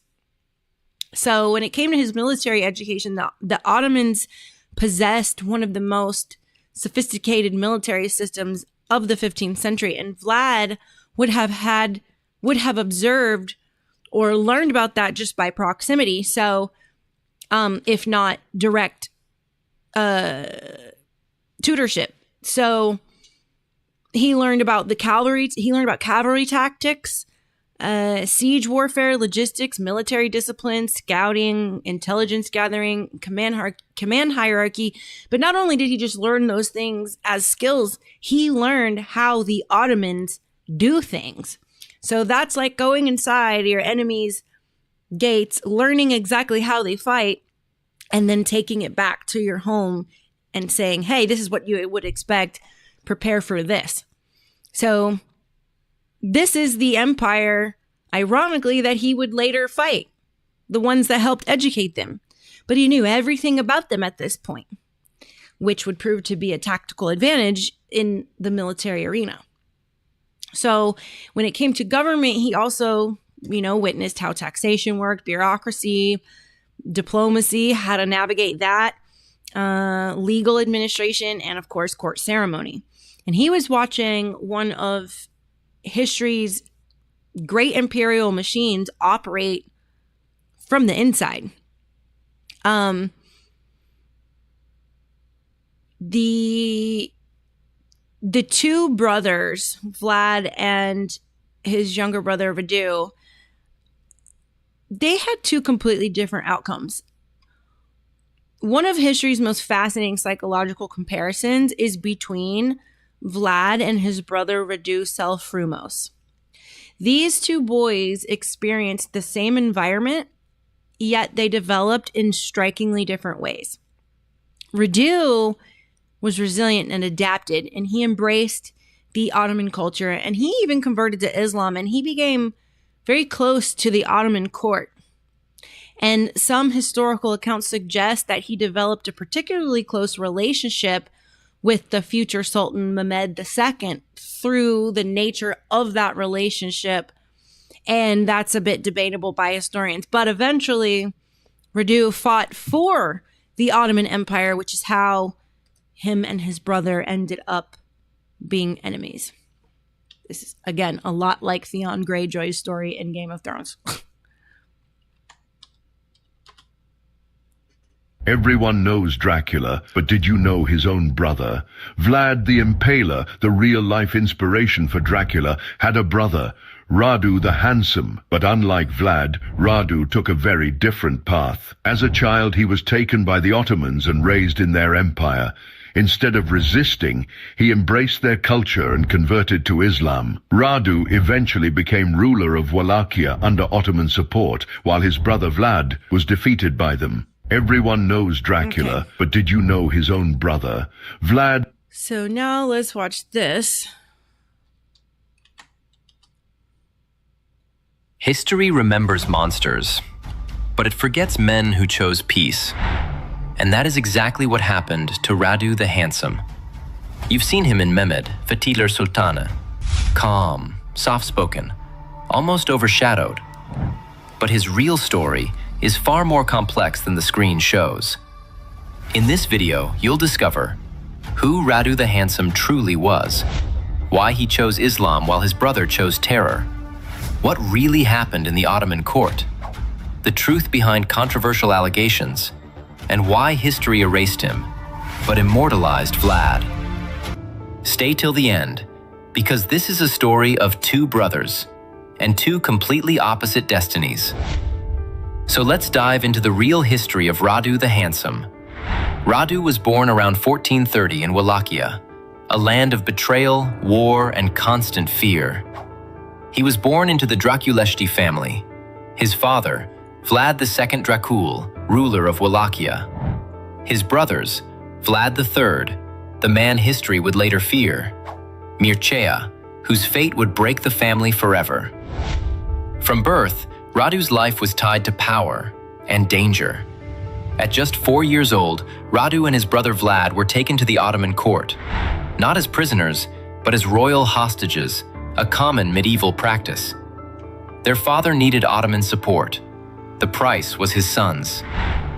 So when it came to his military education, the Ottomans possessed one of the most sophisticated military systems of the 15th century. And Vlad would have observed or learned about that just by proximity. So if not direct tutorship. So he learned about cavalry tactics, siege warfare, logistics, military discipline, scouting, intelligence gathering, command hierarchy. But not only did he just learn those things as skills, he learned how the Ottomans do things. So that's like going inside your enemy's gates, learning exactly how they fight, and then taking it back to your home and saying, hey, this is what you would expect. Prepare for this. So this is the empire, ironically, that he would later fight, the ones that helped educate them. But he knew everything about them at this point, which would prove to be a tactical advantage in the military arena. So when it came to government, he also, witnessed how taxation worked, bureaucracy, diplomacy, how to navigate that, legal administration, and of course, court ceremony. And he was watching one of history's great imperial machines operate from the inside. The two brothers, Vlad and his younger brother Vadu, they had two completely different outcomes. One of history's most fascinating psychological comparisons is between Vlad and his brother Radu Selfrumos. These two boys experienced the same environment, yet they developed in strikingly different ways. Radu was resilient and adapted, and he embraced the Ottoman culture, and he even converted to Islam, and he became very close to the Ottoman court. And some historical accounts suggest that he developed a particularly close relationship with the future Sultan Mehmed II through the nature of that relationship. And that's a bit debatable by historians. But eventually, Radu fought for the Ottoman Empire, which is how him and his brother ended up being enemies. This is, again, a lot like Theon Greyjoy's story in Game of Thrones. Everyone knows Dracula, but did you know his own brother? Vlad the Impaler, the real-life inspiration for Dracula, had a brother, Radu the Handsome. But unlike Vlad, Radu took a very different path. As a child, he was taken by the Ottomans and raised in their empire. Instead of resisting, he embraced their culture and converted to Islam. Radu eventually became ruler of Wallachia under Ottoman support, while his brother Vlad was defeated by them. Everyone knows Dracula, okay, but did you know his own brother? Vlad... So now let's watch this. History remembers monsters, but it forgets men who chose peace. And that is exactly what happened to Radu the Handsome. You've seen him in Mehmed, Fetiler Sultana. Calm, soft-spoken, almost overshadowed. But his real story is far more complex than the screen shows. In this video, you'll discover who Radu the Handsome truly was, why he chose Islam while his brother chose terror, what really happened in the Ottoman court, the truth behind controversial allegations, and why history erased him, but immortalized Vlad. Stay till the end, because this is a story of two brothers and two completely opposite destinies. So let's dive into the real history of Radu the Handsome. Radu was born around 1430 in Wallachia, a land of betrayal, war, and constant fear. He was born into the Draculeshti family. His father, Vlad II Dracul, ruler of Wallachia. His brothers, Vlad III, the man history would later fear, Mircea, whose fate would break the family forever. From birth, Radu's life was tied to power and danger. At just 4 years old, Radu and his brother Vlad were taken to the Ottoman court, not as prisoners, but as royal hostages, a common medieval practice. Their father needed Ottoman support. The price was his sons.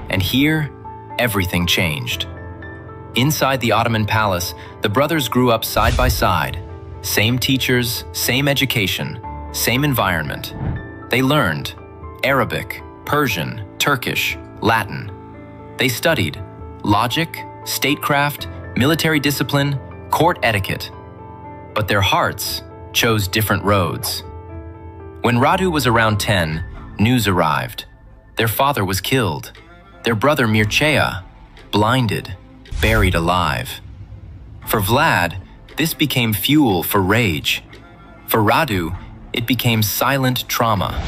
And here, everything changed. Inside the Ottoman palace, the brothers grew up side by side. Same teachers, same education, same environment. They learned Arabic, Persian, Turkish, Latin. They studied logic, statecraft, military discipline, court etiquette. But their hearts chose different roads. When Radu was around 10, news arrived. Their father was killed. Their brother Mircea, blinded, buried alive. For Vlad, this became fuel for rage. For Radu, it became silent trauma.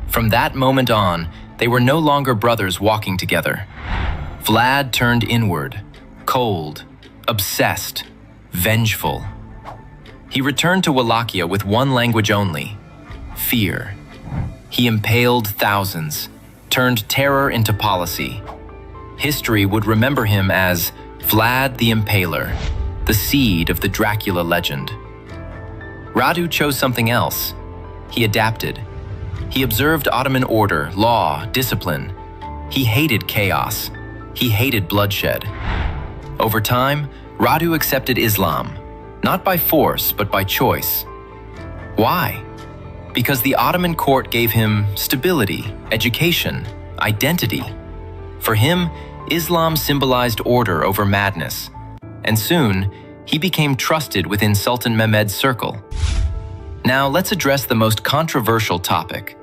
From that moment on, they were no longer brothers walking together. Vlad turned inward, cold, obsessed, vengeful. He returned to Wallachia with one language only, fear. He impaled thousands, turned terror into policy. History would remember him as Vlad the Impaler, the seed of the Dracula legend. Radu chose something else. He adapted. He observed Ottoman order, law, discipline. He hated chaos. He hated bloodshed. Over time, Radu accepted Islam, not by force, but by choice. Why? Because the Ottoman court gave him stability, education, identity. For him, Islam symbolized order over madness, and soon, he became trusted within Sultan Mehmed's circle. Now let's address the most controversial topic.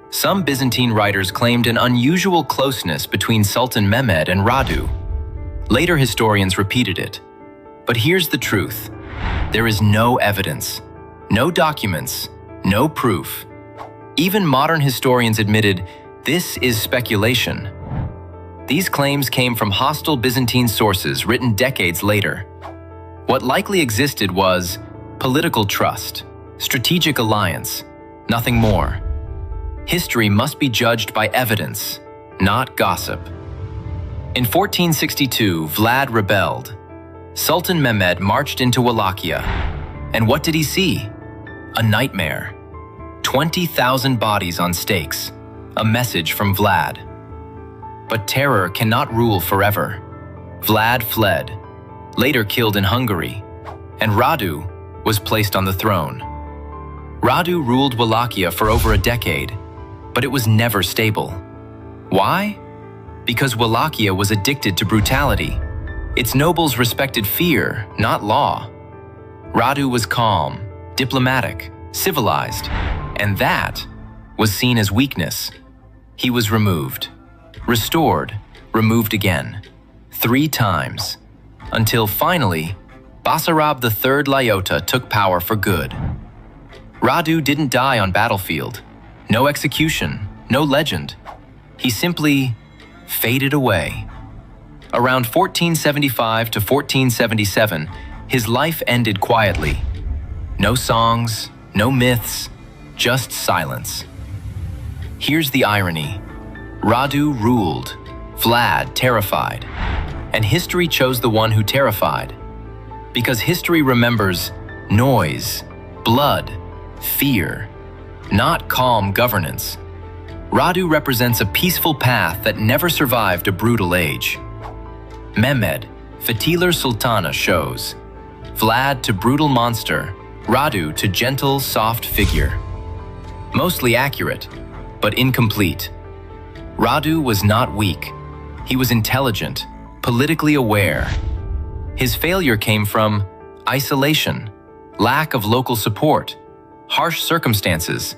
Some Byzantine writers claimed an unusual closeness between Sultan Mehmed and Radu. Later historians repeated it. But here's the truth. There is no evidence, no documents, no proof. Even modern historians admitted this is speculation. These claims came from hostile Byzantine sources written decades later. What likely existed was political trust, strategic alliance, nothing more. History must be judged by evidence, not gossip. In 1462, Vlad rebelled. Sultan Mehmed marched into Wallachia. And what did he see? A nightmare. 20,000 bodies on stakes. A message from Vlad. But terror cannot rule forever. Vlad fled, later killed in Hungary, and Radu was placed on the throne. Radu ruled Wallachia for over a decade, but it was never stable. Why? Because Wallachia was addicted to brutality. Its nobles respected fear, not law. Radu was calm, diplomatic, civilized, and that was seen as weakness. He was removed, restored, removed again, 3 times, until finally, Basarab III Laiota took power for good. Radu didn't die on battlefield. No execution, no legend. He simply faded away. Around 1475 to 1477, his life ended quietly. No songs, no myths, just silence. Here's the irony. Radu ruled, Vlad terrified, and history chose the one who terrified. Because history remembers noise, blood, fear, not calm governance. Radu represents a peaceful path that never survived a brutal age. Mehmed, Fetiler Sultana shows Vlad to brutal monster, Radu to gentle, soft figure. Mostly accurate, but incomplete. Radu was not weak. He was intelligent, politically aware. His failure came from isolation, lack of local support, harsh circumstances,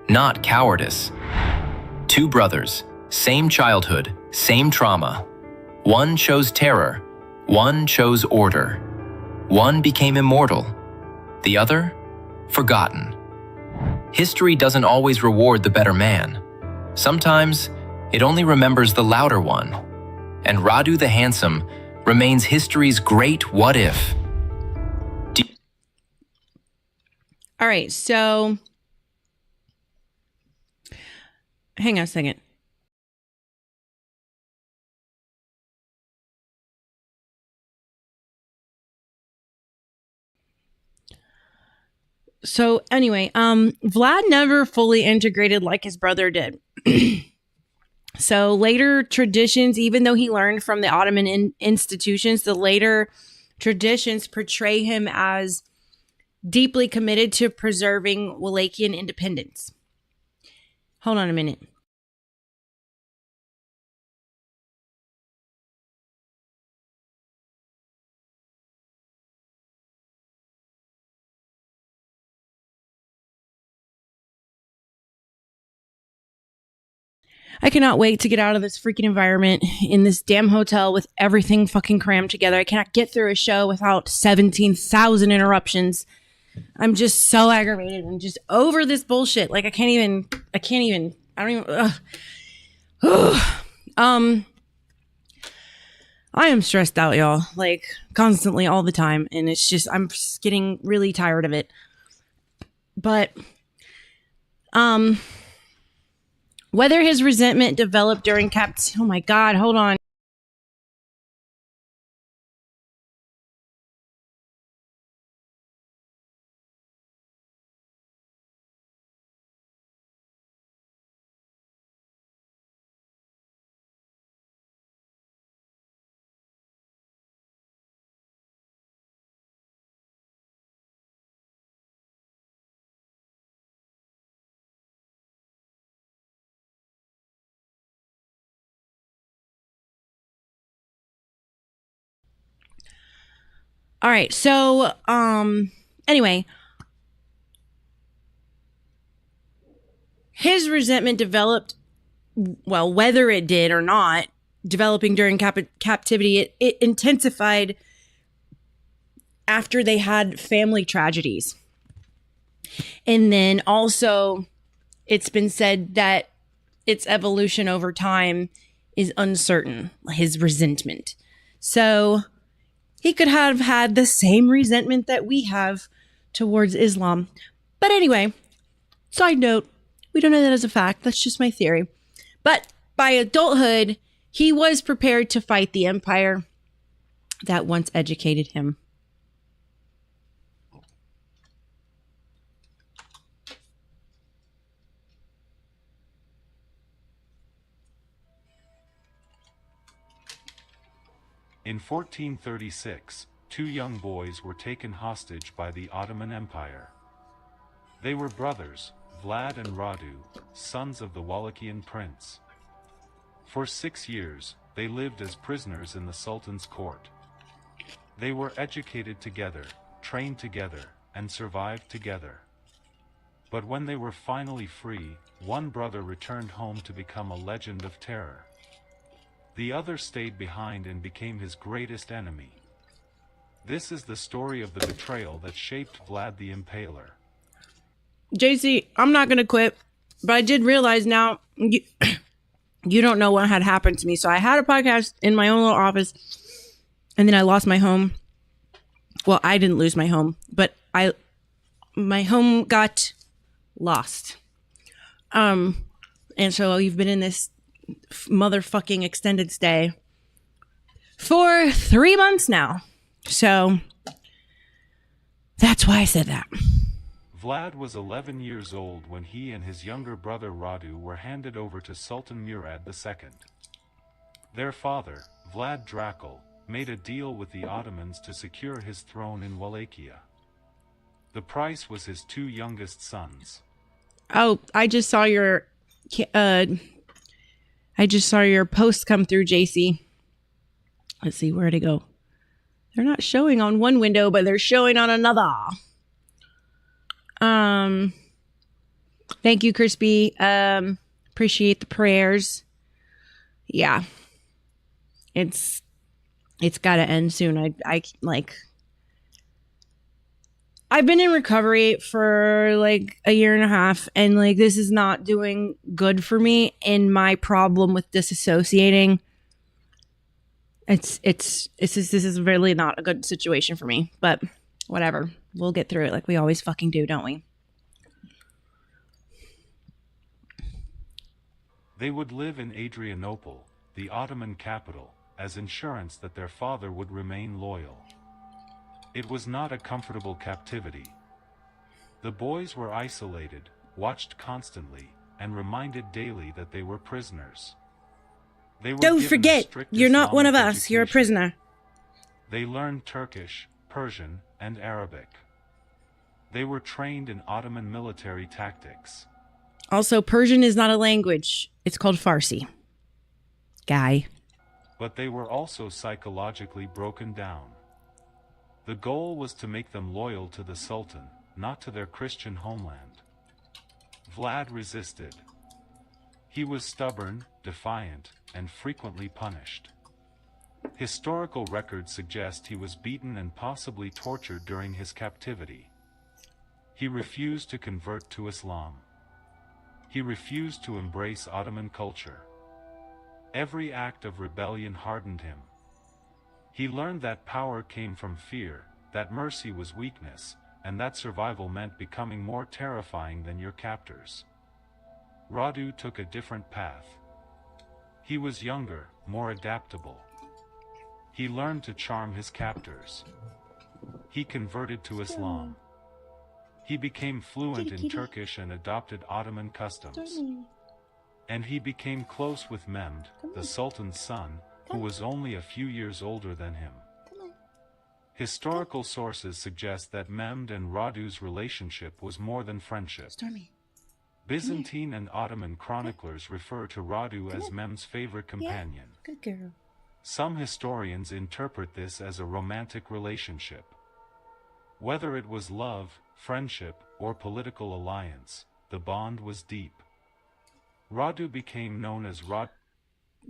not cowardice. 2 brothers, same childhood, same trauma. One chose terror, one chose order. One became immortal, the other, forgotten. History doesn't always reward the better man. Sometimes, it only remembers the louder one. And Radu the Handsome remains history's great what if. All right, so hang on a second. So anyway, Vlad never fully integrated like his brother did. So later traditions, even though he learned from the Ottoman institutions, the later traditions portray him as deeply committed to preserving Wallachian independence. Hold on a minute. I cannot wait to get out of this freaking environment in this damn hotel with everything fucking crammed together. I cannot get through a show without 17,000 interruptions. I'm just so aggravated and just over this bullshit. Like I don't even, I am stressed out, y'all, like constantly all the time. And it's just, I'm just getting really tired of it. But, whether his resentment developed during oh my God, hold on. All right, so anyway, his resentment developed, well, whether it did or not, developing during captivity, it intensified after they had family tragedies. And then also, it's been said that its evolution over time is uncertain, his resentment. So he could have had the same resentment that we have towards Islam. But anyway, side note, we don't know that as a fact. That's just my theory. But by adulthood, he was prepared to fight the empire that once educated him. In 1436, 2 young boys were taken hostage by the Ottoman Empire. They were brothers, Vlad and Radu, sons of the Wallachian prince. For 6 years, they lived as prisoners in the Sultan's court. They were educated together, trained together, and survived together. But when they were finally free, one brother returned home to become a legend of terror. The other stayed behind and became his greatest enemy. This is the story of the betrayal that shaped Vlad the Impaler. JC, I'm not going to quit, but I did realize now you don't know what had happened to me. So I had a podcast in my own little office, and then I lost my home. Well, I didn't lose my home, but my home got lost. And so you've been in this motherfucking extended stay for 3 months now. So that's why I said that. Vlad was 11 years old when he and his younger brother Radu were handed over to Sultan Murad II. Their father, Vlad Dracul, made a deal with the Ottomans to secure his throne in Wallachia. The price was his 2 youngest sons. Oh, I just saw your post come through, JC. Let's see, where'd it go? They're not showing on one window, but they're showing on another. Thank you, Crispy. Appreciate the prayers. Yeah. It's gotta end soon. I've been in recovery for like a year and a half, and like this is not doing good for me in my problem with disassociating. This is really not a good situation for me, but whatever. We'll get through it like we always fucking do, don't we? They would live in Adrianople, the Ottoman capital, as insurance that their father would remain loyal. It was not a comfortable captivity. The boys were isolated, watched constantly, and reminded daily that they were prisoners. Don't forget, you're not one of us. You're a prisoner. They learned Turkish, Persian, and Arabic. They were trained in Ottoman military tactics. Also, Persian is not a language. It's called Farsi. Guy. But they were also psychologically broken down. The goal was to make them loyal to the Sultan, not to their Christian homeland. Vlad resisted. He was stubborn, defiant, and frequently punished. Historical records suggest he was beaten and possibly tortured during his captivity. He refused to convert to Islam. He refused to embrace Ottoman culture. Every act of rebellion hardened him. He learned that power came from fear, that mercy was weakness, and that survival meant becoming more terrifying than your captors. Radu took a different path. He was younger, more adaptable. He learned to charm his captors. He converted to Islam. He became fluent in Turkish and adopted Ottoman customs. And he became close with Mehmed, the Sultan's son, who was only a few years older than him. Historical sources suggest that Mehmed and Radu's relationship was more than friendship. Byzantine and Ottoman chroniclers refer to Radu as Mehmed's favorite companion. Good girl. Some historians interpret this as a romantic relationship. Whether it was love, friendship, or political alliance, the bond was deep. Radu became known as Rad.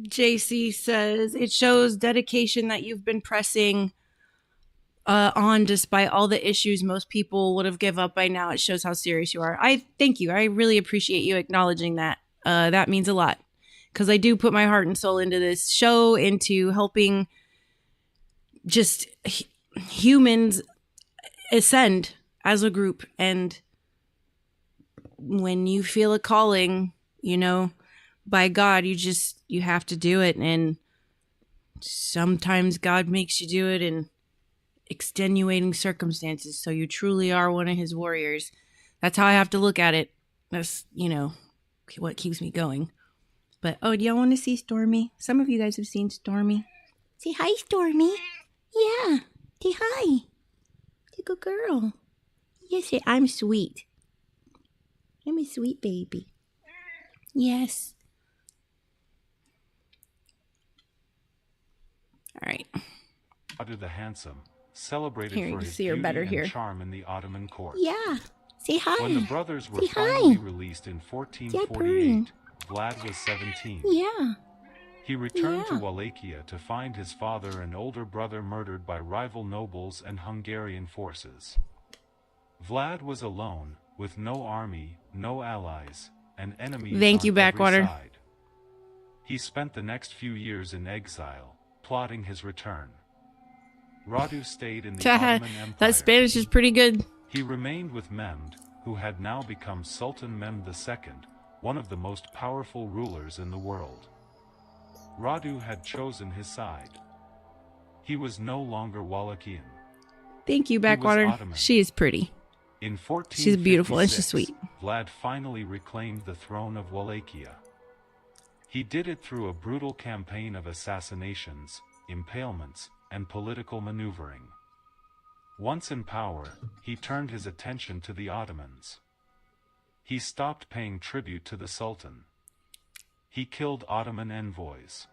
JC says, it shows dedication that you've been pressing on despite all the issues most people would have give up by now. It shows how serious you are. I thank you. I really appreciate you acknowledging that. That means a lot, because I do put my heart and soul into this show, into helping just humans ascend as a group. And when you feel a calling, you know, by God, you have to do it. And sometimes God makes you do it in extenuating circumstances, so you truly are one of his warriors. That's how I have to look at it. That's, you know, what keeps me going. But do y'all want to see Stormy? Some of you guys have seen Stormy. Say hi, Stormy. Yeah, say hi. Say good girl. Yes, say I'm sweet. I'm a sweet baby. Yes. All right. Radu the Handsome, celebrated Here, you for can his see her beauty better and here. charm in the Ottoman court. Yeah. Say hi. When the brothers were Say finally hi. released in purring. 1448, Vlad was 17. Yeah. He returned to Yeah. Wallachia to find his father and older brother murdered by rival nobles and Hungarian forces. Vlad was alone, with no army, no allies, and enemies Thank on you, every Backwater. side. He spent the next few years in exile, plotting his return. Radu stayed in the Ottoman Empire. That Spanish is pretty good. He remained with Mehmed, who had now become Sultan Mehmed II, one of the most powerful rulers in the world. Radu had chosen his side. He was no longer Wallachian. Thank you, He was Backwater. Ottoman. She is pretty. In 1456, She's beautiful and she's sweet. Vlad finally reclaimed the throne of Wallachia. He did it through a brutal campaign of assassinations, impalements, and political maneuvering. Once in power, he turned his attention to the Ottomans. He stopped paying tribute to the Sultan. He killed Ottoman envoys.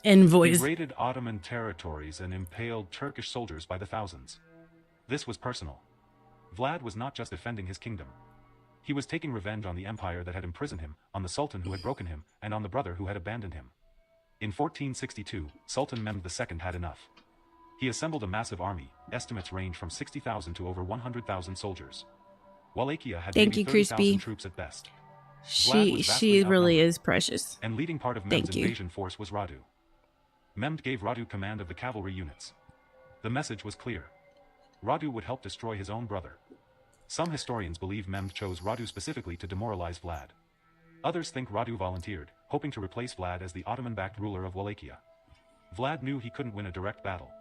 Envoys. He raided Ottoman territories and impaled Turkish soldiers by the thousands. This was personal. Vlad was not just defending his kingdom. He was taking revenge on the empire that had imprisoned him, on the Sultan who had broken him, and on the brother who had abandoned him. In 1462, Sultan Mehmed II had enough. He assembled a massive army. Estimates range from 60,000 to over 100,000 soldiers. Wallachia had Thank maybe you, 30,000 Crispy. troops at best. Vlad She was vastly really outnumbered, is precious. and leading part of Thank Mehmed's you. invasion force was Radu. Mehmed gave Radu command of the cavalry units. The message was clear. Radu would help destroy his own brother. Some historians believe Mehmed chose Radu specifically to demoralize Vlad. Others think Radu volunteered, hoping to replace Vlad as the Ottoman-backed ruler of Wallachia. Vlad knew he couldn't win a direct battle.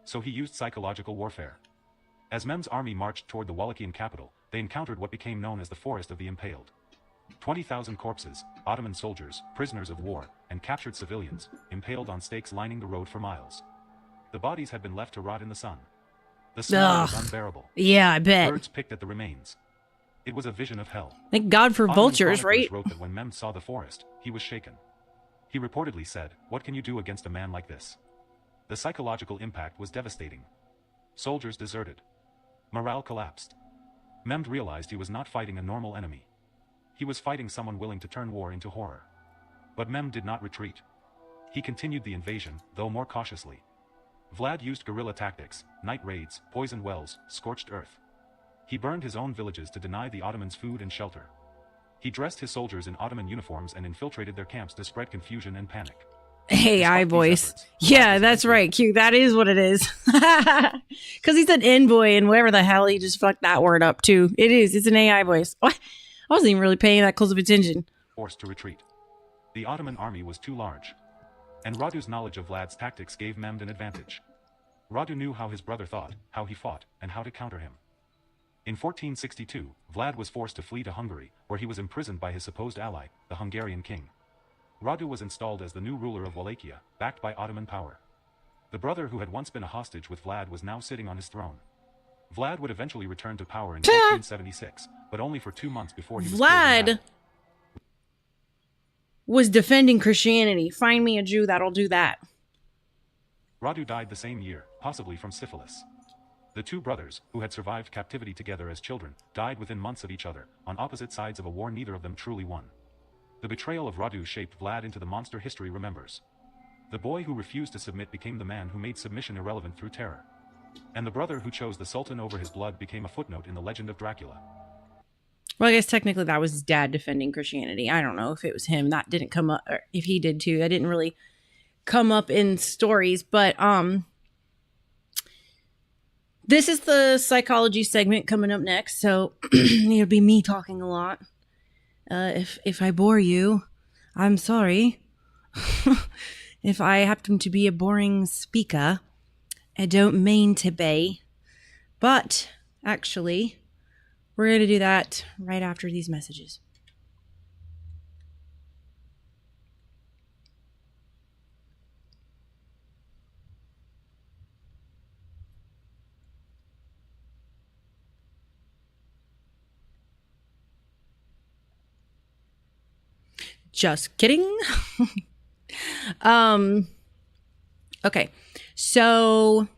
So he used psychological warfare. As Mehmed's army marched toward the Wallachian capital, they encountered what became known as the Forest of the Impaled. 20,000 corpses, Ottoman soldiers, prisoners of war, and captured civilians, impaled on stakes lining the road for miles. The bodies had been left to rot in the sun. The smell was Ugh. unbearable. Yeah, I bet. Birds picked at the remains. It was a vision of hell. Thank God for Ottoman vultures, chroniclers right? wrote that when Mehmed saw the forest, he was shaken. He reportedly said, "What can you do against a man like this?" The psychological impact was devastating. Soldiers deserted. Morale collapsed. Mehmed realized he was not fighting a normal enemy. He was fighting someone willing to turn war into horror. But Mehmed did not retreat. He continued the invasion, though more cautiously. Vlad used guerrilla tactics, night raids, poisoned wells, scorched earth. He burned his own villages to deny the Ottomans food and shelter. He dressed his soldiers in Ottoman uniforms and infiltrated their camps to spread confusion and panic. AI voice. Yeah, that's right, Q. That is what it is. Because he said envoy and whatever the hell he just fucked that word up too. It is. It's an AI voice. What? I wasn't even really paying that close of attention. Forced to retreat. The Ottoman army was too large. And Radu's knowledge of Vlad's tactics gave Mehmed an advantage. Radu knew how his brother thought, how he fought, and how to counter him. In 1462, Vlad was forced to flee to Hungary, where he was imprisoned by his supposed ally, the Hungarian king. Radu was installed as the new ruler of Wallachia, backed by Ottoman power. The brother who had once been a hostage with Vlad was now sitting on his throne. Vlad would eventually return to power in 1476, but only for 2 months before he was killed in Vlad battle. was defending Christianity. Find me a Jew that'll do that. Radu died the same year, possibly from syphilis. The two brothers, who had survived captivity together as children, died within months of each other, on opposite sides of a war neither of them truly won. The betrayal of Radu shaped Vlad into the monster history remembers. The boy who refused to submit became the man who made submission irrelevant through terror. And the brother who chose the Sultan over his blood became a footnote in the legend of Dracula. Well, I guess technically that was his dad defending Christianity. I don't know if it was him. That didn't come up, or if he did too. That didn't really come up in stories. But this is the psychology segment coming up next. So it'll be me talking a lot. If I bore you, I'm sorry. If I happen to be a boring speaker, I don't mean to be. But actually, we're going to do that right after these messages. Just kidding. Okay. So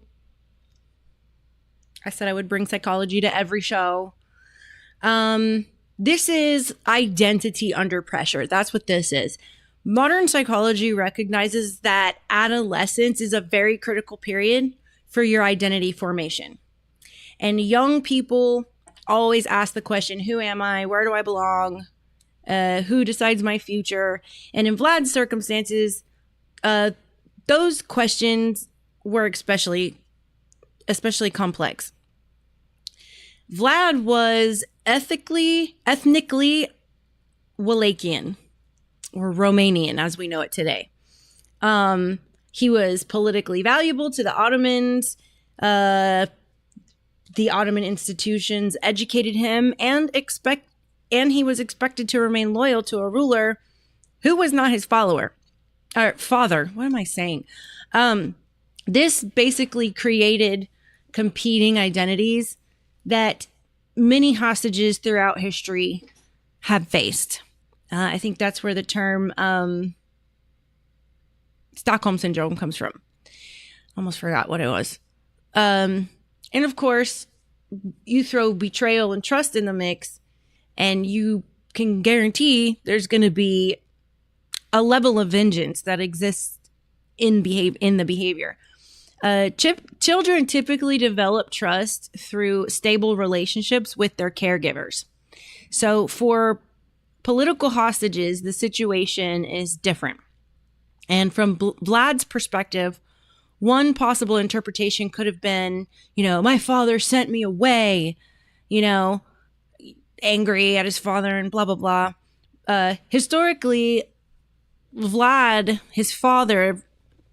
I said I would bring psychology to every show. This is identity under pressure. That's what this is. Modern psychology recognizes that adolescence is a very critical period for your identity formation. And young people always ask the question, who am I? Where do I belong? Who decides my future? And in Vlad's circumstances, those questions were especially complex. Vlad was ethnically Wallachian, or Romanian as we know it today. He was politically valuable to the Ottomans. The Ottoman institutions educated him and he was expected to remain loyal to a ruler who was not his father. What am I saying? This basically created competing identities that many hostages throughout history have faced. I think that's where the term Stockholm Syndrome comes from. Almost forgot what it was. And of course, you throw betrayal and trust in the mix, and you can guarantee there's going to be a level of vengeance that exists in the behavior. Children typically develop trust through stable relationships with their caregivers. So for political hostages, the situation is different. And from Vlad's perspective, one possible interpretation could have been, my father sent me away, angry at his father and blah, blah, blah. Historically, Vlad, his father,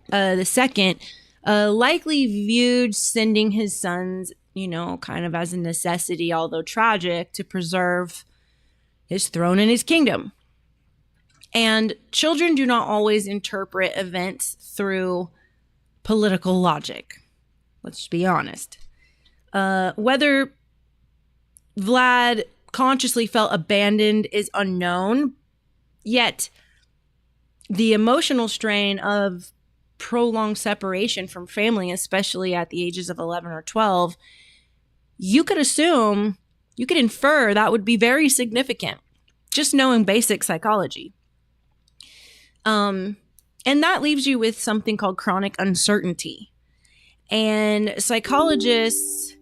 the second, likely viewed sending his sons, kind of as a necessity, although tragic, to preserve his throne and his kingdom. And children do not always interpret events through political logic. Let's just be honest. Whether Vlad consciously felt abandoned is unknown, yet the emotional strain of prolonged separation from family, especially at the ages of 11 or 12, you could infer that would be very significant, just knowing basic psychology. And that leaves you with something called chronic uncertainty. And psychologists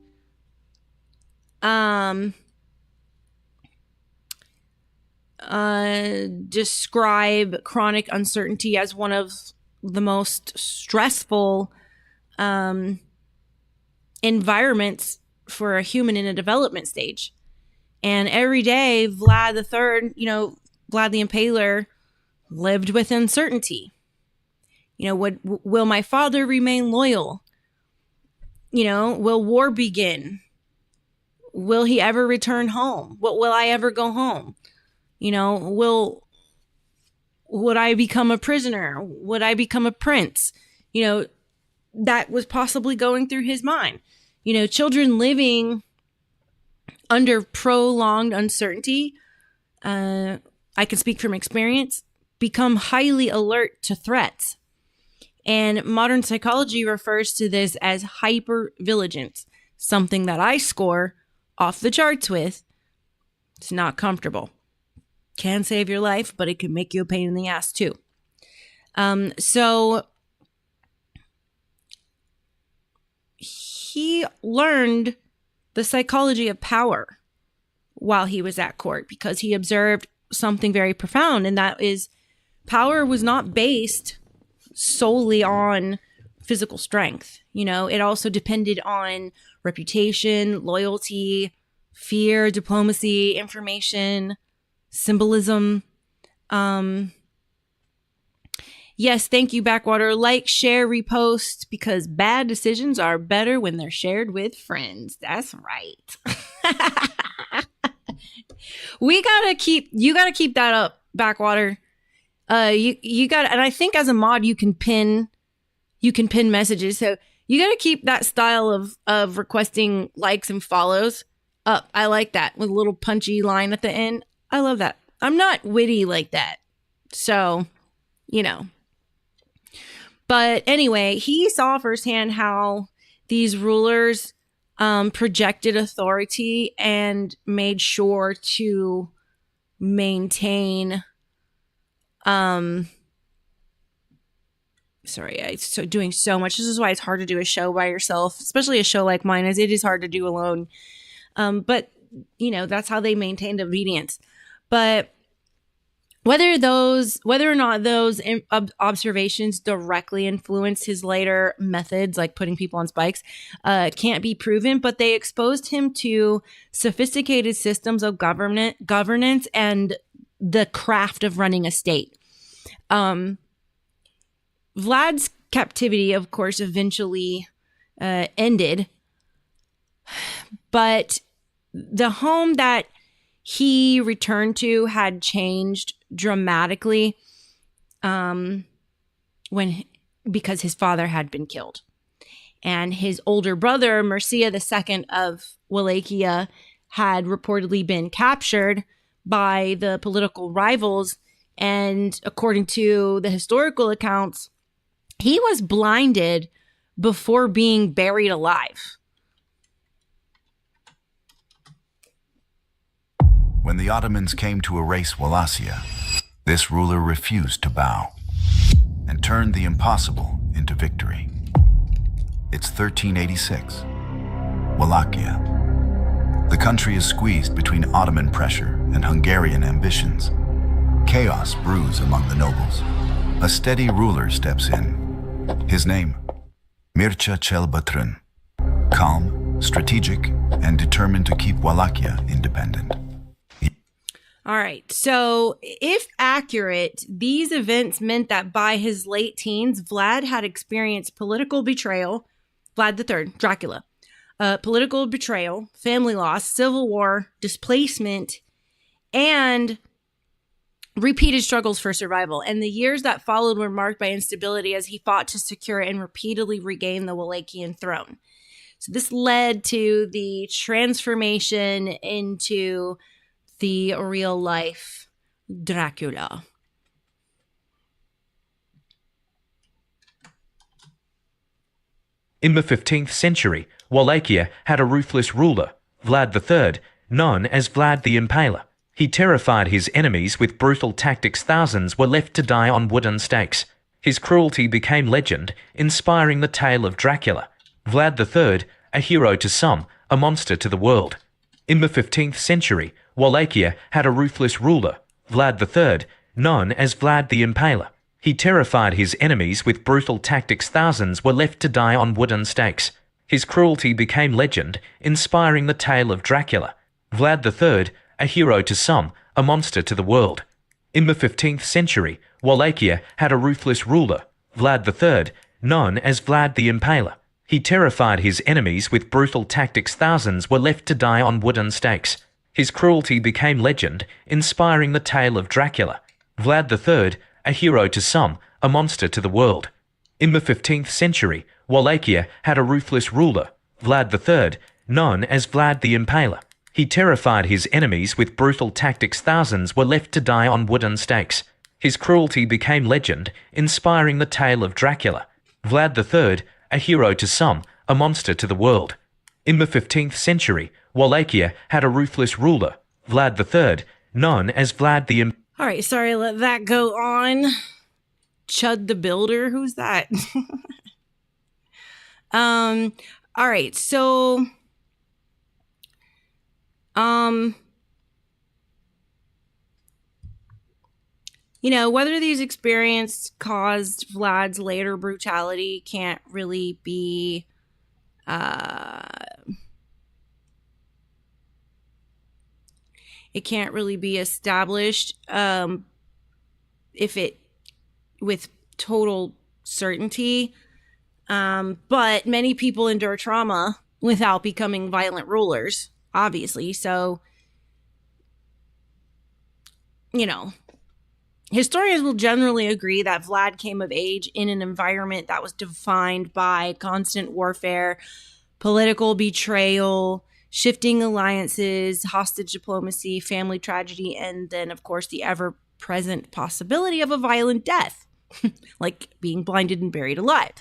describe chronic uncertainty as one of the most stressful environments for a human in a development stage. And every day, Vlad the Impaler lived with uncertainty. Will my father remain loyal? Will war begin? Will he ever return home? Will I ever go home? Would I become a prisoner? Would I become a prince? That was possibly going through his mind. Children living under prolonged uncertainty, I can speak from experience, become highly alert to threats. And modern psychology refers to this as hypervigilance, something that I score off the charts with. It's not comfortable. Can save your life, but it can make you a pain in the ass too. So he learned the psychology of power while he was at court, because he observed something very profound, and that is power was not based solely on physical strength. You know, it also depended on reputation, loyalty, fear, diplomacy, information, symbolism. Yes, thank you, Backwater. Like, share, repost, because bad decisions are better when they're shared with friends. That's right. You gotta keep that up, Backwater. You got, and I think as a mod you can pin messages. So you gotta keep that style of requesting likes and follows up. I like that, with a little punchy line at the end. I love that. I'm not witty like that, so you know. But anyway, he saw firsthand how these rulers projected authority and made sure to maintain. Sorry, I'm doing so much. This is why it's hard to do a show by yourself, especially a show like mine, as it is hard to do alone. But you know, that's how they maintained obedience. But whether or not those observations directly influenced his later methods, like putting people on spikes, can't be proven, but they exposed him to sophisticated systems of governance and the craft of running a state. Vlad's captivity, of course, eventually ended, but the home that he returned to had changed dramatically because his father had been killed. And his older brother, Mircea II of Wallachia, had reportedly been captured by the political rivals. And according to the historical accounts, he was blinded before being buried alive. When the Ottomans came to erase Wallachia, this ruler refused to bow and turned the impossible into victory. It's 1386. Wallachia. The country is squeezed between Ottoman pressure and Hungarian ambitions. Chaos brews among the nobles. A steady ruler steps in. His name, Mircea cel Bătrân. Calm, strategic, and determined to keep Wallachia independent. All right, so if accurate, these events meant that by his late teens, Vlad had experienced political betrayal, Vlad III, Dracula, political betrayal, family loss, civil war, displacement, and repeated struggles for survival. And the years that followed were marked by instability as he fought to secure and repeatedly regain the Wallachian throne. So this led to the transformation into the real-life Dracula. In the 15th century, Wallachia had a ruthless ruler, Vlad III, known as Vlad the Impaler. He terrified his enemies with brutal tactics. Thousands were left to die on wooden stakes. His cruelty became legend, inspiring the tale of Dracula. Vlad III, a hero to some, a monster to the world. In the 15th century, Wallachia had a ruthless ruler, Vlad III, known as Vlad the Impaler. He terrified his enemies with brutal tactics. Thousands were left to die on wooden stakes. His cruelty became legend, inspiring the tale of Dracula. Vlad III, a hero to some, a monster to the world. In the 15th century, Wallachia had a ruthless ruler, Vlad III, known as Vlad the Impaler. He terrified his enemies with brutal tactics. Thousands were left to die on wooden stakes. His cruelty became legend, inspiring the tale of Dracula. Vlad III, a hero to some, a monster to the world. In the 15th century, Wallachia had a ruthless ruler, Vlad III, known as Vlad the Impaler. He terrified his enemies with brutal tactics. Thousands were left to die on wooden stakes. His cruelty became legend, inspiring the tale of Dracula. Vlad III, a hero to some, a monster to the world. In the 15th century, Wallachia had a ruthless ruler, Vlad III, known as Vlad the Impaler. All right, sorry, let that go on. Chud the Builder, who's that? All right, so whether these experiences caused Vlad's later brutality can't really be it can't really be established if it with total certainty. But many people endure trauma without becoming violent rulers, obviously. So, historians will generally agree that Vlad came of age in an environment that was defined by constant warfare, political betrayal, shifting alliances, hostage diplomacy, family tragedy, and then, of course, the ever-present possibility of a violent death, like being blinded and buried alive.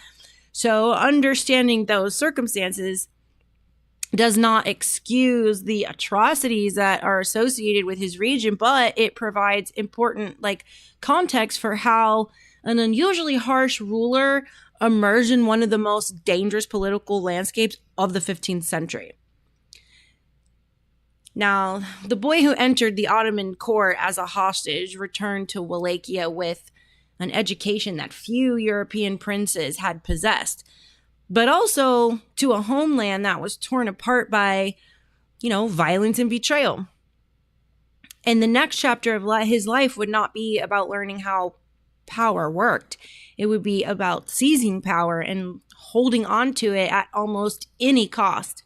So understanding those circumstances does not excuse the atrocities that are associated with his region, but it provides important context for how an unusually harsh ruler emerged in one of the most dangerous political landscapes of the 15th century. Now, the boy who entered the Ottoman court as a hostage returned to Wallachia with an education that few European princes had possessed, but also to a homeland that was torn apart by, violence and betrayal. And the next chapter of his life would not be about learning how power worked. It would be about seizing power and holding on to it at almost any cost.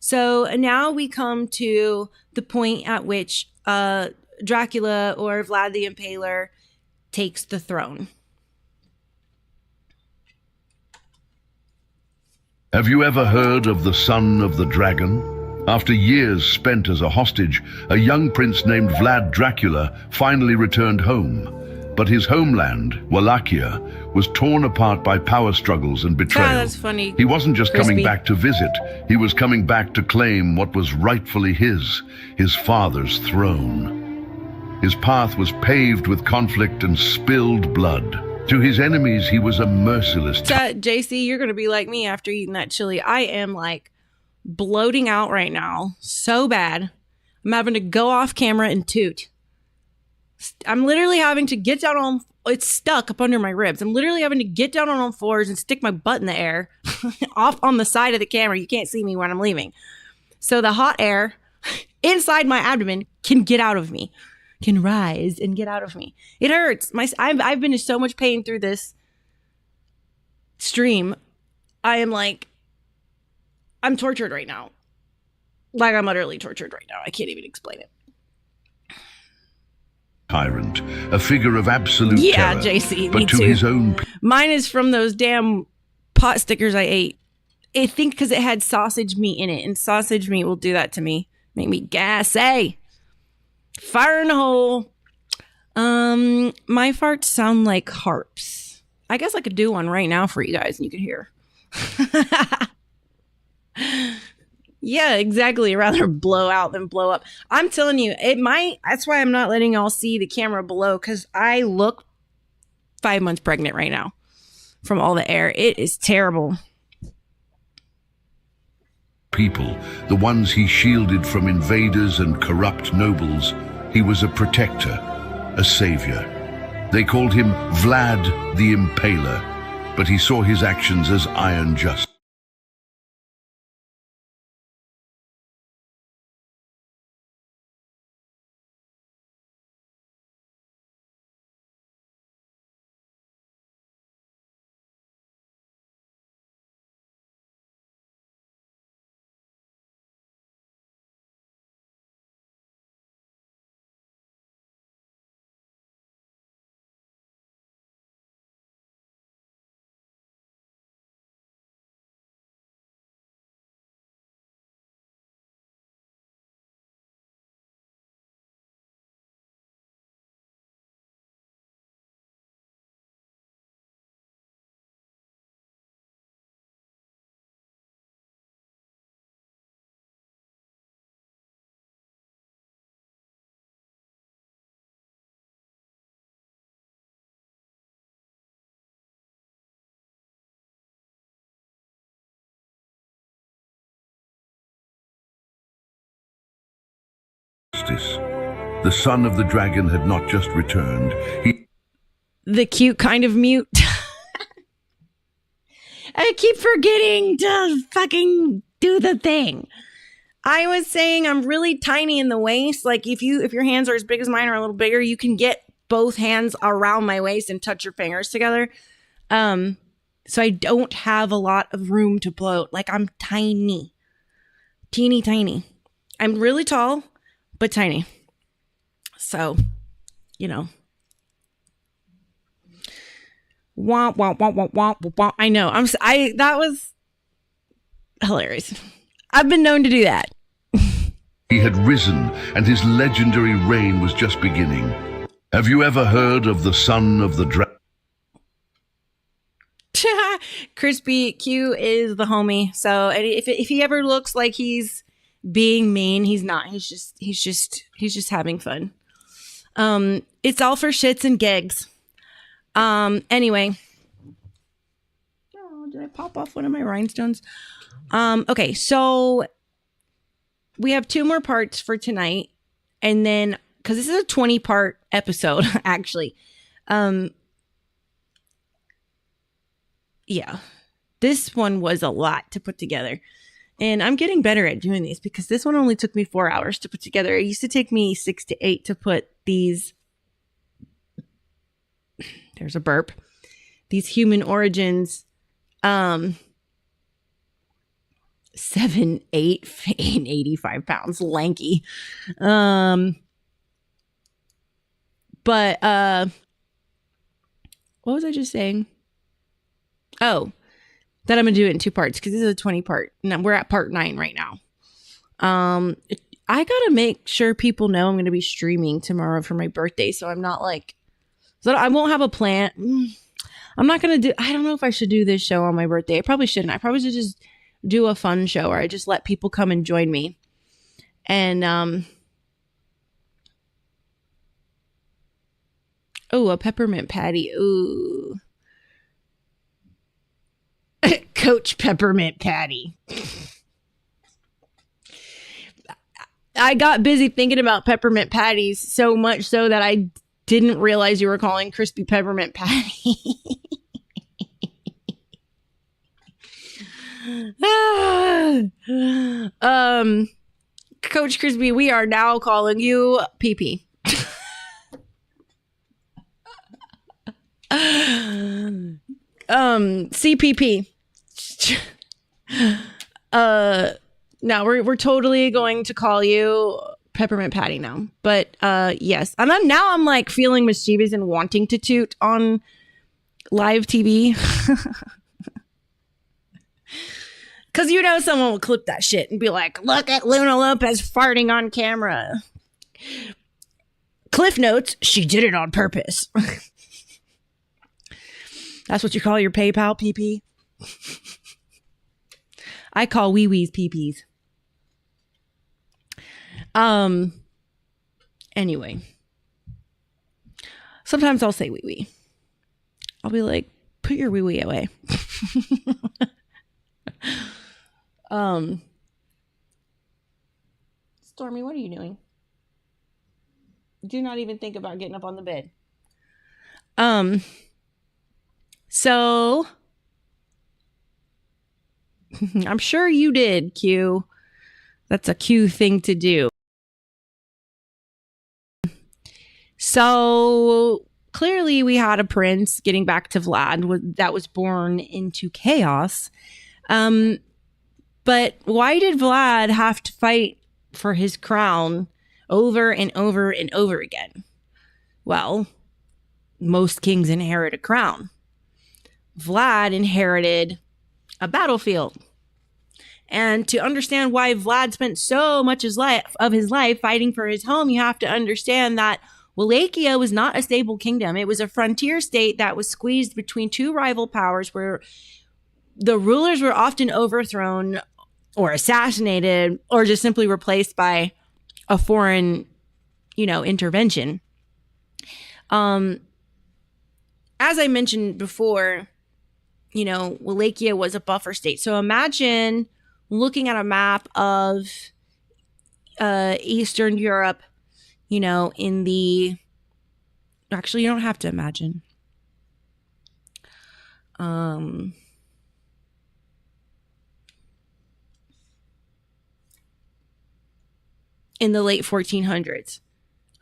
So now we come to the point at which Dracula, or Vlad the Impaler, takes the throne. Have you ever heard of the son of the dragon? After years spent as a hostage, a young prince named Vlad Dracula finally returned home. But his homeland, Wallachia, was torn apart by power struggles and betrayal. That's funny. He wasn't just Crispy. coming back to visit. He was coming back to claim what was rightfully his father's throne. His path was paved with conflict and spilled blood. To his enemies, he was a merciless... JC, you're going to be like me after eating that chili. I am bloating out right now so bad. I'm having to go off camera and toot. I'm literally having to get down on... It's stuck up under my ribs. I'm literally having to get down on all fours and stick my butt in the air off on the side of the camera. You can't see me when I'm leaving. So the hot air inside my abdomen can get out of me. Can rise and get out of me. It hurts. I've been in so much pain through this stream. I'm tortured right now. I'm utterly tortured right now. I can't even explain it. Tyrant, a figure of absolute terror. JC, but me to too. his own... Mine is from those damn pot stickers I ate. I think because it had sausage meat in it, and sausage meat will do that to me. Make me gassy. Fire in a hole. My farts sound like harps. I guess I could do one right now for you guys and you could hear. Yeah, exactly. I'd rather blow out than blow up. I'm telling you, it might. That's why I'm not letting y'all see the camera below, because I look 5 months pregnant right now from all the air. It is terrible. People, the ones he shielded from invaders and corrupt nobles, he was a protector, a savior. They called him Vlad the Impaler, but he saw his actions as iron justice. justice. The son of the dragon had not just returned. The cute kind of mute. I keep forgetting to fucking do the thing. I was saying I'm really tiny in the waist. Like if your hands are as big as mine or a little bigger, you can get both hands around my waist and touch your fingers together. So I don't have a lot of room to bloat. Like I'm tiny. Teeny tiny. I'm really tall, but tiny. So, you know. Wah, wah, wah, wah, wah, wah. I know. That was hilarious. I've been known to do that. He had risen, and his legendary reign was just beginning. Have you ever heard of the son of the dragon? Crispy Q is the homie. So if he ever looks like he's being mean, he's not. He's just having fun. It's all for shits and gigs. Anyway. Oh, did I pop off one of my rhinestones? Okay, so we have 2 more parts for tonight, and then because this is a 20-part episode, actually. Yeah, this one was a lot to put together, and I'm getting better at doing these because this one only took me 4 hours to put together. It used to take me 6 to 8 to put these. There's a burp. These human origins. 7, 8, 85 pounds, lanky. But what was I just saying? Oh, that I'm gonna do it in 2 parts because this is a 20-part. No, we're at part 9 right now. I gotta make sure people know I'm gonna be streaming tomorrow for my birthday, so I'm not like, so I won't have a plan. I'm not gonna do. I don't know if I should do this show on my birthday. I probably shouldn't. I probably should just do a fun show where I just let people come and join me. And oh, a peppermint patty. Ooh. Coach Peppermint Patty. I got busy thinking about peppermint patties so much so that I didn't realize you were calling crispy peppermint patty. Coach Crispy, we are now calling you PP. CPP. No, we're totally going to call you Peppermint Patty now. But yes. And then now I'm like feeling mischievous and wanting to toot on live TV. Because you know someone will clip that shit and be like, look at Luna Lopez farting on camera. Cliff notes, she did it on purpose. That's what you call your PayPal, PP? I call wee-wees PPs. Anyway. Sometimes I'll say wee-wee. I'll be like, put your wee-wee away. Stormy, what are you doing? Do not even think about getting up on the bed. So I'm sure you did, Q. That's a Q thing to do. So clearly we had a prince, getting back to Vlad, that was born into chaos. But why did Vlad have to fight for his crown over and over and over again? Well, most kings inherit a crown. Vlad inherited a battlefield. And to understand why Vlad spent so much of his life fighting for his home, you have to understand that Wallachia was not a stable kingdom. It was a frontier state that was squeezed between 2 rival powers where the rulers were often overthrown or assassinated or just simply replaced by a foreign, intervention. As I mentioned before, Wallachia was a buffer state. So imagine looking at a map of Eastern Europe in the... Actually, you don't have to imagine. In the late 1400s.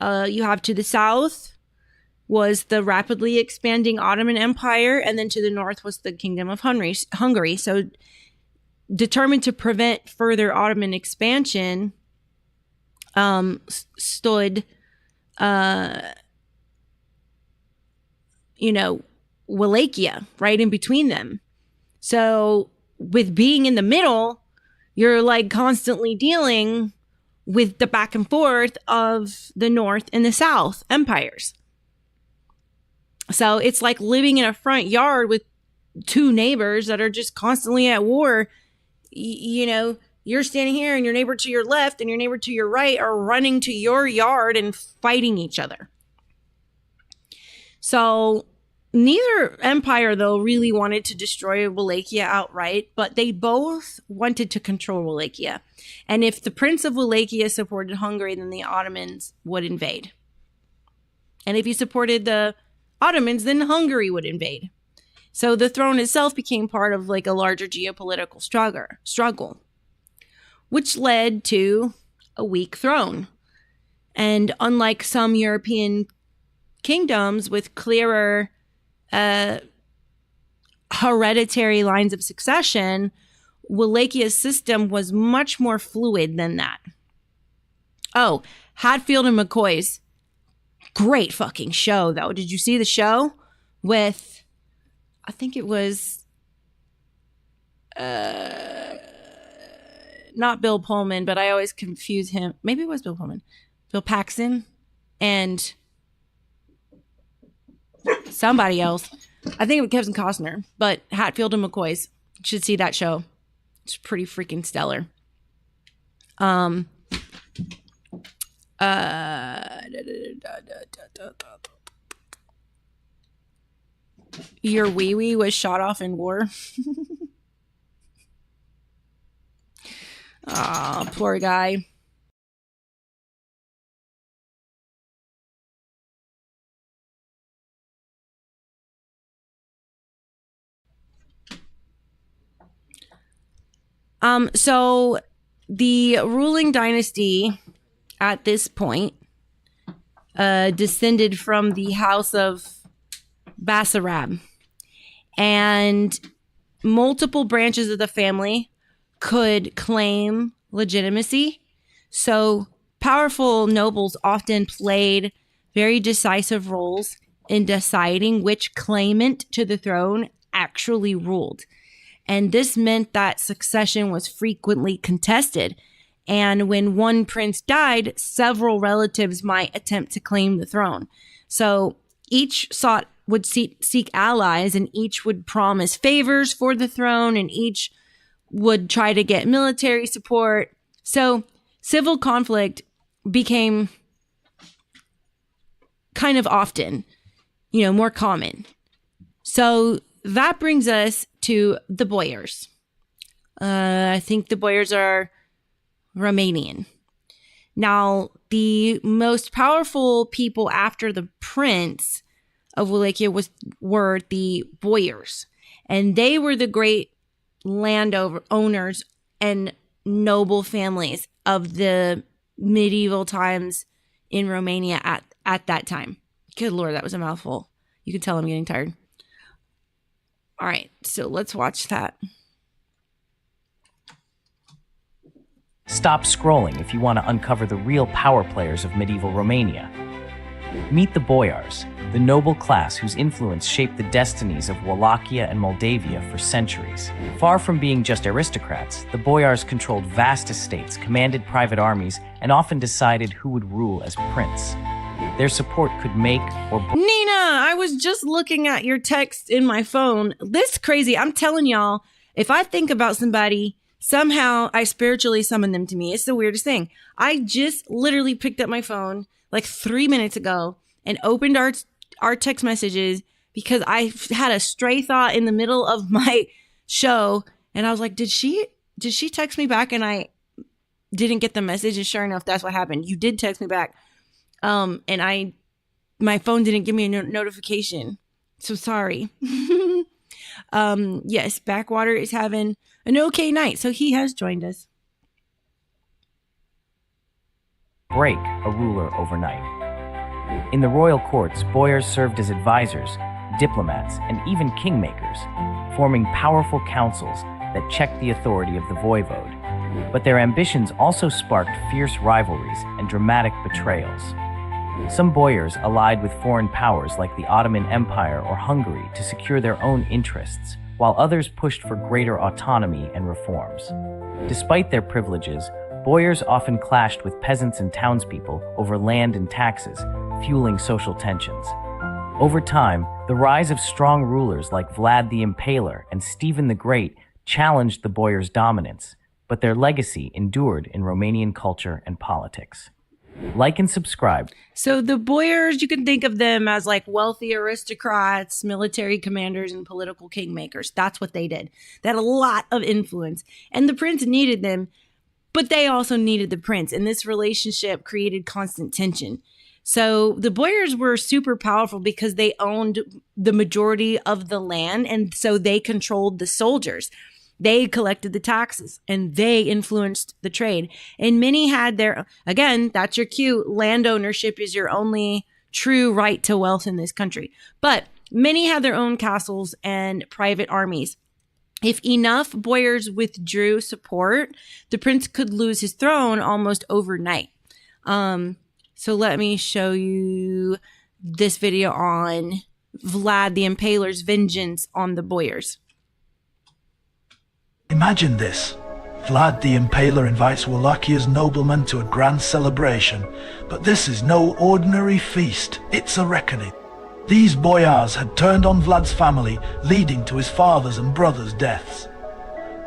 You have to the south was the rapidly expanding Ottoman Empire, and then to the north was the Kingdom of Hungary. So, determined to prevent further Ottoman expansion, stood, Wallachia right in between them. So, with being in the middle, you're like constantly dealing with the back and forth of the North and the South empires. So it's like living in a front yard with two neighbors that are just constantly at war. You're standing here and your neighbor to your left and your neighbor to your right are running to your yard and fighting each other. So neither empire, though, really wanted to destroy Wallachia outright, but they both wanted to control Wallachia. And if the Prince of Wallachia supported Hungary, then the Ottomans would invade. And if he supported the Ottomans, then Hungary would invade. So the throne itself became part of like a larger geopolitical struggle, which led to a weak throne. And unlike some European kingdoms with clearer hereditary lines of succession, Wallachia's system was much more fluid than that. Oh, Hatfield and McCoy's great fucking show, though. Did you see the show with, I think it was not Bill Pullman, but I always confuse him. Maybe it was Bill Pullman. Bill Paxton and somebody else. I think it was Kevin Costner, but Hatfield and McCoy's. You should see that show. It's pretty freaking stellar. Your wee-wee was shot off in war. Aw, poor guy. So the ruling dynasty at this point descended from the House of Basarab, and multiple branches of the family could claim legitimacy. So powerful nobles often played very decisive roles in deciding which claimant to the throne actually ruled. And this meant that succession was frequently contested. And when one prince died, several relatives might attempt to claim the throne. So each would seek allies, and each would promise favors for the throne, and each would try to get military support. So civil conflict became kind of often, more common. So that brings us to the Boyars. I think the Boyars are Romanian. Now, the most powerful people after the prince of Wallachia were the Boyars. And they were the great landowners and noble families of the medieval times in Romania at that time. Good Lord, that was a mouthful. You can tell I'm getting tired. All right, so let's watch that. Stop scrolling if you want to uncover the real power players of medieval Romania. Meet the Boyars, the noble class whose influence shaped the destinies of Wallachia and Moldavia for centuries. Far from being just aristocrats, the Boyars controlled vast estates, commanded private armies, and often decided who would rule as prince. Their support could make or Nina, I was just looking at your text in my phone. This crazy. I'm telling y'all, if I think about somebody, somehow I spiritually summon them to me. It's the weirdest thing. I just literally picked up my phone like 3 minutes ago and opened our text messages because I had a stray thought in the middle of my show, and I was like, did she text me back? And I didn't get the message, and sure enough, that's what happened. You did text me back. And my phone didn't give me a notification. So sorry. Yes, Backwater is having an okay night, so he has joined us. Break a ruler overnight. In the royal courts, boyars served as advisors, diplomats, and even kingmakers, forming powerful councils that checked the authority of the voivode. But their ambitions also sparked fierce rivalries and dramatic betrayals. Some boyars allied with foreign powers like the Ottoman Empire or Hungary to secure their own interests, while others pushed for greater autonomy and reforms. Despite their privileges, boyars often clashed with peasants and townspeople over land and taxes, fueling social tensions. Over time, the rise of strong rulers like Vlad the Impaler and Stephen the Great challenged the boyars' dominance, but their legacy endured in Romanian culture and politics. Like and subscribe. So the boyars, you can think of them as like wealthy aristocrats, military commanders, and political kingmakers. That's what they did. They had a lot of influence, and the prince needed them, but they also needed the prince, and this relationship created constant tension. So the boyars were super powerful because they owned the majority of the land, and so they controlled the soldiers. They collected the taxes and they influenced the trade. And many had their, again, that's your cue, land ownership is your only true right to wealth in this country. But many had their own castles and private armies. If enough boyars withdrew support, the prince could lose his throne almost overnight. So let me show you this video on Vlad the Impaler's vengeance on the boyars. Imagine this. Vlad the Impaler invites Wallachhia's noblemen to a grand celebration, but this is no ordinary feast, it's a reckoning. These boyars had turned on Vlad's family, leading to his father's and brother's deaths.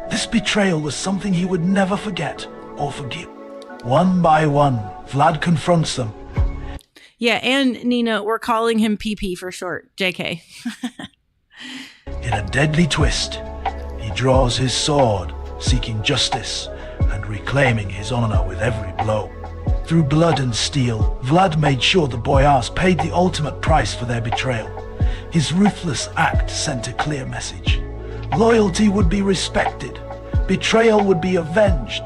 This betrayal was something he would never forget or forgive. One by one, Vlad confronts them. Yeah, and Nina, we're calling him PP for short, JK. In a deadly twist, he draws his sword, seeking justice and reclaiming his honor with every blow. Through blood and steel, Vlad made sure the boyars paid the ultimate price for their betrayal. His ruthless act sent a clear message. Loyalty would be respected. Betrayal would be avenged.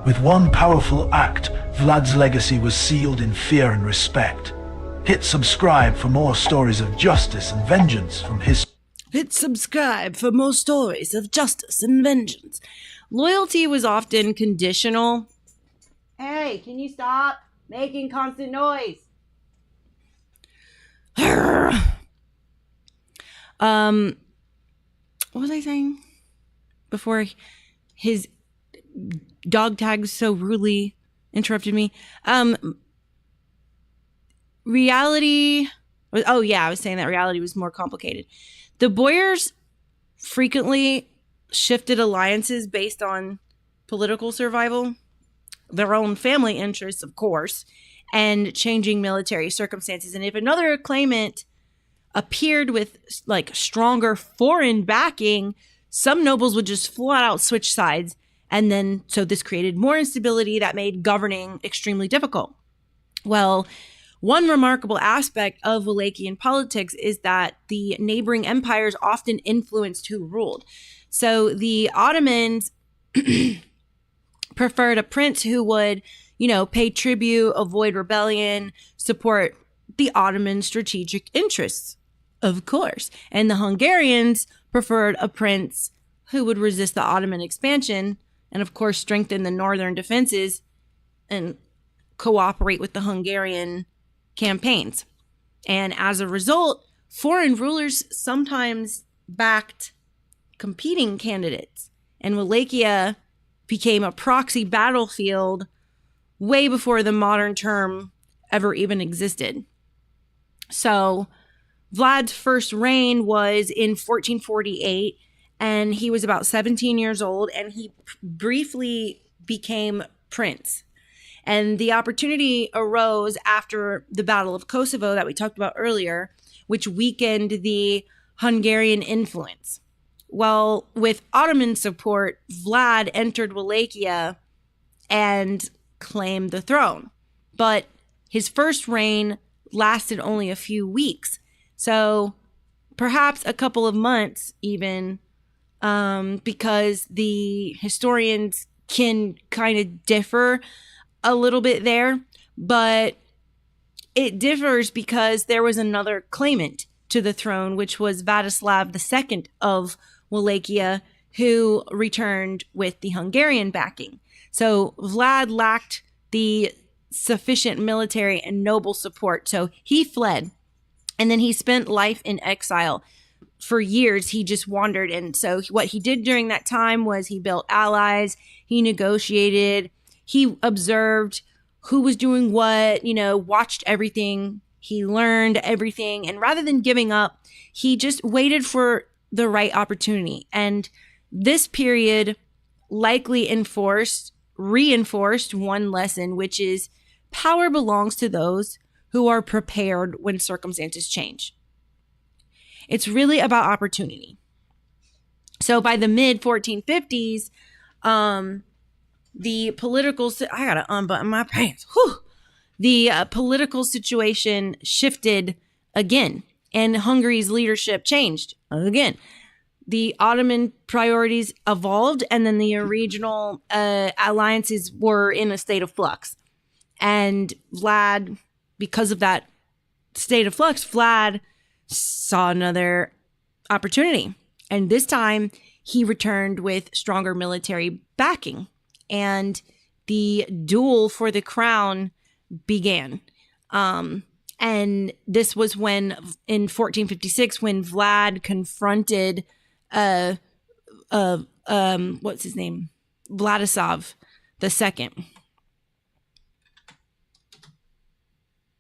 With one powerful act, Vlad's legacy was sealed in fear and respect. Hit subscribe for more stories of justice and vengeance from his... Hit subscribe for more stories of justice and vengeance. Loyalty was often conditional. Hey, can you stop making constant noise? What was I saying before his dog tag so rudely interrupted me? Reality. Oh yeah, I was saying that reality was more complicated. The boyars frequently shifted alliances based on political survival, their own family interests, of course, and changing military circumstances. And if another claimant appeared with like stronger foreign backing, some nobles would just flat out switch sides. And then, so this created more instability that made governing extremely difficult. Well, one remarkable aspect of Wallachian politics is that the neighboring empires often influenced who ruled. So the Ottomans preferred a prince who would, pay tribute, avoid rebellion, support the Ottoman strategic interests, of course. And the Hungarians preferred a prince who would resist the Ottoman expansion and, of course, strengthen the northern defenses and cooperate with the Hungarian campaigns. And as a result, foreign rulers sometimes backed competing candidates, and Wallachia became a proxy battlefield way before the modern term ever even existed. So Vlad's first reign was in 1448, and he was about 17 years old, and he briefly became prince. And the opportunity arose after the Battle of Kosovo that we talked about earlier, which weakened the Hungarian influence. Well, with Ottoman support, Vlad entered Wallachia and claimed the throne. But His first reign lasted only a few weeks. So perhaps a couple of months even, because the historians can kind of differ a little bit there. But it differs because there was another claimant to the throne, which was Vladislav II of Wallachia, who returned with the Hungarian backing. So Vlad lacked the sufficient military and noble support, so he fled. And then he spent life in exile. For years, he just wandered. And so what he did during that time was he built allies, he negotiated, he observed who was doing what, watched everything. He learned everything. And rather than giving up, he just waited for the right opportunity. And this period likely reinforced one lesson, which is power belongs to those who are prepared when circumstances change. It's really about opportunity. So by the mid 1450s, the political, I gotta unbutton my pants. Whew. The political situation shifted again, and Hungary's leadership changed again. The Ottoman priorities evolved, and then the regional alliances were in a state of flux. And Vlad, because of that state of flux, Vlad saw another opportunity. And this time, he returned with stronger military backing. And the duel for the crown began. And this was when, in 1456, when Vlad confronted, what's his name? Vladislav II.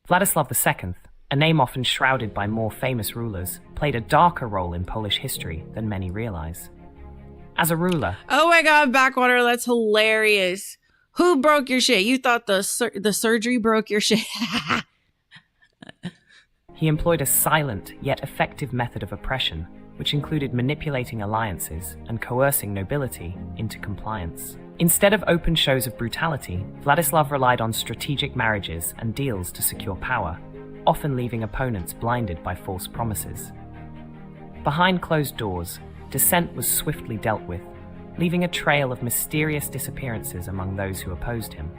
Vladislav II, a name often shrouded by more famous rulers, played a darker role in Polish history than many realize. As a ruler... Oh my God, Backwater, that's hilarious. Who broke your shit? You thought the surgery broke your shit? He employed a silent yet effective method of oppression, which included manipulating alliances and coercing nobility into compliance. Instead of open shows of brutality, Vladislav relied on strategic marriages and deals to secure power, often leaving opponents blinded by false promises. Behind closed doors, dissent was swiftly dealt with, leaving a trail of mysterious disappearances among those who opposed him.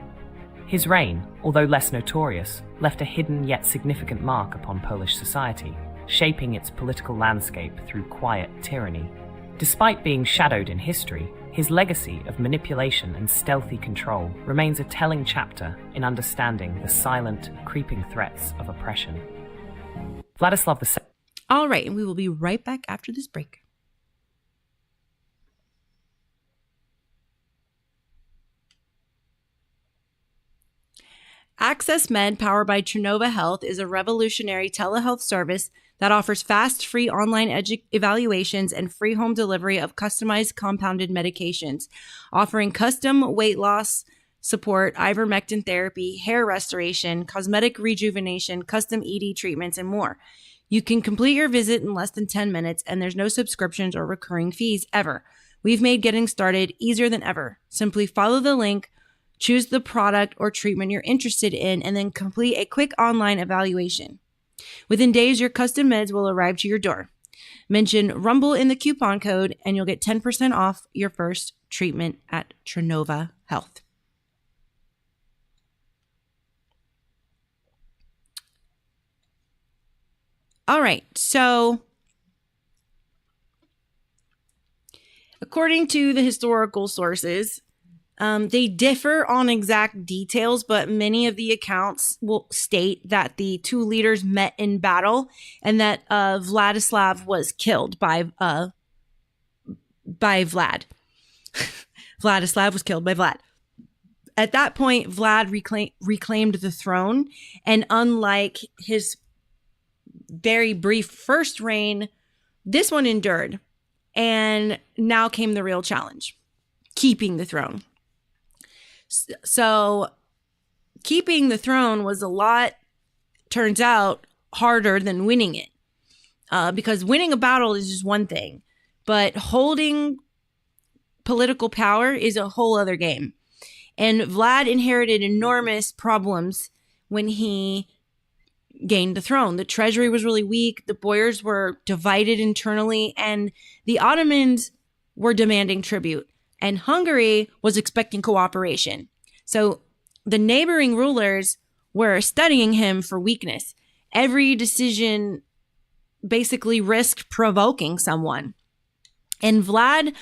His reign, although less notorious, left a hidden yet significant mark upon Polish society, shaping its political landscape through quiet tyranny. Despite being shadowed in history, his legacy of manipulation and stealthy control remains a telling chapter in understanding the silent, creeping threats of oppression. Vladislav II. All right, and we will be right back after this break. Access Med, powered by Trinova Health, is a revolutionary telehealth service that offers fast, free online evaluations and free home delivery of customized compounded medications, offering custom weight loss support, ivermectin therapy, hair restoration, cosmetic rejuvenation, custom ED treatments, and more. You can complete your visit in less than 10 minutes, and there's no subscriptions or recurring fees ever. We've made getting started easier than ever. Simply follow the link, choose the product or treatment you're interested in, and then complete a quick online evaluation. Within days, your custom meds will arrive to your door. Mention Rumble in the coupon code, and you'll get 10% off your first treatment at Trinova Health. All right, so according to the historical sources, they differ on exact details, but many of the accounts will state that the two leaders met in battle and that Vladislav was killed by Vlad. Vladislav was killed by Vlad. At that point, Vlad reclaimed the throne, and unlike his very brief first reign, this one endured, and now came the real challenge: keeping the throne. So keeping the throne was a lot, turns out, harder than winning it. Because winning a battle is just one thing, but holding political power is a whole other game. And Vlad inherited enormous problems when he gained the throne. The treasury was really weak. The boyars were divided internally, and the Ottomans were demanding tribute, and Hungary was expecting cooperation. So the neighboring rulers were studying him for weakness. Every decision basically risked provoking someone. And Vlad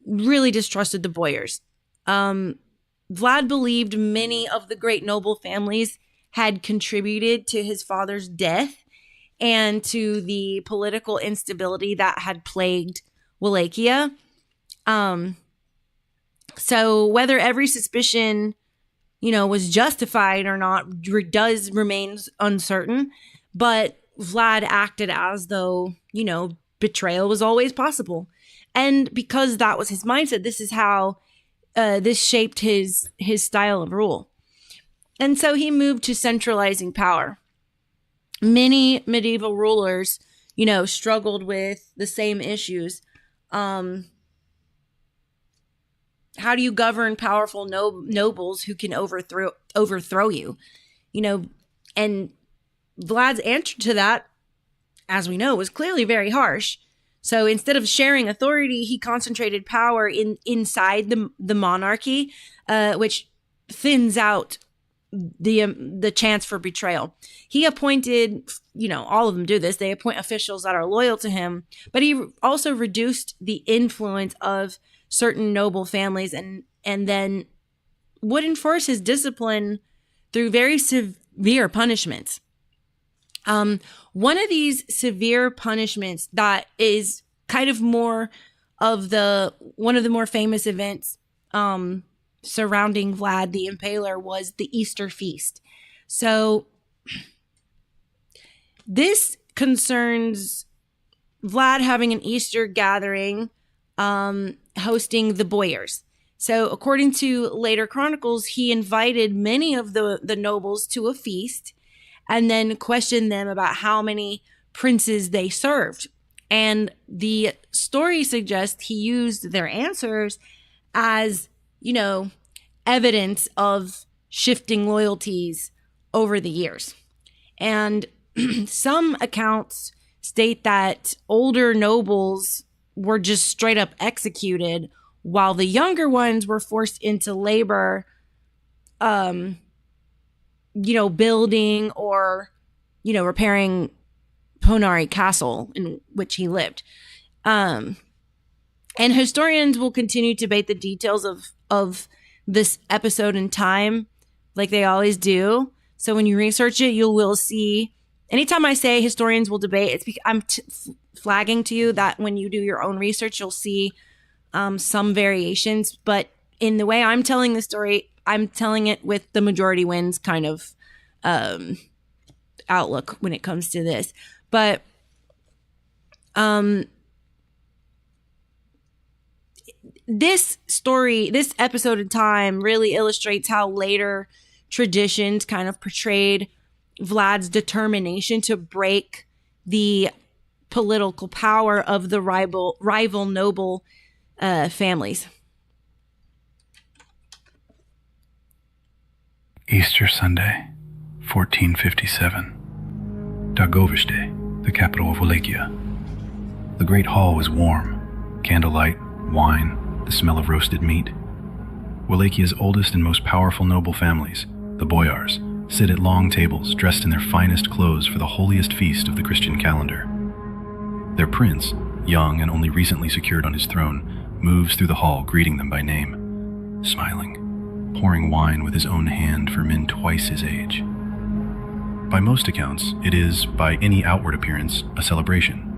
really distrusted the boyars. Vlad believed many of the great noble families had contributed to his father's death and to the political instability that had plagued Wallachia. So whether every suspicion, was justified or not does remain uncertain. But Vlad acted as though, betrayal was always possible. And because that was his mindset, this is how this shaped his style of rule. And so he moved to centralizing power. Many medieval rulers, struggled with the same issues. How do you govern powerful nobles who can overthrow you? And Vlad's answer to that, as we know, was clearly very harsh. So instead of sharing authority, he concentrated power inside the monarchy, which thins out the chance for betrayal. He appointed, all of them do this. They appoint officials that are loyal to him, but he also reduced the influence of certain noble families and then would enforce his discipline through very severe punishments. One of these severe punishments that is kind of one of the more famous events surrounding Vlad the Impaler was the Easter feast. So this concerns Vlad having an Easter gathering, hosting the boyars. So according to later chronicles, he invited many of the nobles to a feast and then questioned them about how many princes they served. And the story suggests he used their answers as, evidence of shifting loyalties over the years. And some accounts state that older nobles were just straight up executed while the younger ones were forced into labor, building or, repairing Ponari Castle in which he lived. And historians will continue to debate the details of this episode in time, like they always do. So when you research it, you will see, anytime I say historians will debate, it's because I'm flagging to you that when you do your own research, you'll see some variations. But in the way I'm telling the story, I'm telling it with the majority wins kind of outlook when it comes to this. But this episode in time really illustrates how later traditions kind of portrayed Vlad's determination to break the political power of the rival noble families. Easter Sunday, 1457. Dagoviste, the capital of Wallachia. The great hall was warm. Candlelight, wine, the smell of roasted meat. Wallachia's oldest and most powerful noble families, the boyars, sit at long tables dressed in their finest clothes for the holiest feast of the Christian calendar. Their prince, young and only recently secured on his throne, moves through the hall greeting them by name, smiling, pouring wine with his own hand for men twice his age. By most accounts, it is, by any outward appearance, a celebration.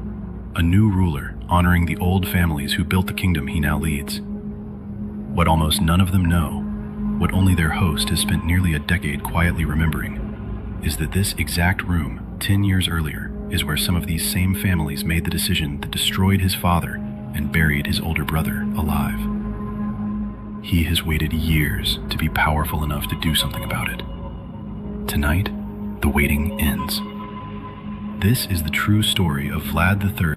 A new ruler honoring the old families who built the kingdom he now leads. What almost none of them know, what only their host has spent nearly a decade quietly remembering, is that this exact room, 10 years earlier, is where some of these same families made the decision that destroyed his father and buried his older brother alive. He has waited years to be powerful enough to do something about it. Tonight, the waiting ends. This is the true story of Vlad III's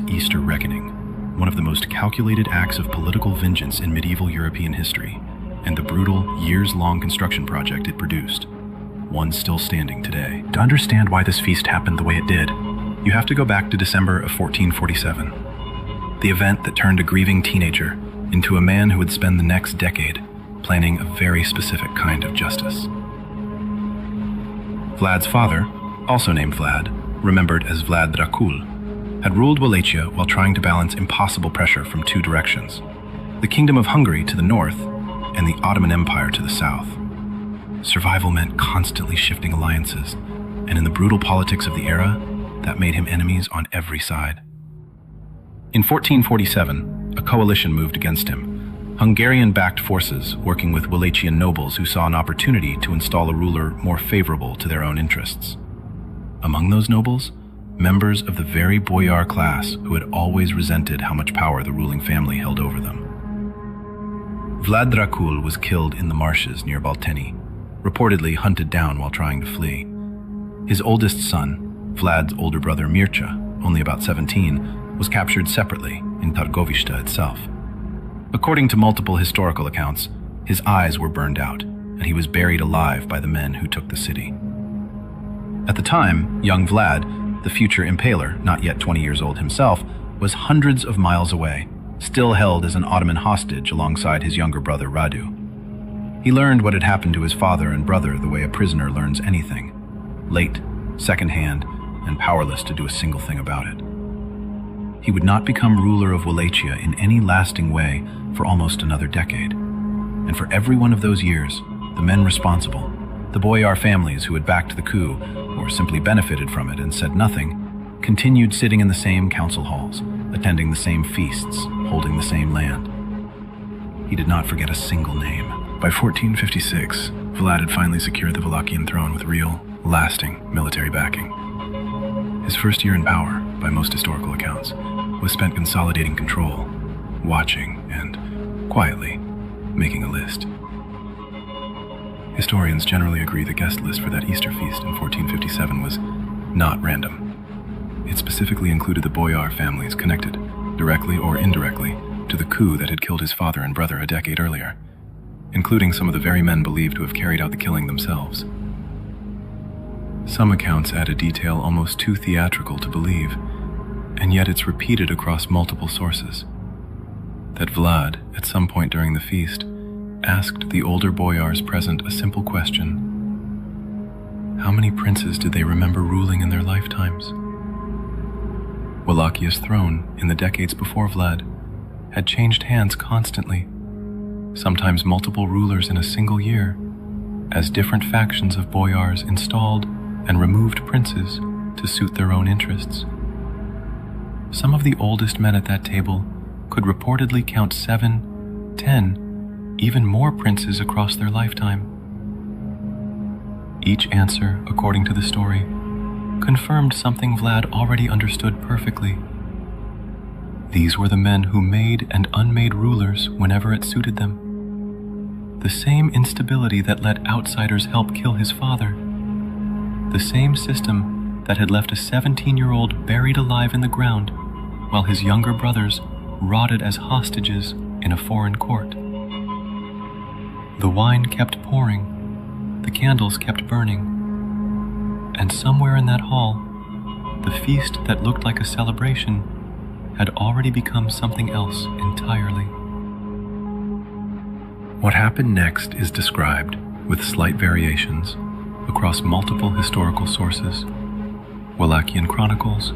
Easter Reckoning, one of the most calculated acts of political vengeance in medieval European history. and the brutal, years-long construction project it produced. One still standing today. To understand why this feast happened the way it did, you have to go back to December of 1447, the event that turned a grieving teenager into a man who would spend the next decade planning a very specific kind of justice. Vlad's father, also named Vlad, remembered as Vlad Dracul, had ruled Wallachia while trying to balance impossible pressure from two directions: the Kingdom of Hungary to the north and the Ottoman Empire to the south. Survival meant constantly shifting alliances, and in the brutal politics of the era, that made him enemies on every side. In 1447, a coalition moved against him, Hungarian-backed forces working with Wallachian nobles who saw an opportunity to install a ruler more favorable to their own interests. Among those nobles, members of the very boyar class who had always resented how much power the ruling family held over them. Vlad Dracul was killed in the marshes near Balteni, reportedly hunted down while trying to flee. His oldest son, Vlad's older brother Mircea, only about 17, was captured separately in Targovishta itself. According to multiple historical accounts, his eyes were burned out, and he was buried alive by the men who took the city. At the time, young Vlad, the future Impaler, not yet 20 years old himself, was hundreds of miles away, still held as an Ottoman hostage alongside his younger brother Radu. He learned what had happened to his father and brother the way a prisoner learns anything: late, secondhand, and powerless to do a single thing about it. He would not become ruler of Wallachia in any lasting way for almost another decade. And for every one of those years, the men responsible, the boyar families who had backed the coup or simply benefited from it and said nothing, continued sitting in the same council halls, attending the same feasts, holding the same land. He did not forget a single name. By 1456, Vlad had finally secured the Wallachian throne with real, lasting military backing. His first year in power, by most historical accounts, was spent consolidating control, watching, and quietly making a list. Historians generally agree the guest list for that Easter feast in 1457 was not random. It specifically included the boyar families connected, directly or indirectly, to the coup that had killed his father and brother a decade earlier, including some of the very men believed to have carried out the killing themselves. Some accounts add a detail almost too theatrical to believe, and yet it's repeated across multiple sources. That Vlad, at some point during the feast, asked the older boyars present a simple question: how many princes did they remember ruling in their lifetimes? Wallachia's throne, in the decades before Vlad, had changed hands constantly, sometimes multiple rulers in a single year, as different factions of boyars installed and removed princes to suit their own interests. Some of the oldest men at that table could reportedly count 7, 10, even more princes across their lifetime. Each answer, according to the story, confirmed something Vlad already understood perfectly. These were the men who made and unmade rulers whenever it suited them. The same instability that let outsiders help kill his father. The same system that had left a 17-year-old buried alive in the ground while his younger brothers rotted as hostages in a foreign court. The wine kept pouring, the candles kept burning, and somewhere in that hall, the feast that looked like a celebration had already become something else entirely. What happened next is described, with slight variations, across multiple historical sources, Wallachian chronicles,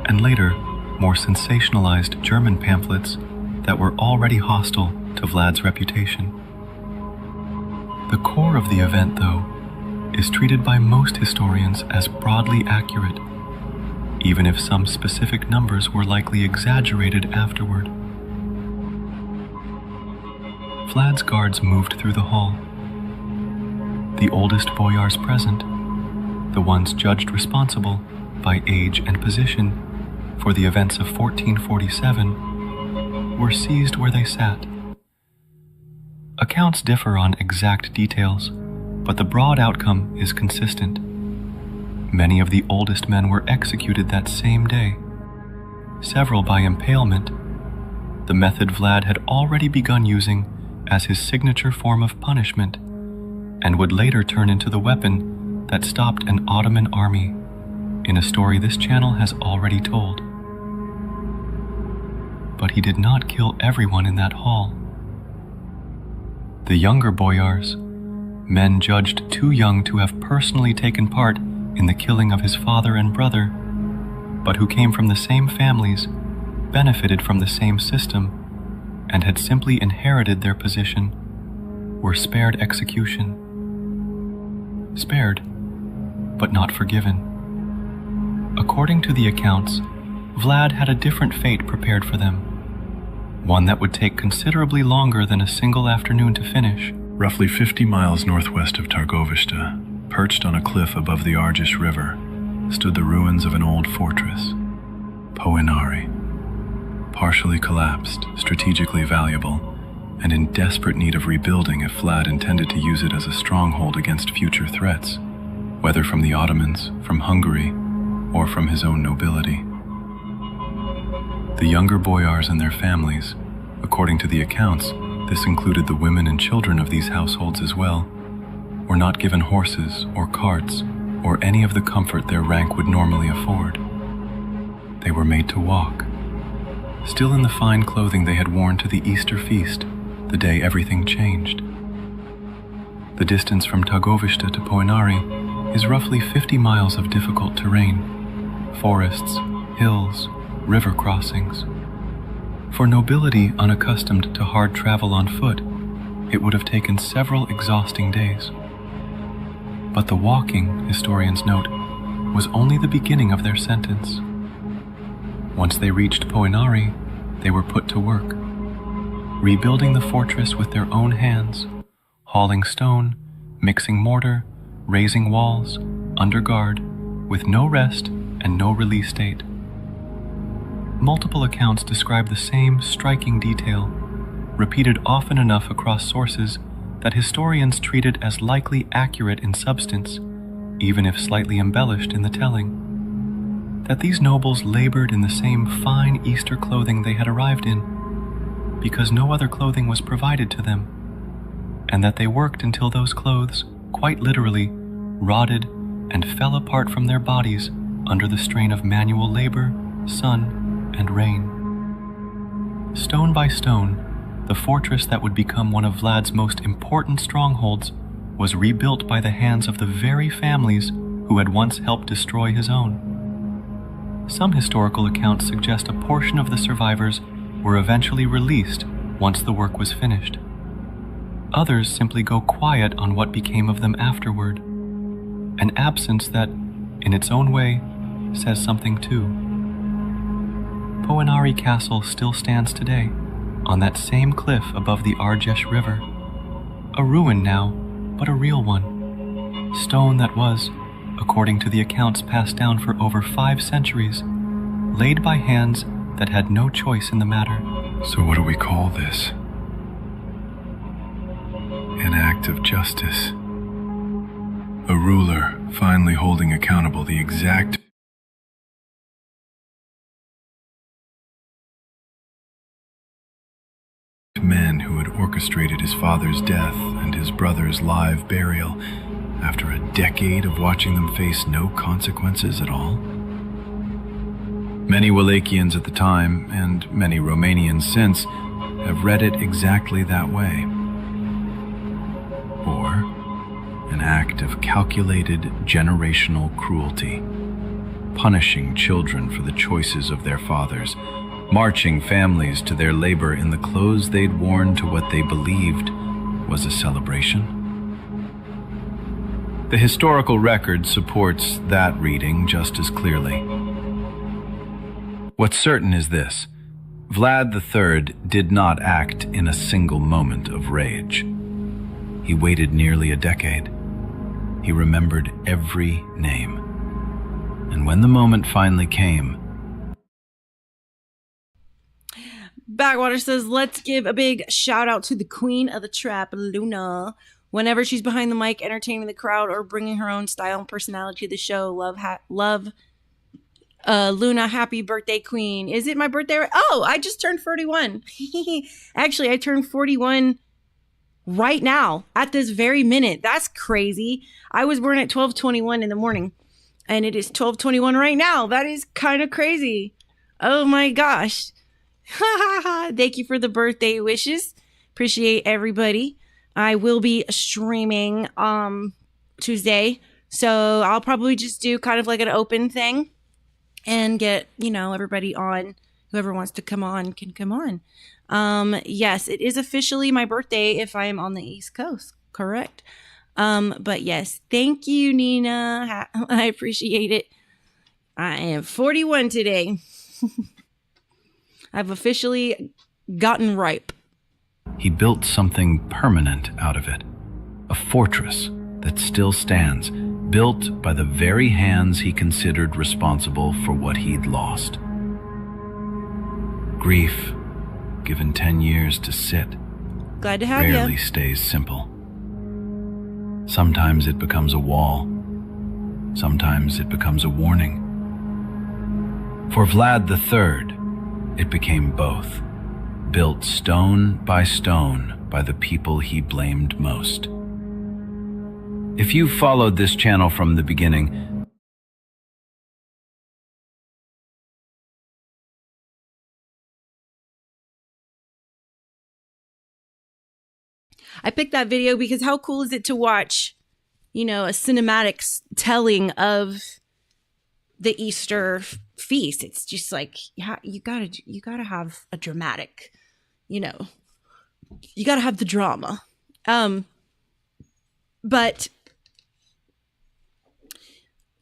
and later, more sensationalized German pamphlets that were already hostile to Vlad's reputation. The core of the event, though, is treated by most historians as broadly accurate, even if some specific numbers were likely exaggerated afterward. Vlad's guards moved through the hall. The oldest boyars present, the ones judged responsible by age and position for the events of 1447, were seized where they sat. Accounts differ on exact details, but the broad outcome is consistent. Many of the oldest men were executed that same day, several by impalement, the method Vlad had already begun using as his signature form of punishment, and would later turn into the weapon that stopped an Ottoman army in a story this channel has already told. But he did not kill everyone in that hall. The younger boyars, men judged too young to have personally taken part in the killing of his father and brother, but who came from the same families, benefited from the same system, and had simply inherited their position, were spared execution. Spared, but not forgiven. According to the accounts, Vlad had a different fate prepared for them, one that would take considerably longer than a single afternoon to finish. Roughly 50 miles northwest of Targovishte, perched on a cliff above the Argesh River, stood the ruins of an old fortress, Poenari. Partially collapsed, strategically valuable, and in desperate need of rebuilding if Vlad intended to use it as a stronghold against future threats, whether from the Ottomans, from Hungary, or from his own nobility. The younger boyars and their families, according to the accounts, this included the women and children of these households as well, were not given horses or carts or any of the comfort their rank would normally afford. They were made to walk, still in the fine clothing they had worn to the Easter feast, the day everything changed. The distance from Targovishte to Poenari is roughly 50 miles of difficult terrain, forests, hills, river crossings. For nobility unaccustomed to hard travel on foot, it would have taken several exhausting days. But the walking, historians note, was only the beginning of their sentence. Once they reached Poenari, they were put to work, rebuilding the fortress with their own hands, hauling stone, mixing mortar, raising walls, under guard, with no rest and no release date. Multiple accounts describe the same striking detail, repeated often enough across sources that historians treat it as likely accurate in substance, even if slightly embellished in the telling. That these nobles labored in the same fine Easter clothing they had arrived in, because no other clothing was provided to them, and that they worked until those clothes, quite literally, rotted and fell apart from their bodies under the strain of manual labor, sun, and rain. Stone by stone, the fortress that would become one of Vlad's most important strongholds was rebuilt by the hands of the very families who had once helped destroy his own. Some historical accounts suggest a portion of the survivors were eventually released once the work was finished. Others simply go quiet on what became of them afterward, an absence that, in its own way, says something too. Poenari Castle still stands today, on that same cliff above the Argesh River. A ruin now, but a real one. Stone that was, according to the accounts passed down for over 5 centuries, laid by hands that had no choice in the matter. So what do we call this? An act of justice. A ruler finally holding accountable the exact men who had orchestrated his father's death and his brother's live burial after a decade of watching them face no consequences at all. Many Wallachians at the time, and many Romanians since, have read it exactly that way. Or an act of calculated generational cruelty, punishing children for the choices of their fathers, marching families to their labor in the clothes they'd worn to what they believed was a celebration. The historical record supports that reading just as clearly. What's certain is this: Vlad III did not act in a single moment of rage. He waited nearly a decade. He remembered every name. And when the moment finally came, Backwater says, let's give a big shout out to the queen of the trap, Luna. Whenever she's behind the mic, entertaining the crowd or bringing her own style and personality to the show, love Luna. Happy birthday, queen. Is it my birthday? Oh, I just turned 41. Actually, I turned 41 right now at this very minute. That's crazy. I was born at 12:21 in the morning and it is 12:21 right now. That is kind of crazy. Oh my gosh. Thank you for the birthday wishes. Appreciate everybody. I will be streaming Tuesday. So I'll probably just do kind of like an open thing and get, everybody on. Whoever wants to come on can come on. Yes, it is officially my birthday if I am on the East Coast. Correct. But yes, thank you, Nina. I appreciate it. I am 41 today. I've officially gotten ripe. He built something permanent out of it. A fortress that still stands, built by the very hands he considered responsible for what he'd lost. Grief, given 10 years to sit, glad to have rarely you. Stays simple. Sometimes it becomes a wall. Sometimes it becomes a warning. For Vlad III, it became both, built stone by the people he blamed most. If you followed this channel from the beginning, I picked that video because how cool is it to watch, a cinematic telling of the Easter feast. It's just like, yeah, you gotta have a dramatic, you gotta have the drama. But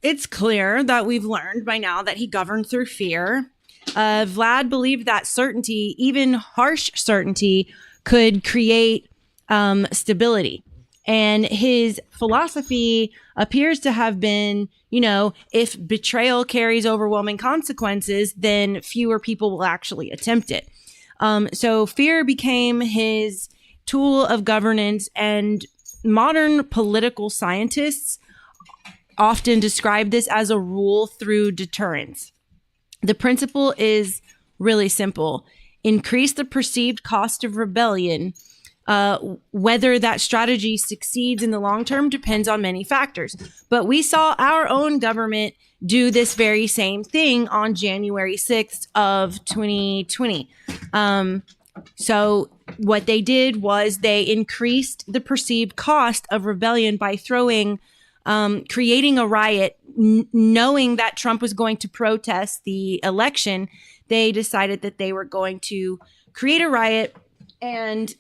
it's clear that we've learned by now that he governed through fear. Vlad believed that certainty, even harsh certainty, could create stability. And his philosophy appears to have been, if betrayal carries overwhelming consequences, then fewer people will actually attempt it. So fear became his tool of governance, and modern political scientists often describe this as a rule through deterrence. The principle is really simple. Increase the perceived cost of rebellion. Whether that strategy succeeds in the long term depends on many factors. But we saw our own government do this very same thing on January 6th of 2020. So what they did was they increased the perceived cost of rebellion by creating a riot, knowing that Trump was going to protest the election. They decided that they were going to create a riot. And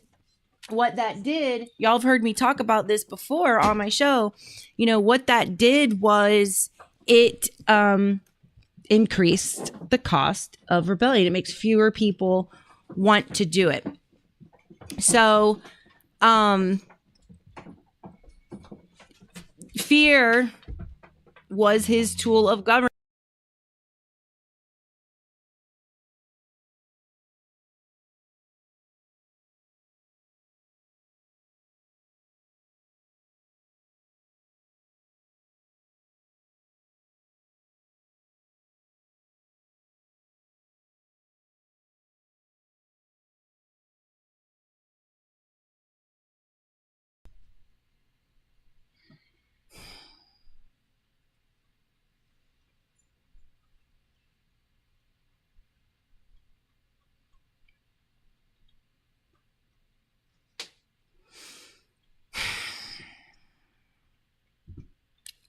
what that did, y'all have heard me talk about this before on my show. What that did was it increased the cost of rebellion. It makes fewer people want to do it. So, fear was his tool of government.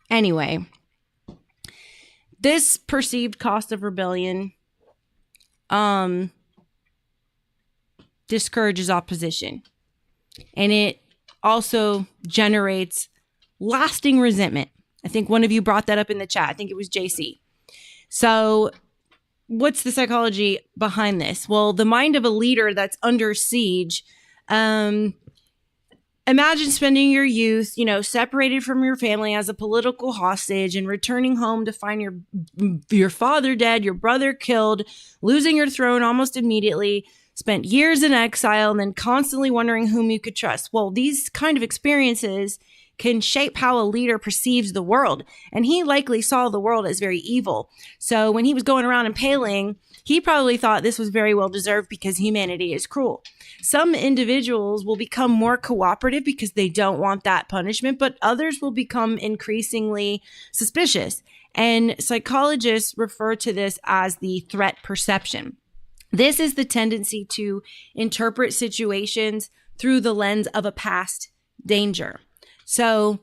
Anyway, this perceived cost of rebellion discourages opposition, and it also generates lasting resentment. I think one of you brought that up in the chat. I think it was JC. So what's the psychology behind this? Well, the mind of a leader that's under siege, imagine spending your youth, separated from your family as a political hostage and returning home to find your father dead, your brother killed, losing your throne almost immediately, spent years in exile, and then constantly wondering whom you could trust. Well, these kind of experiences can shape how a leader perceives the world. And he likely saw the world as very evil. So when he was going around impaling, he probably thought this was very well deserved because humanity is cruel. Some individuals will become more cooperative because they don't want that punishment, but others will become increasingly suspicious. And psychologists refer to this as the threat perception. This is the tendency to interpret situations through the lens of a past danger. So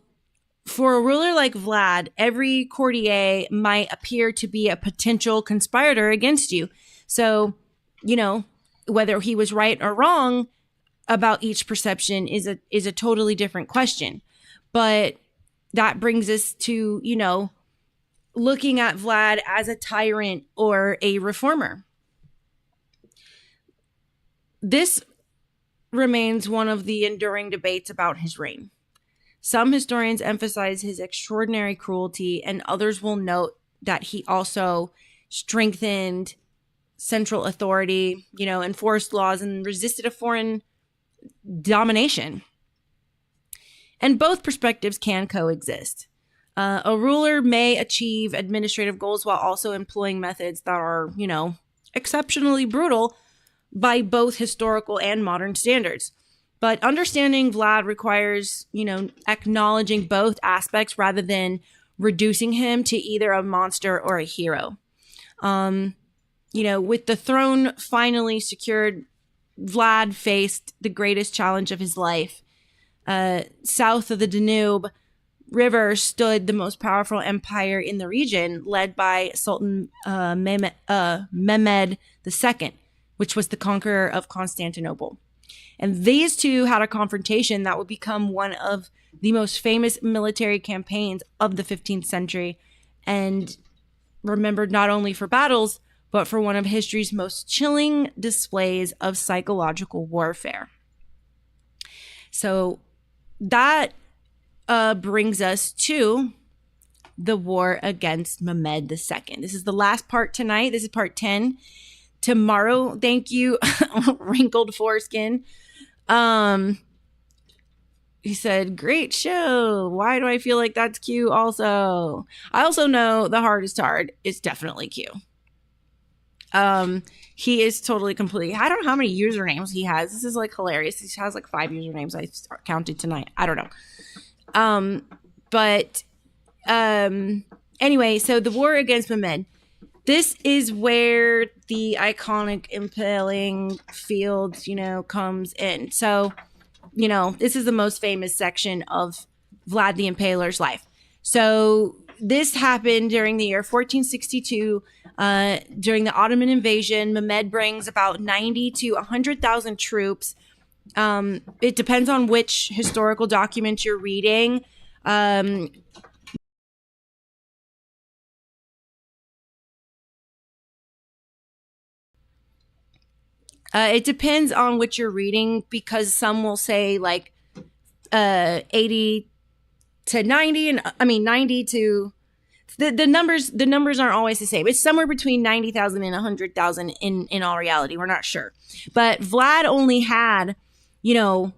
for a ruler like Vlad, every courtier might appear to be a potential conspirator against you. So, whether he was right or wrong about each perception is a totally different question. But that brings us to, looking at Vlad as a tyrant or a reformer. This remains one of the enduring debates about his reign. Some historians emphasize his extraordinary cruelty, and others will note that he also strengthened central authority, enforced laws and resisted a foreign domination. And both perspectives can coexist. A ruler may achieve administrative goals while also employing methods that are, exceptionally brutal by both historical and modern standards. But understanding Vlad requires, acknowledging both aspects rather than reducing him to either a monster or a hero. With the throne finally secured, Vlad faced the greatest challenge of his life. South of the Danube River stood the most powerful empire in the region, led by Sultan Mehmed II, which was the conqueror of Constantinople. And these two had a confrontation that would become one of the most famous military campaigns of the 15th century, and remembered not only for battles, but for one of history's most chilling displays of psychological warfare. So that brings us to the war against Mehmed II. This is the last part tonight. This is part 10. Tomorrow, thank you, Wrinkled Foreskin. He said, great show. Why do I feel like that's Q also? I also know the hardest hard is definitely Q. He is totally completely, I don't know how many usernames he has. This is like hilarious. He has like 5 usernames I counted tonight. I don't know. Anyway, so the war against Mehmed. This is where the iconic impaling field, comes in. So, this is the most famous section of Vlad the Impaler's life. So this happened during the year 1462, during the Ottoman invasion. Mehmed brings about 90 to 100,000 troops. It depends on which historical document you're reading. It depends on what you're reading, because some will say 80 to 90, and 90 to the numbers aren't always the same. It's somewhere between 90,000 and 100,000 in all reality. We're not sure. But Vlad only had, 2 or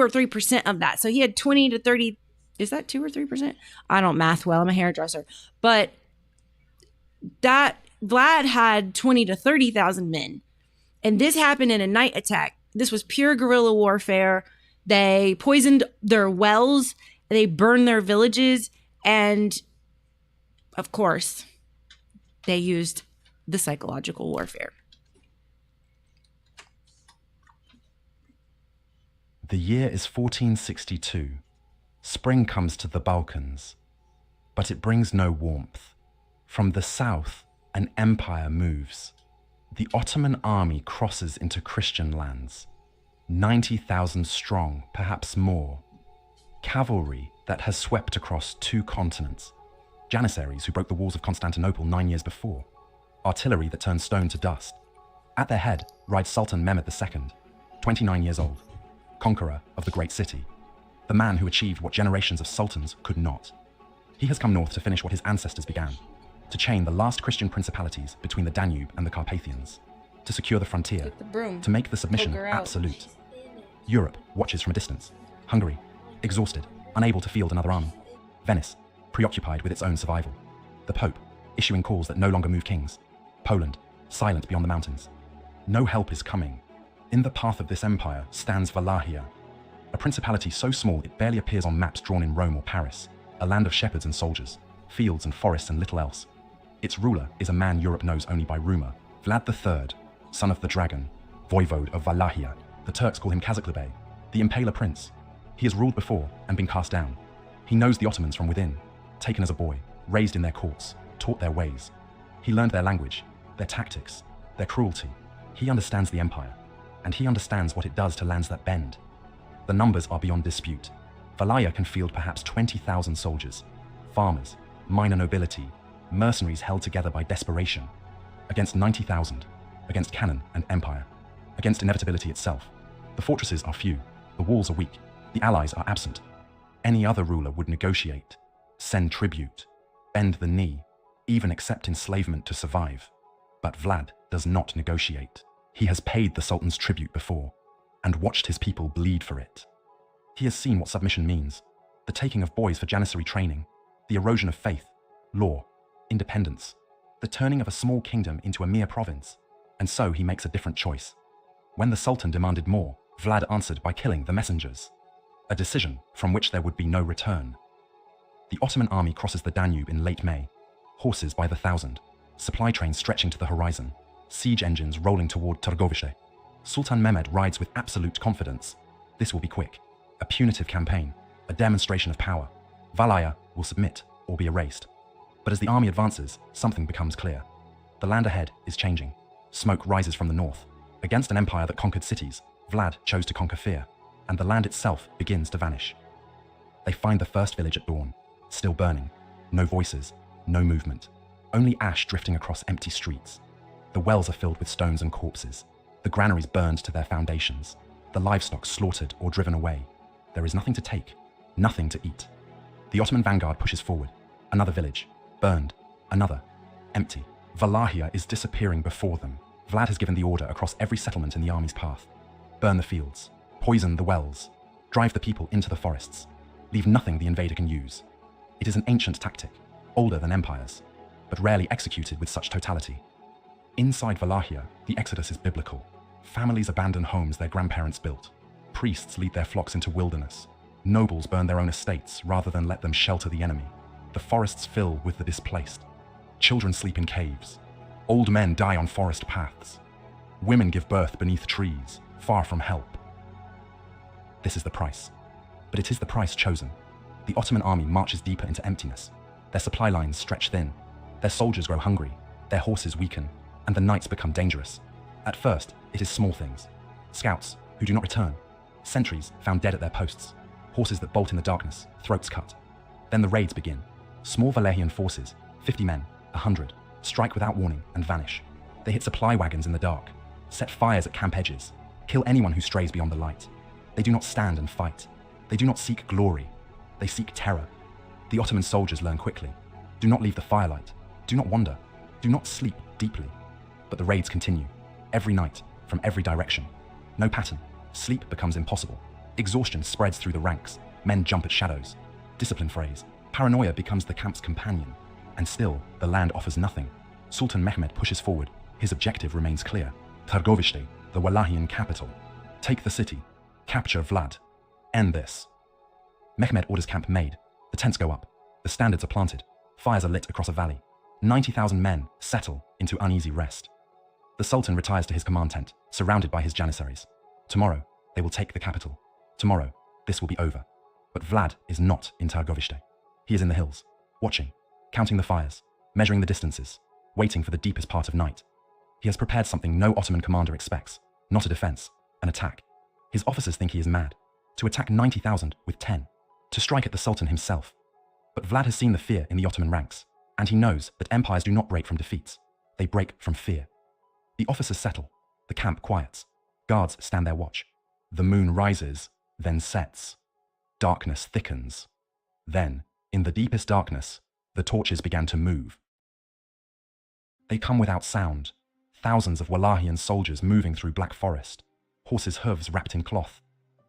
3% of that. So he had 20 to 30. Is that 2 or 3%? I don't math well. I'm a hairdresser. But that Vlad had 20 to 30,000 men. And this happened in a night attack. This was pure guerrilla warfare. They poisoned their wells. They burned their villages. And, of course, they used the psychological warfare. The year is 1462. Spring comes to the Balkans, but it brings no warmth. From the south, an empire moves. The Ottoman army crosses into Christian lands, 90,000 strong, perhaps more. Cavalry that has swept across 2 continents. Janissaries who broke the walls of Constantinople 9 years before. Artillery that turned stone to dust. At their head rides Sultan Mehmed II, 29 years old, conqueror of the great city, the man who achieved what generations of sultans could not. He has come north to finish what his ancestors began, to chain the last Christian principalities between the Danube and the Carpathians, to secure the frontier, to make the submission absolute. Europe watches from a distance, Hungary, exhausted, unable to field another army. Venice, preoccupied with its own survival. The Pope, issuing calls that no longer move kings. Poland, silent beyond the mountains. No help is coming. In the path of this empire stands Wallachia, a principality so small it barely appears on maps drawn in Rome or Paris, a land of shepherds and soldiers, fields and forests and little else. Its ruler is a man Europe knows only by rumor, Vlad III, son of the dragon, voivode of Wallachia. The Turks call him Kazakhlebey, the Impaler Prince. He has ruled before and been cast down. He knows the Ottomans from within, taken as a boy, raised in their courts, taught their ways. He learned their language, their tactics, their cruelty. He understands the empire, and he understands what it does to lands that bend. The numbers are beyond dispute. Wallachia can field perhaps 20,000 soldiers, farmers, minor nobility, mercenaries held together by desperation, against 90,000, against cannon and empire, against inevitability itself. The fortresses are few, the walls are weak, the allies are absent. Any other ruler would negotiate, send tribute, bend the knee, even accept enslavement to survive. But Vlad does not negotiate. He has paid the Sultan's tribute before, and watched his people bleed for it. He has seen what submission means, the taking of boys for janissary training, the erosion of faith, law, independence, the turning of a small kingdom into a mere province, and so he makes a different choice. When the Sultan demanded more, Vlad answered by killing the messengers, a decision from which there would be no return. The Ottoman army crosses the Danube in late May, horses by the thousand, supply trains stretching to the horizon, siege engines rolling toward Târgoviște. Sultan Mehmed rides with absolute confidence. This will be quick, a punitive campaign, a demonstration of power. Wallachia will submit or be erased. But as the army advances, something becomes clear. The land ahead is changing. Smoke rises from the north. Against an empire that conquered cities, Vlad chose to conquer fear, and the land itself begins to vanish. They find the first village at dawn, still burning. No voices, no movement, only ash drifting across empty streets. The wells are filled with stones and corpses, the granaries burned to their foundations, the livestock slaughtered or driven away. There is nothing to take, nothing to eat. The Ottoman vanguard pushes forward. Another village, burned, another, empty. Wallachia is disappearing before them. Vlad has given the order across every settlement in the army's path. Burn the fields, poison the wells, drive the people into the forests, leave nothing the invader can use. It is an ancient tactic, older than empires, but rarely executed with such totality. Inside Wallachia, the exodus is biblical. Families abandon homes their grandparents built. Priests lead their flocks into wilderness. Nobles burn their own estates rather than let them shelter the enemy. The forests fill with the displaced. Children sleep in caves. Old men die on forest paths. Women give birth beneath trees, far from help. This is the price. But it is the price chosen. The Ottoman army marches deeper into emptiness. Their supply lines stretch thin. Their soldiers grow hungry. Their horses weaken. And the nights become dangerous. At first, it is small things. Scouts who do not return. Sentries found dead at their posts. Horses that bolt in the darkness, throats cut. Then the raids begin. Small Wallachian forces, 50 men, 100, strike without warning and vanish. They hit supply wagons in the dark, set fires at camp edges, kill anyone who strays beyond the light. They do not stand and fight. They do not seek glory. They seek terror. The Ottoman soldiers learn quickly. Do not leave the firelight. Do not wander. Do not sleep deeply. But the raids continue, every night, from every direction. No pattern. Sleep becomes impossible. Exhaustion spreads through the ranks. Men jump at shadows. Discipline phrase. Paranoia becomes the camp's companion. And still, the land offers nothing. Sultan Mehmed pushes forward. His objective remains clear. Târgoviște, the Wallachian capital. Take the city. Capture Vlad. End this. Mehmed orders camp made. The tents go up. The standards are planted. Fires are lit across a valley. 90,000 men settle into uneasy rest. The Sultan retires to his command tent, surrounded by his janissaries. Tomorrow, they will take the capital. Tomorrow, this will be over. But Vlad is not in Târgoviște. He is in the hills, watching, counting the fires, measuring the distances, waiting for the deepest part of night. He has prepared something no Ottoman commander expects, not a defense, an attack. His officers think he is mad, to attack 90,000 with 10, to strike at the Sultan himself. But Vlad has seen the fear in the Ottoman ranks, and he knows that empires do not break from defeats, they break from fear. The officers settle, the camp quiets, guards stand their watch. The moon rises, then sets. Darkness thickens. Then, in the deepest darkness, the torches began to move. They come without sound, thousands of Wallachian soldiers moving through black forest, horses' hooves wrapped in cloth,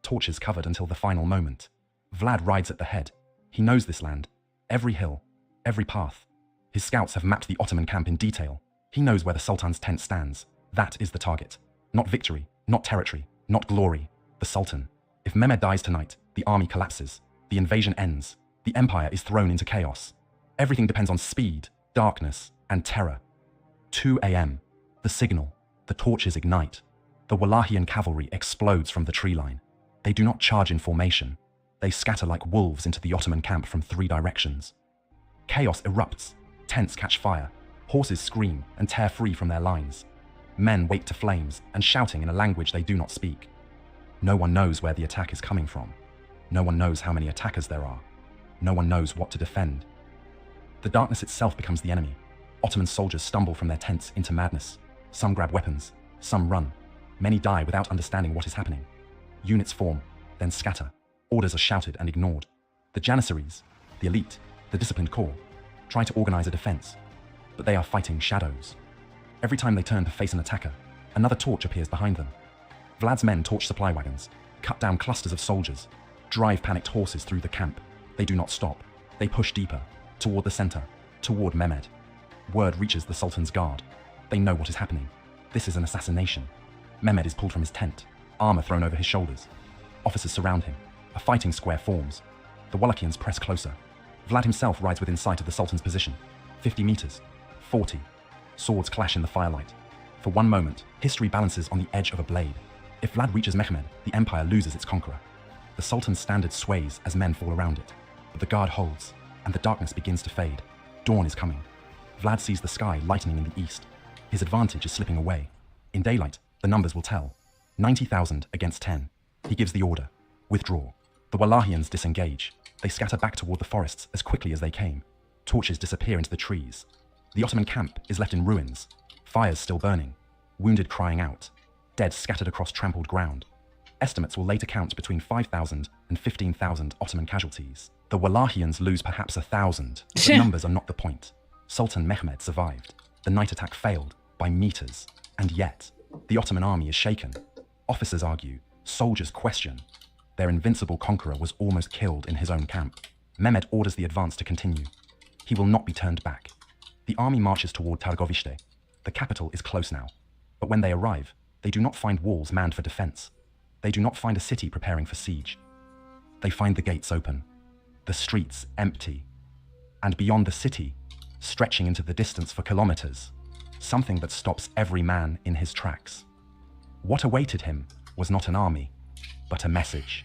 torches covered until the final moment. Vlad rides at the head. He knows this land, every hill, every path. His scouts have mapped the Ottoman camp in detail. He knows where the Sultan's tent stands. That is the target. Not victory, not territory, not glory. The Sultan. If Mehmed dies tonight, the army collapses. The invasion ends. The empire is thrown into chaos. Everything depends on speed, darkness, and terror. 2 a.m. The signal. The torches ignite. The Wallahian cavalry explodes from the tree line. They do not charge in formation. They scatter like wolves into the Ottoman camp from 3 directions. Chaos erupts. Tents catch fire. Horses scream and tear free from their lines. Men wake to flames and shouting in a language they do not speak. No one knows where the attack is coming from. No one knows how many attackers there are. No one knows what to defend. The darkness itself becomes the enemy. Ottoman soldiers stumble from their tents into madness. Some grab weapons. Some run. Many die without understanding what is happening. Units form, then scatter. Orders are shouted and ignored. The Janissaries, the elite, the disciplined corps, try to organize a defense, but they are fighting shadows. Every time they turn to face an attacker, another torch appears behind them. Vlad's men torch supply wagons, cut down clusters of soldiers, drive panicked horses through the camp. They do not stop. They push deeper, toward the center, toward Mehmed. Word reaches the Sultan's guard. They know what is happening. This is an assassination. Mehmed is pulled from his tent, armor thrown over his shoulders. Officers surround him. A fighting square forms. The Wallachians press closer. Vlad himself rides within sight of the Sultan's position. 50 meters. 40. Swords clash in the firelight. For one moment, history balances on the edge of a blade. If Vlad reaches Mehmed, the empire loses its conqueror. The Sultan's standard sways as men fall around it. But the guard holds, and the darkness begins to fade. Dawn is coming. Vlad sees the sky lightening in the east. His advantage is slipping away. In daylight, the numbers will tell. 90,000 against 10. He gives the order. Withdraw. The Wallahians disengage. They scatter back toward the forests as quickly as they came. Torches disappear into the trees. The Ottoman camp is left in ruins. Fires still burning. Wounded crying out. Dead scattered across trampled ground. Estimates will later count between 5,000 and 15,000 Ottoman casualties. The Wallahians lose perhaps 1,000, but the numbers are not the point. Sultan Mehmed survived. The night attack failed by meters. And yet, the Ottoman army is shaken. Officers argue. Soldiers question. Their invincible conqueror was almost killed in his own camp. Mehmed orders the advance to continue. He will not be turned back. The army marches toward Targovishte. The capital is close now. But when they arrive, they do not find walls manned for defense. They do not find a city preparing for siege. They find the gates open, the streets empty, and beyond the city, stretching into the distance for kilometers, something that stops every man in his tracks. What awaited him was not an army, but a message.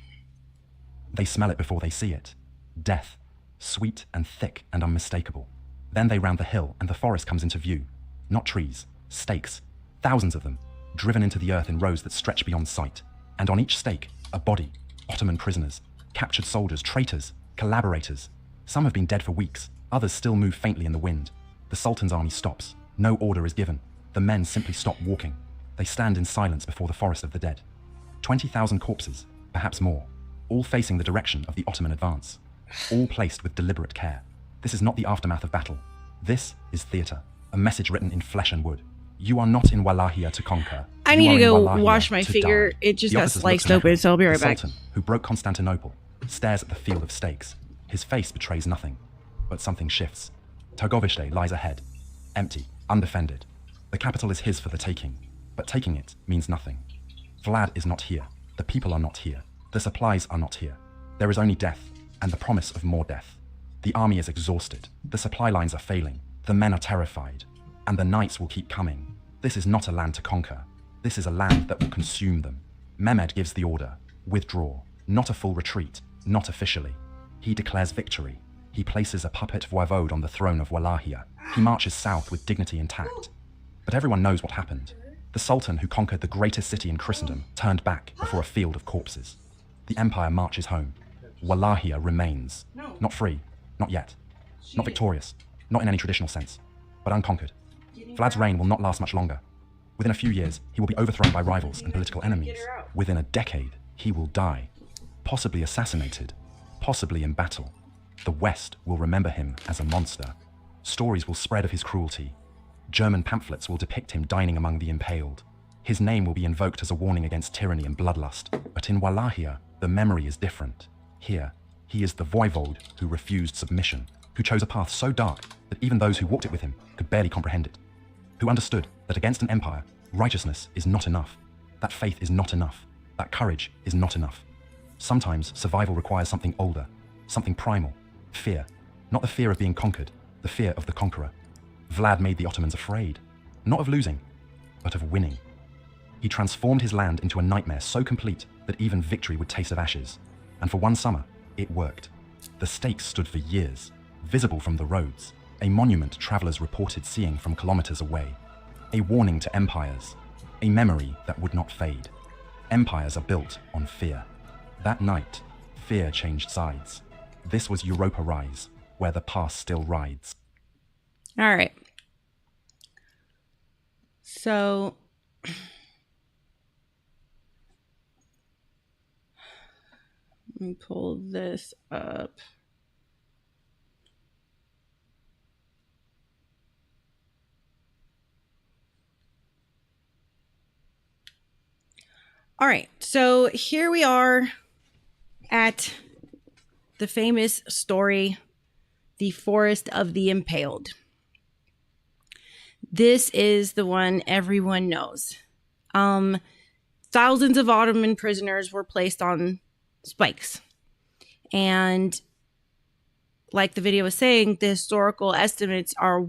They smell it before they see it. Death, sweet and thick and unmistakable. Then they round the hill and the forest comes into view. Not trees, stakes, thousands of them, driven into the earth in rows that stretch beyond sight. And on each stake, a body, Ottoman prisoners, captured soldiers, traitors, collaborators. Some have been dead for weeks, others still move faintly in the wind. The Sultan's army stops. No order is given. The men simply stop walking. They stand in silence before the forest of the dead. 20,000 corpses, perhaps more, all facing the direction of the Ottoman advance, all placed with deliberate care. This is not the aftermath of battle. This is theater, a message written in flesh and wood. You are not in Wallachia to conquer. I need to go wash my finger. It just got sliced open, so I'll be right back. The Sultan, who broke Constantinople, stares at the field of stakes. His face betrays nothing, but something shifts. Targovishte lies ahead, empty, undefended. The capital is his for the taking, but taking it means nothing. Vlad is not here. The people are not here. The supplies are not here. There is only death, and the promise of more death. The army is exhausted. The supply lines are failing. The men are terrified. And the nights will keep coming. This is not a land to conquer. This is a land that will consume them. Mehmed gives the order. Withdraw. Not a full retreat. Not officially. He declares victory. He places a puppet voivode on the throne of Wallachia. He marches south with dignity intact. But everyone knows what happened. The Sultan who conquered the greatest city in Christendom turned back before a field of corpses. The empire marches home. Wallachia remains. Not free. Not yet. Not victorious. Not in any traditional sense. But unconquered. Vlad's reign will not last much longer. Within a few years, he will be overthrown by rivals and political enemies. Within a decade, he will die. Possibly assassinated. Possibly in battle. The West will remember him as a monster. Stories will spread of his cruelty. German pamphlets will depict him dining among the impaled. His name will be invoked as a warning against tyranny and bloodlust. But in Wallachia, the memory is different. Here, He is the voivode who refused submission, who chose a path so dark that even those who walked it with him could barely comprehend it, who understood that against an empire, righteousness is not enough, that faith is not enough, that courage is not enough. Sometimes survival requires something older, something primal, fear, not the fear of being conquered, the fear of the conqueror. Vlad made the Ottomans afraid, not of losing, but of winning. He transformed his land into a nightmare so complete that even victory would taste of ashes. And for one summer, it worked. The stakes stood for years, visible from the roads, a monument travelers reported seeing from kilometers away, a warning to empires, a memory that would not fade. Empires are built on fear. That night, fear changed sides. This was Europa Rise, where the past still rides. All right. So let me pull this up. All right. So here we are at the famous story, The Forest of the Impaled. This is the one everyone knows. Thousands of Ottoman prisoners were placed on spikes. And like the video was saying, the historical estimates are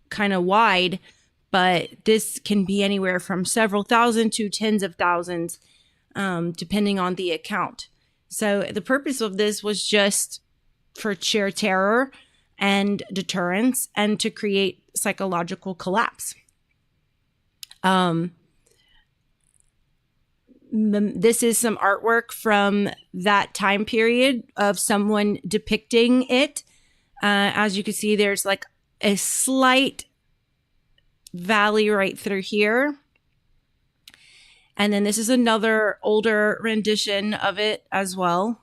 kind of wide, but this can be anywhere from several thousand to tens of thousands, depending on the account. So the purpose of this was just for sheer terror and deterrence and to create psychological collapse. This is some artwork from that time period of someone depicting it. As you can see, there's like a slight valley right through here. And then this is another older rendition of it as well.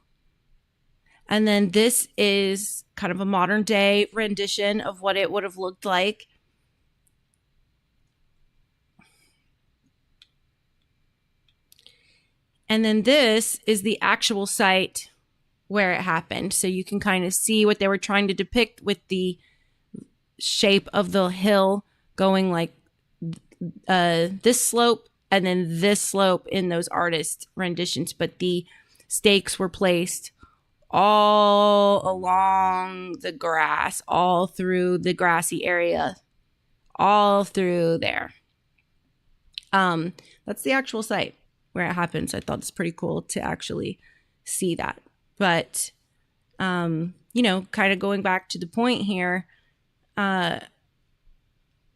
And then this is kind of a modern day rendition of what it would have looked like. And then this is the actual site where it happened. So you can kind of see what they were trying to depict with the shape of the hill going like this slope and then this slope in those artist renditions. But the stakes were placed all along the grass, all through the grassy area, all through there. That's the actual site where it happens. I thought it's pretty cool to actually see that. But, kind of going back to the point here,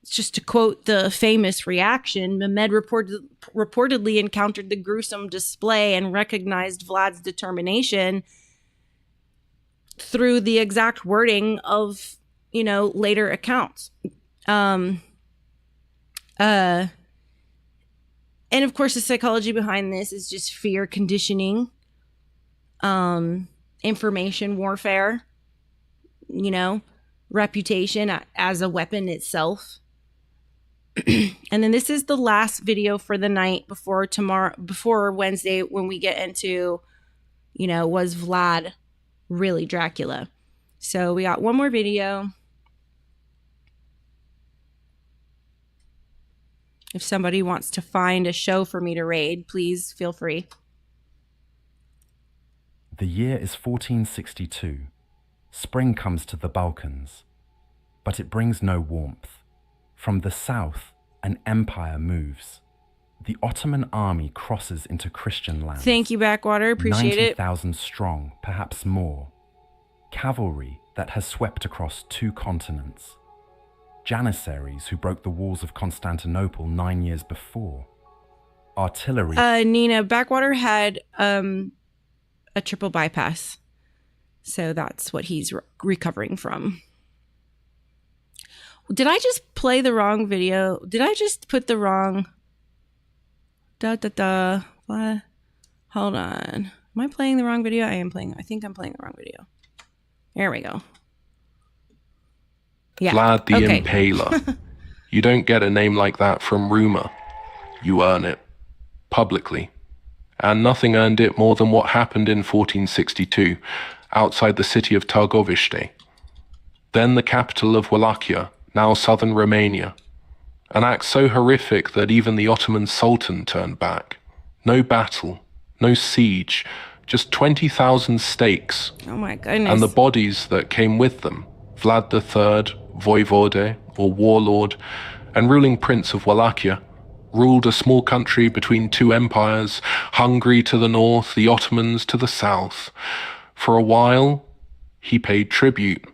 just to quote the famous reaction, Mehmed reportedly encountered the gruesome display and recognized Vlad's determination through the exact wording of, later accounts. And of course, the psychology behind this is just fear conditioning, information warfare, reputation as a weapon itself. And then this is the last video for the night before Wednesday, when we get into, was Vlad really Dracula? So we got one more video. If somebody wants to find a show for me to raid, please feel free. The year is 1462. Spring comes to the Balkans, but it brings no warmth. From the south, an empire moves. The Ottoman army crosses into Christian lands. Thank you, Backwater. Appreciate it. 90,000 strong, perhaps more. Cavalry that has swept across 2 continents. Janissaries who broke the walls of Constantinople 9 years before. Artillery. Nina, Backwater had a triple bypass. So that's what he's recovering from. Did I just play the wrong video? Did I just put the wrong... What? Hold on. Am I playing the wrong video? I think I'm playing the wrong video. There we go. Yeah. Vlad the Impaler. You don't get a name like that from rumor. You earn it. Publicly. And nothing earned it more than what happened in 1462. outside the city of Târgoviște, then the capital of Wallachia, now southern Romania. An act so horrific that even the Ottoman Sultan turned back. No battle, no siege, just 20,000 stakes. Oh my goodness. And the bodies that came with them. Vlad III, Voivode, or warlord, and ruling prince of Wallachia, ruled a small country between two empires, Hungary to the north, the Ottomans to the south. For a while, he paid tribute.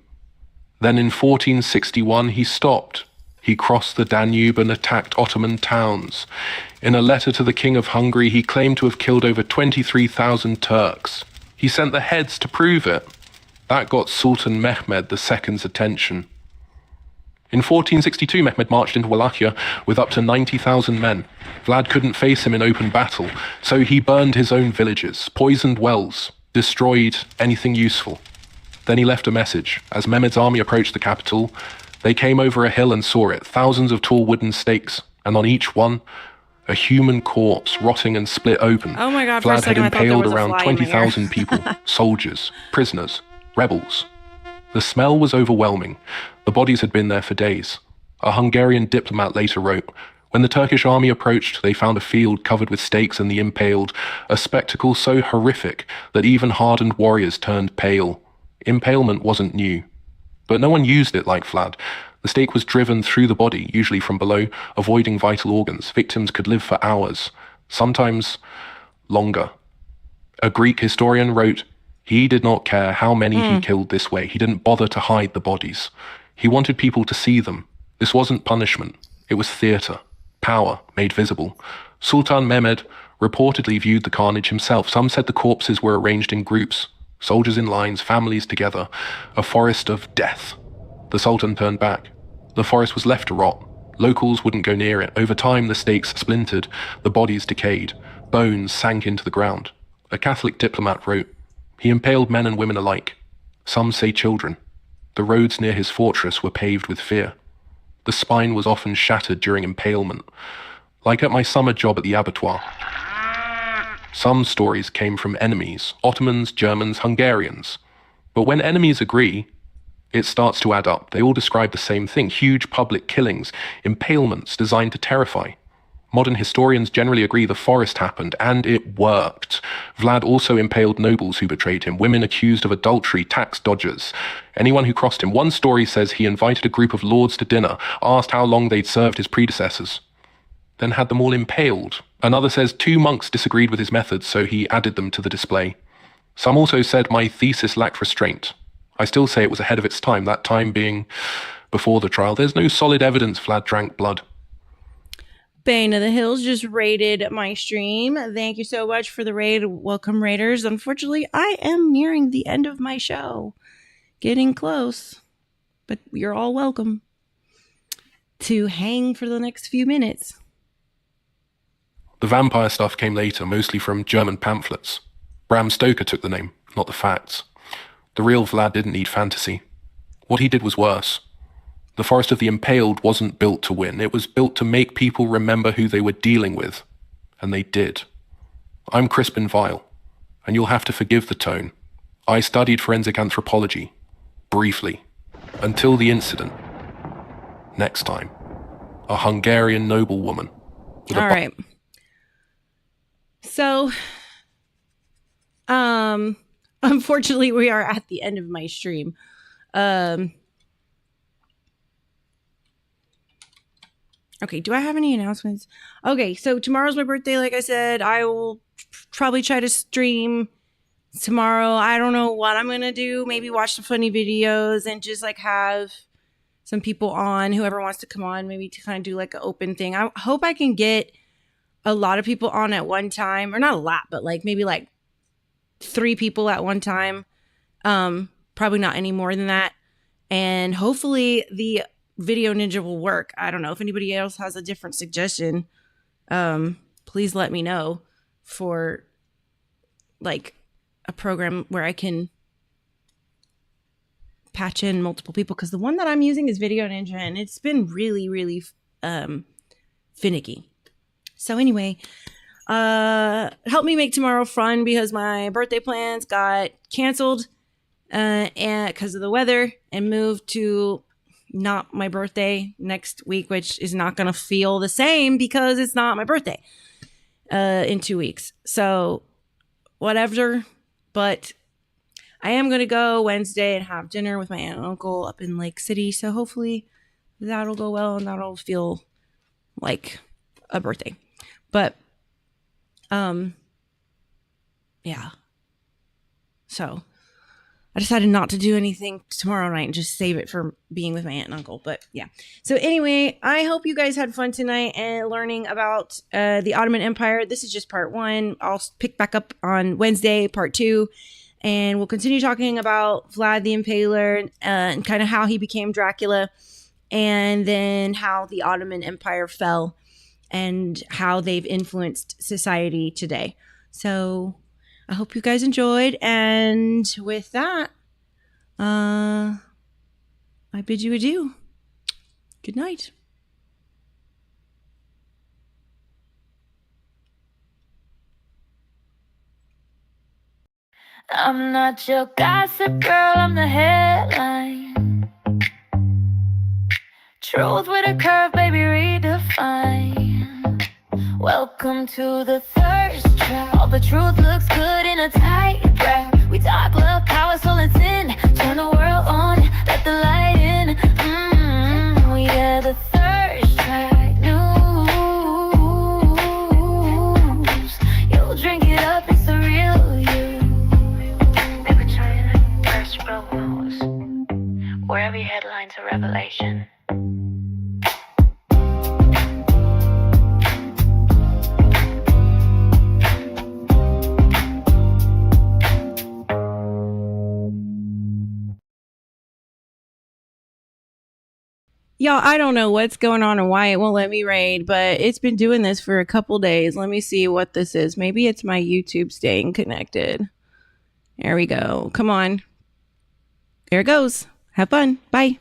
Then in 1461 he stopped. He crossed the Danube and attacked Ottoman towns. In a letter to the King of Hungary, he claimed to have killed over 23,000 Turks. He sent the heads to prove it. That got Sultan Mehmed II's attention. In 1462, Mehmed marched into Wallachia with up to 90,000 men. Vlad couldn't face him in open battle, so he burned his own villages, poisoned wells, destroyed anything useful. Then he left a message. As Mehmed's army approached the capital, they came over a hill and saw it, thousands of tall wooden stakes, and on each one, a human corpse rotting and split open. Oh my God, Vlad for a second had I thought there impaled was a around fly in my ear. 20,000 people, soldiers, prisoners, rebels. The smell was overwhelming. The bodies had been there for days. A Hungarian diplomat later wrote, "When the Turkish army approached, they found a field covered with stakes and the impaled, a spectacle so horrific that even hardened warriors turned pale. Impalement wasn't new. But no one used it like Vlad. The stake was driven through the body, usually from below, avoiding vital organs. Victims could live for hours, sometimes longer." A Greek historian wrote, "He did not care how many he killed this way. He didn't bother to hide the bodies. He wanted people to see them. This wasn't punishment. It was theatre. Power made visible." Sultan Mehmed reportedly viewed the carnage himself. Some said the corpses were arranged in groups, soldiers in lines, families together, a forest of death. The Sultan turned back. The forest was left to rot. Locals wouldn't go near it. Over time, the stakes splintered, the bodies decayed, bones sank into the ground. A Catholic diplomat wrote, "He impaled men and women alike. Some say children. The roads near his fortress were paved with fear. The spine was often shattered during impalement, like at my summer job at the abattoir." Some stories came from enemies, Ottomans, Germans, Hungarians. But when enemies agree, it starts to add up. They all describe the same thing: huge public killings, impalements designed to terrify. Modern historians generally agree the forest happened, and it worked. Vlad also impaled nobles who betrayed him, women accused of adultery, tax dodgers, anyone who crossed him. One story says he invited a group of lords to dinner, asked how long they'd served his predecessors, then had them all impaled. Another says 2 monks disagreed with his methods, so he added them to the display. Some also said my thesis lacked restraint. I still say it was ahead of its time, that time being before the trial. There's no solid evidence Vlad drank blood. Bane of the Hills just raided my stream. Thank you so much for the raid. Welcome, raiders. Unfortunately, I am nearing the end of my show. Getting close. But you're all welcome to hang for the next few minutes. The vampire stuff came later, mostly from German pamphlets. Bram Stoker took the name, not the facts. The real Vlad didn't need fantasy. What he did was worse. The Forest of the Impaled wasn't built to win. It was built to make people remember who they were dealing with. And they did. I'm Crispin Vile, and you'll have to forgive the tone. I studied forensic anthropology, briefly, until the incident. Next time, a Hungarian noblewoman. All right. So, unfortunately, we are at the end of my stream. Okay, do I have any announcements? Okay, so tomorrow's my birthday, like I said. I will probably try to stream tomorrow. I don't know what I'm going to do. Maybe watch some funny videos and just like have some people on, whoever wants to come on, maybe to kind of do like an open thing. I hope I can get a lot of people on at one time, or not a lot, but like maybe like 3 people at one time. Probably not any more than that. And hopefully the Video Ninja will work. I don't know if anybody else has a different suggestion. Please let me know for like a program where I can patch in multiple people, because the one that I'm using is Video Ninja and it's been really, really finicky. So anyway, help me make tomorrow fun, because my birthday plans got canceled and because of the weather, and move to not my birthday next week, which is not going to feel the same because it's not my birthday in 2 weeks. So whatever, but I am going to go Wednesday and have dinner with my aunt and uncle up in Lake City. So hopefully that'll go well and that'll feel like a birthday. But yeah. So I decided not to do anything tomorrow night and just save it for being with my aunt and uncle. But yeah. So anyway, I hope you guys had fun tonight and learning about the Ottoman Empire. This is just part 1. I'll pick back up on Wednesday, part 2. And we'll continue talking about Vlad the Impaler and kind of how he became Dracula. And then how the Ottoman Empire fell and how they've influenced society today. So I hope you guys enjoyed. And with that, I bid you adieu. Good night. I'm not your gossip girl, I'm the headline. Truth with a curve, baby, redefine. Welcome to the thirst trap. All the truth looks good in a tight wrap. We talk love, power, soul, and sin. Turn the world on, let the light in. Yeah, the thirst trap news. You'll drink it up, it's the real you. They were trying to first world news, where every headline's a revelation. Y'all, I don't know what's going on and why it won't let me raid, but it's been doing this for a couple days. Let me see what this is. Maybe it's my YouTube staying connected. There we go. Come on. There it goes. Have fun. Bye.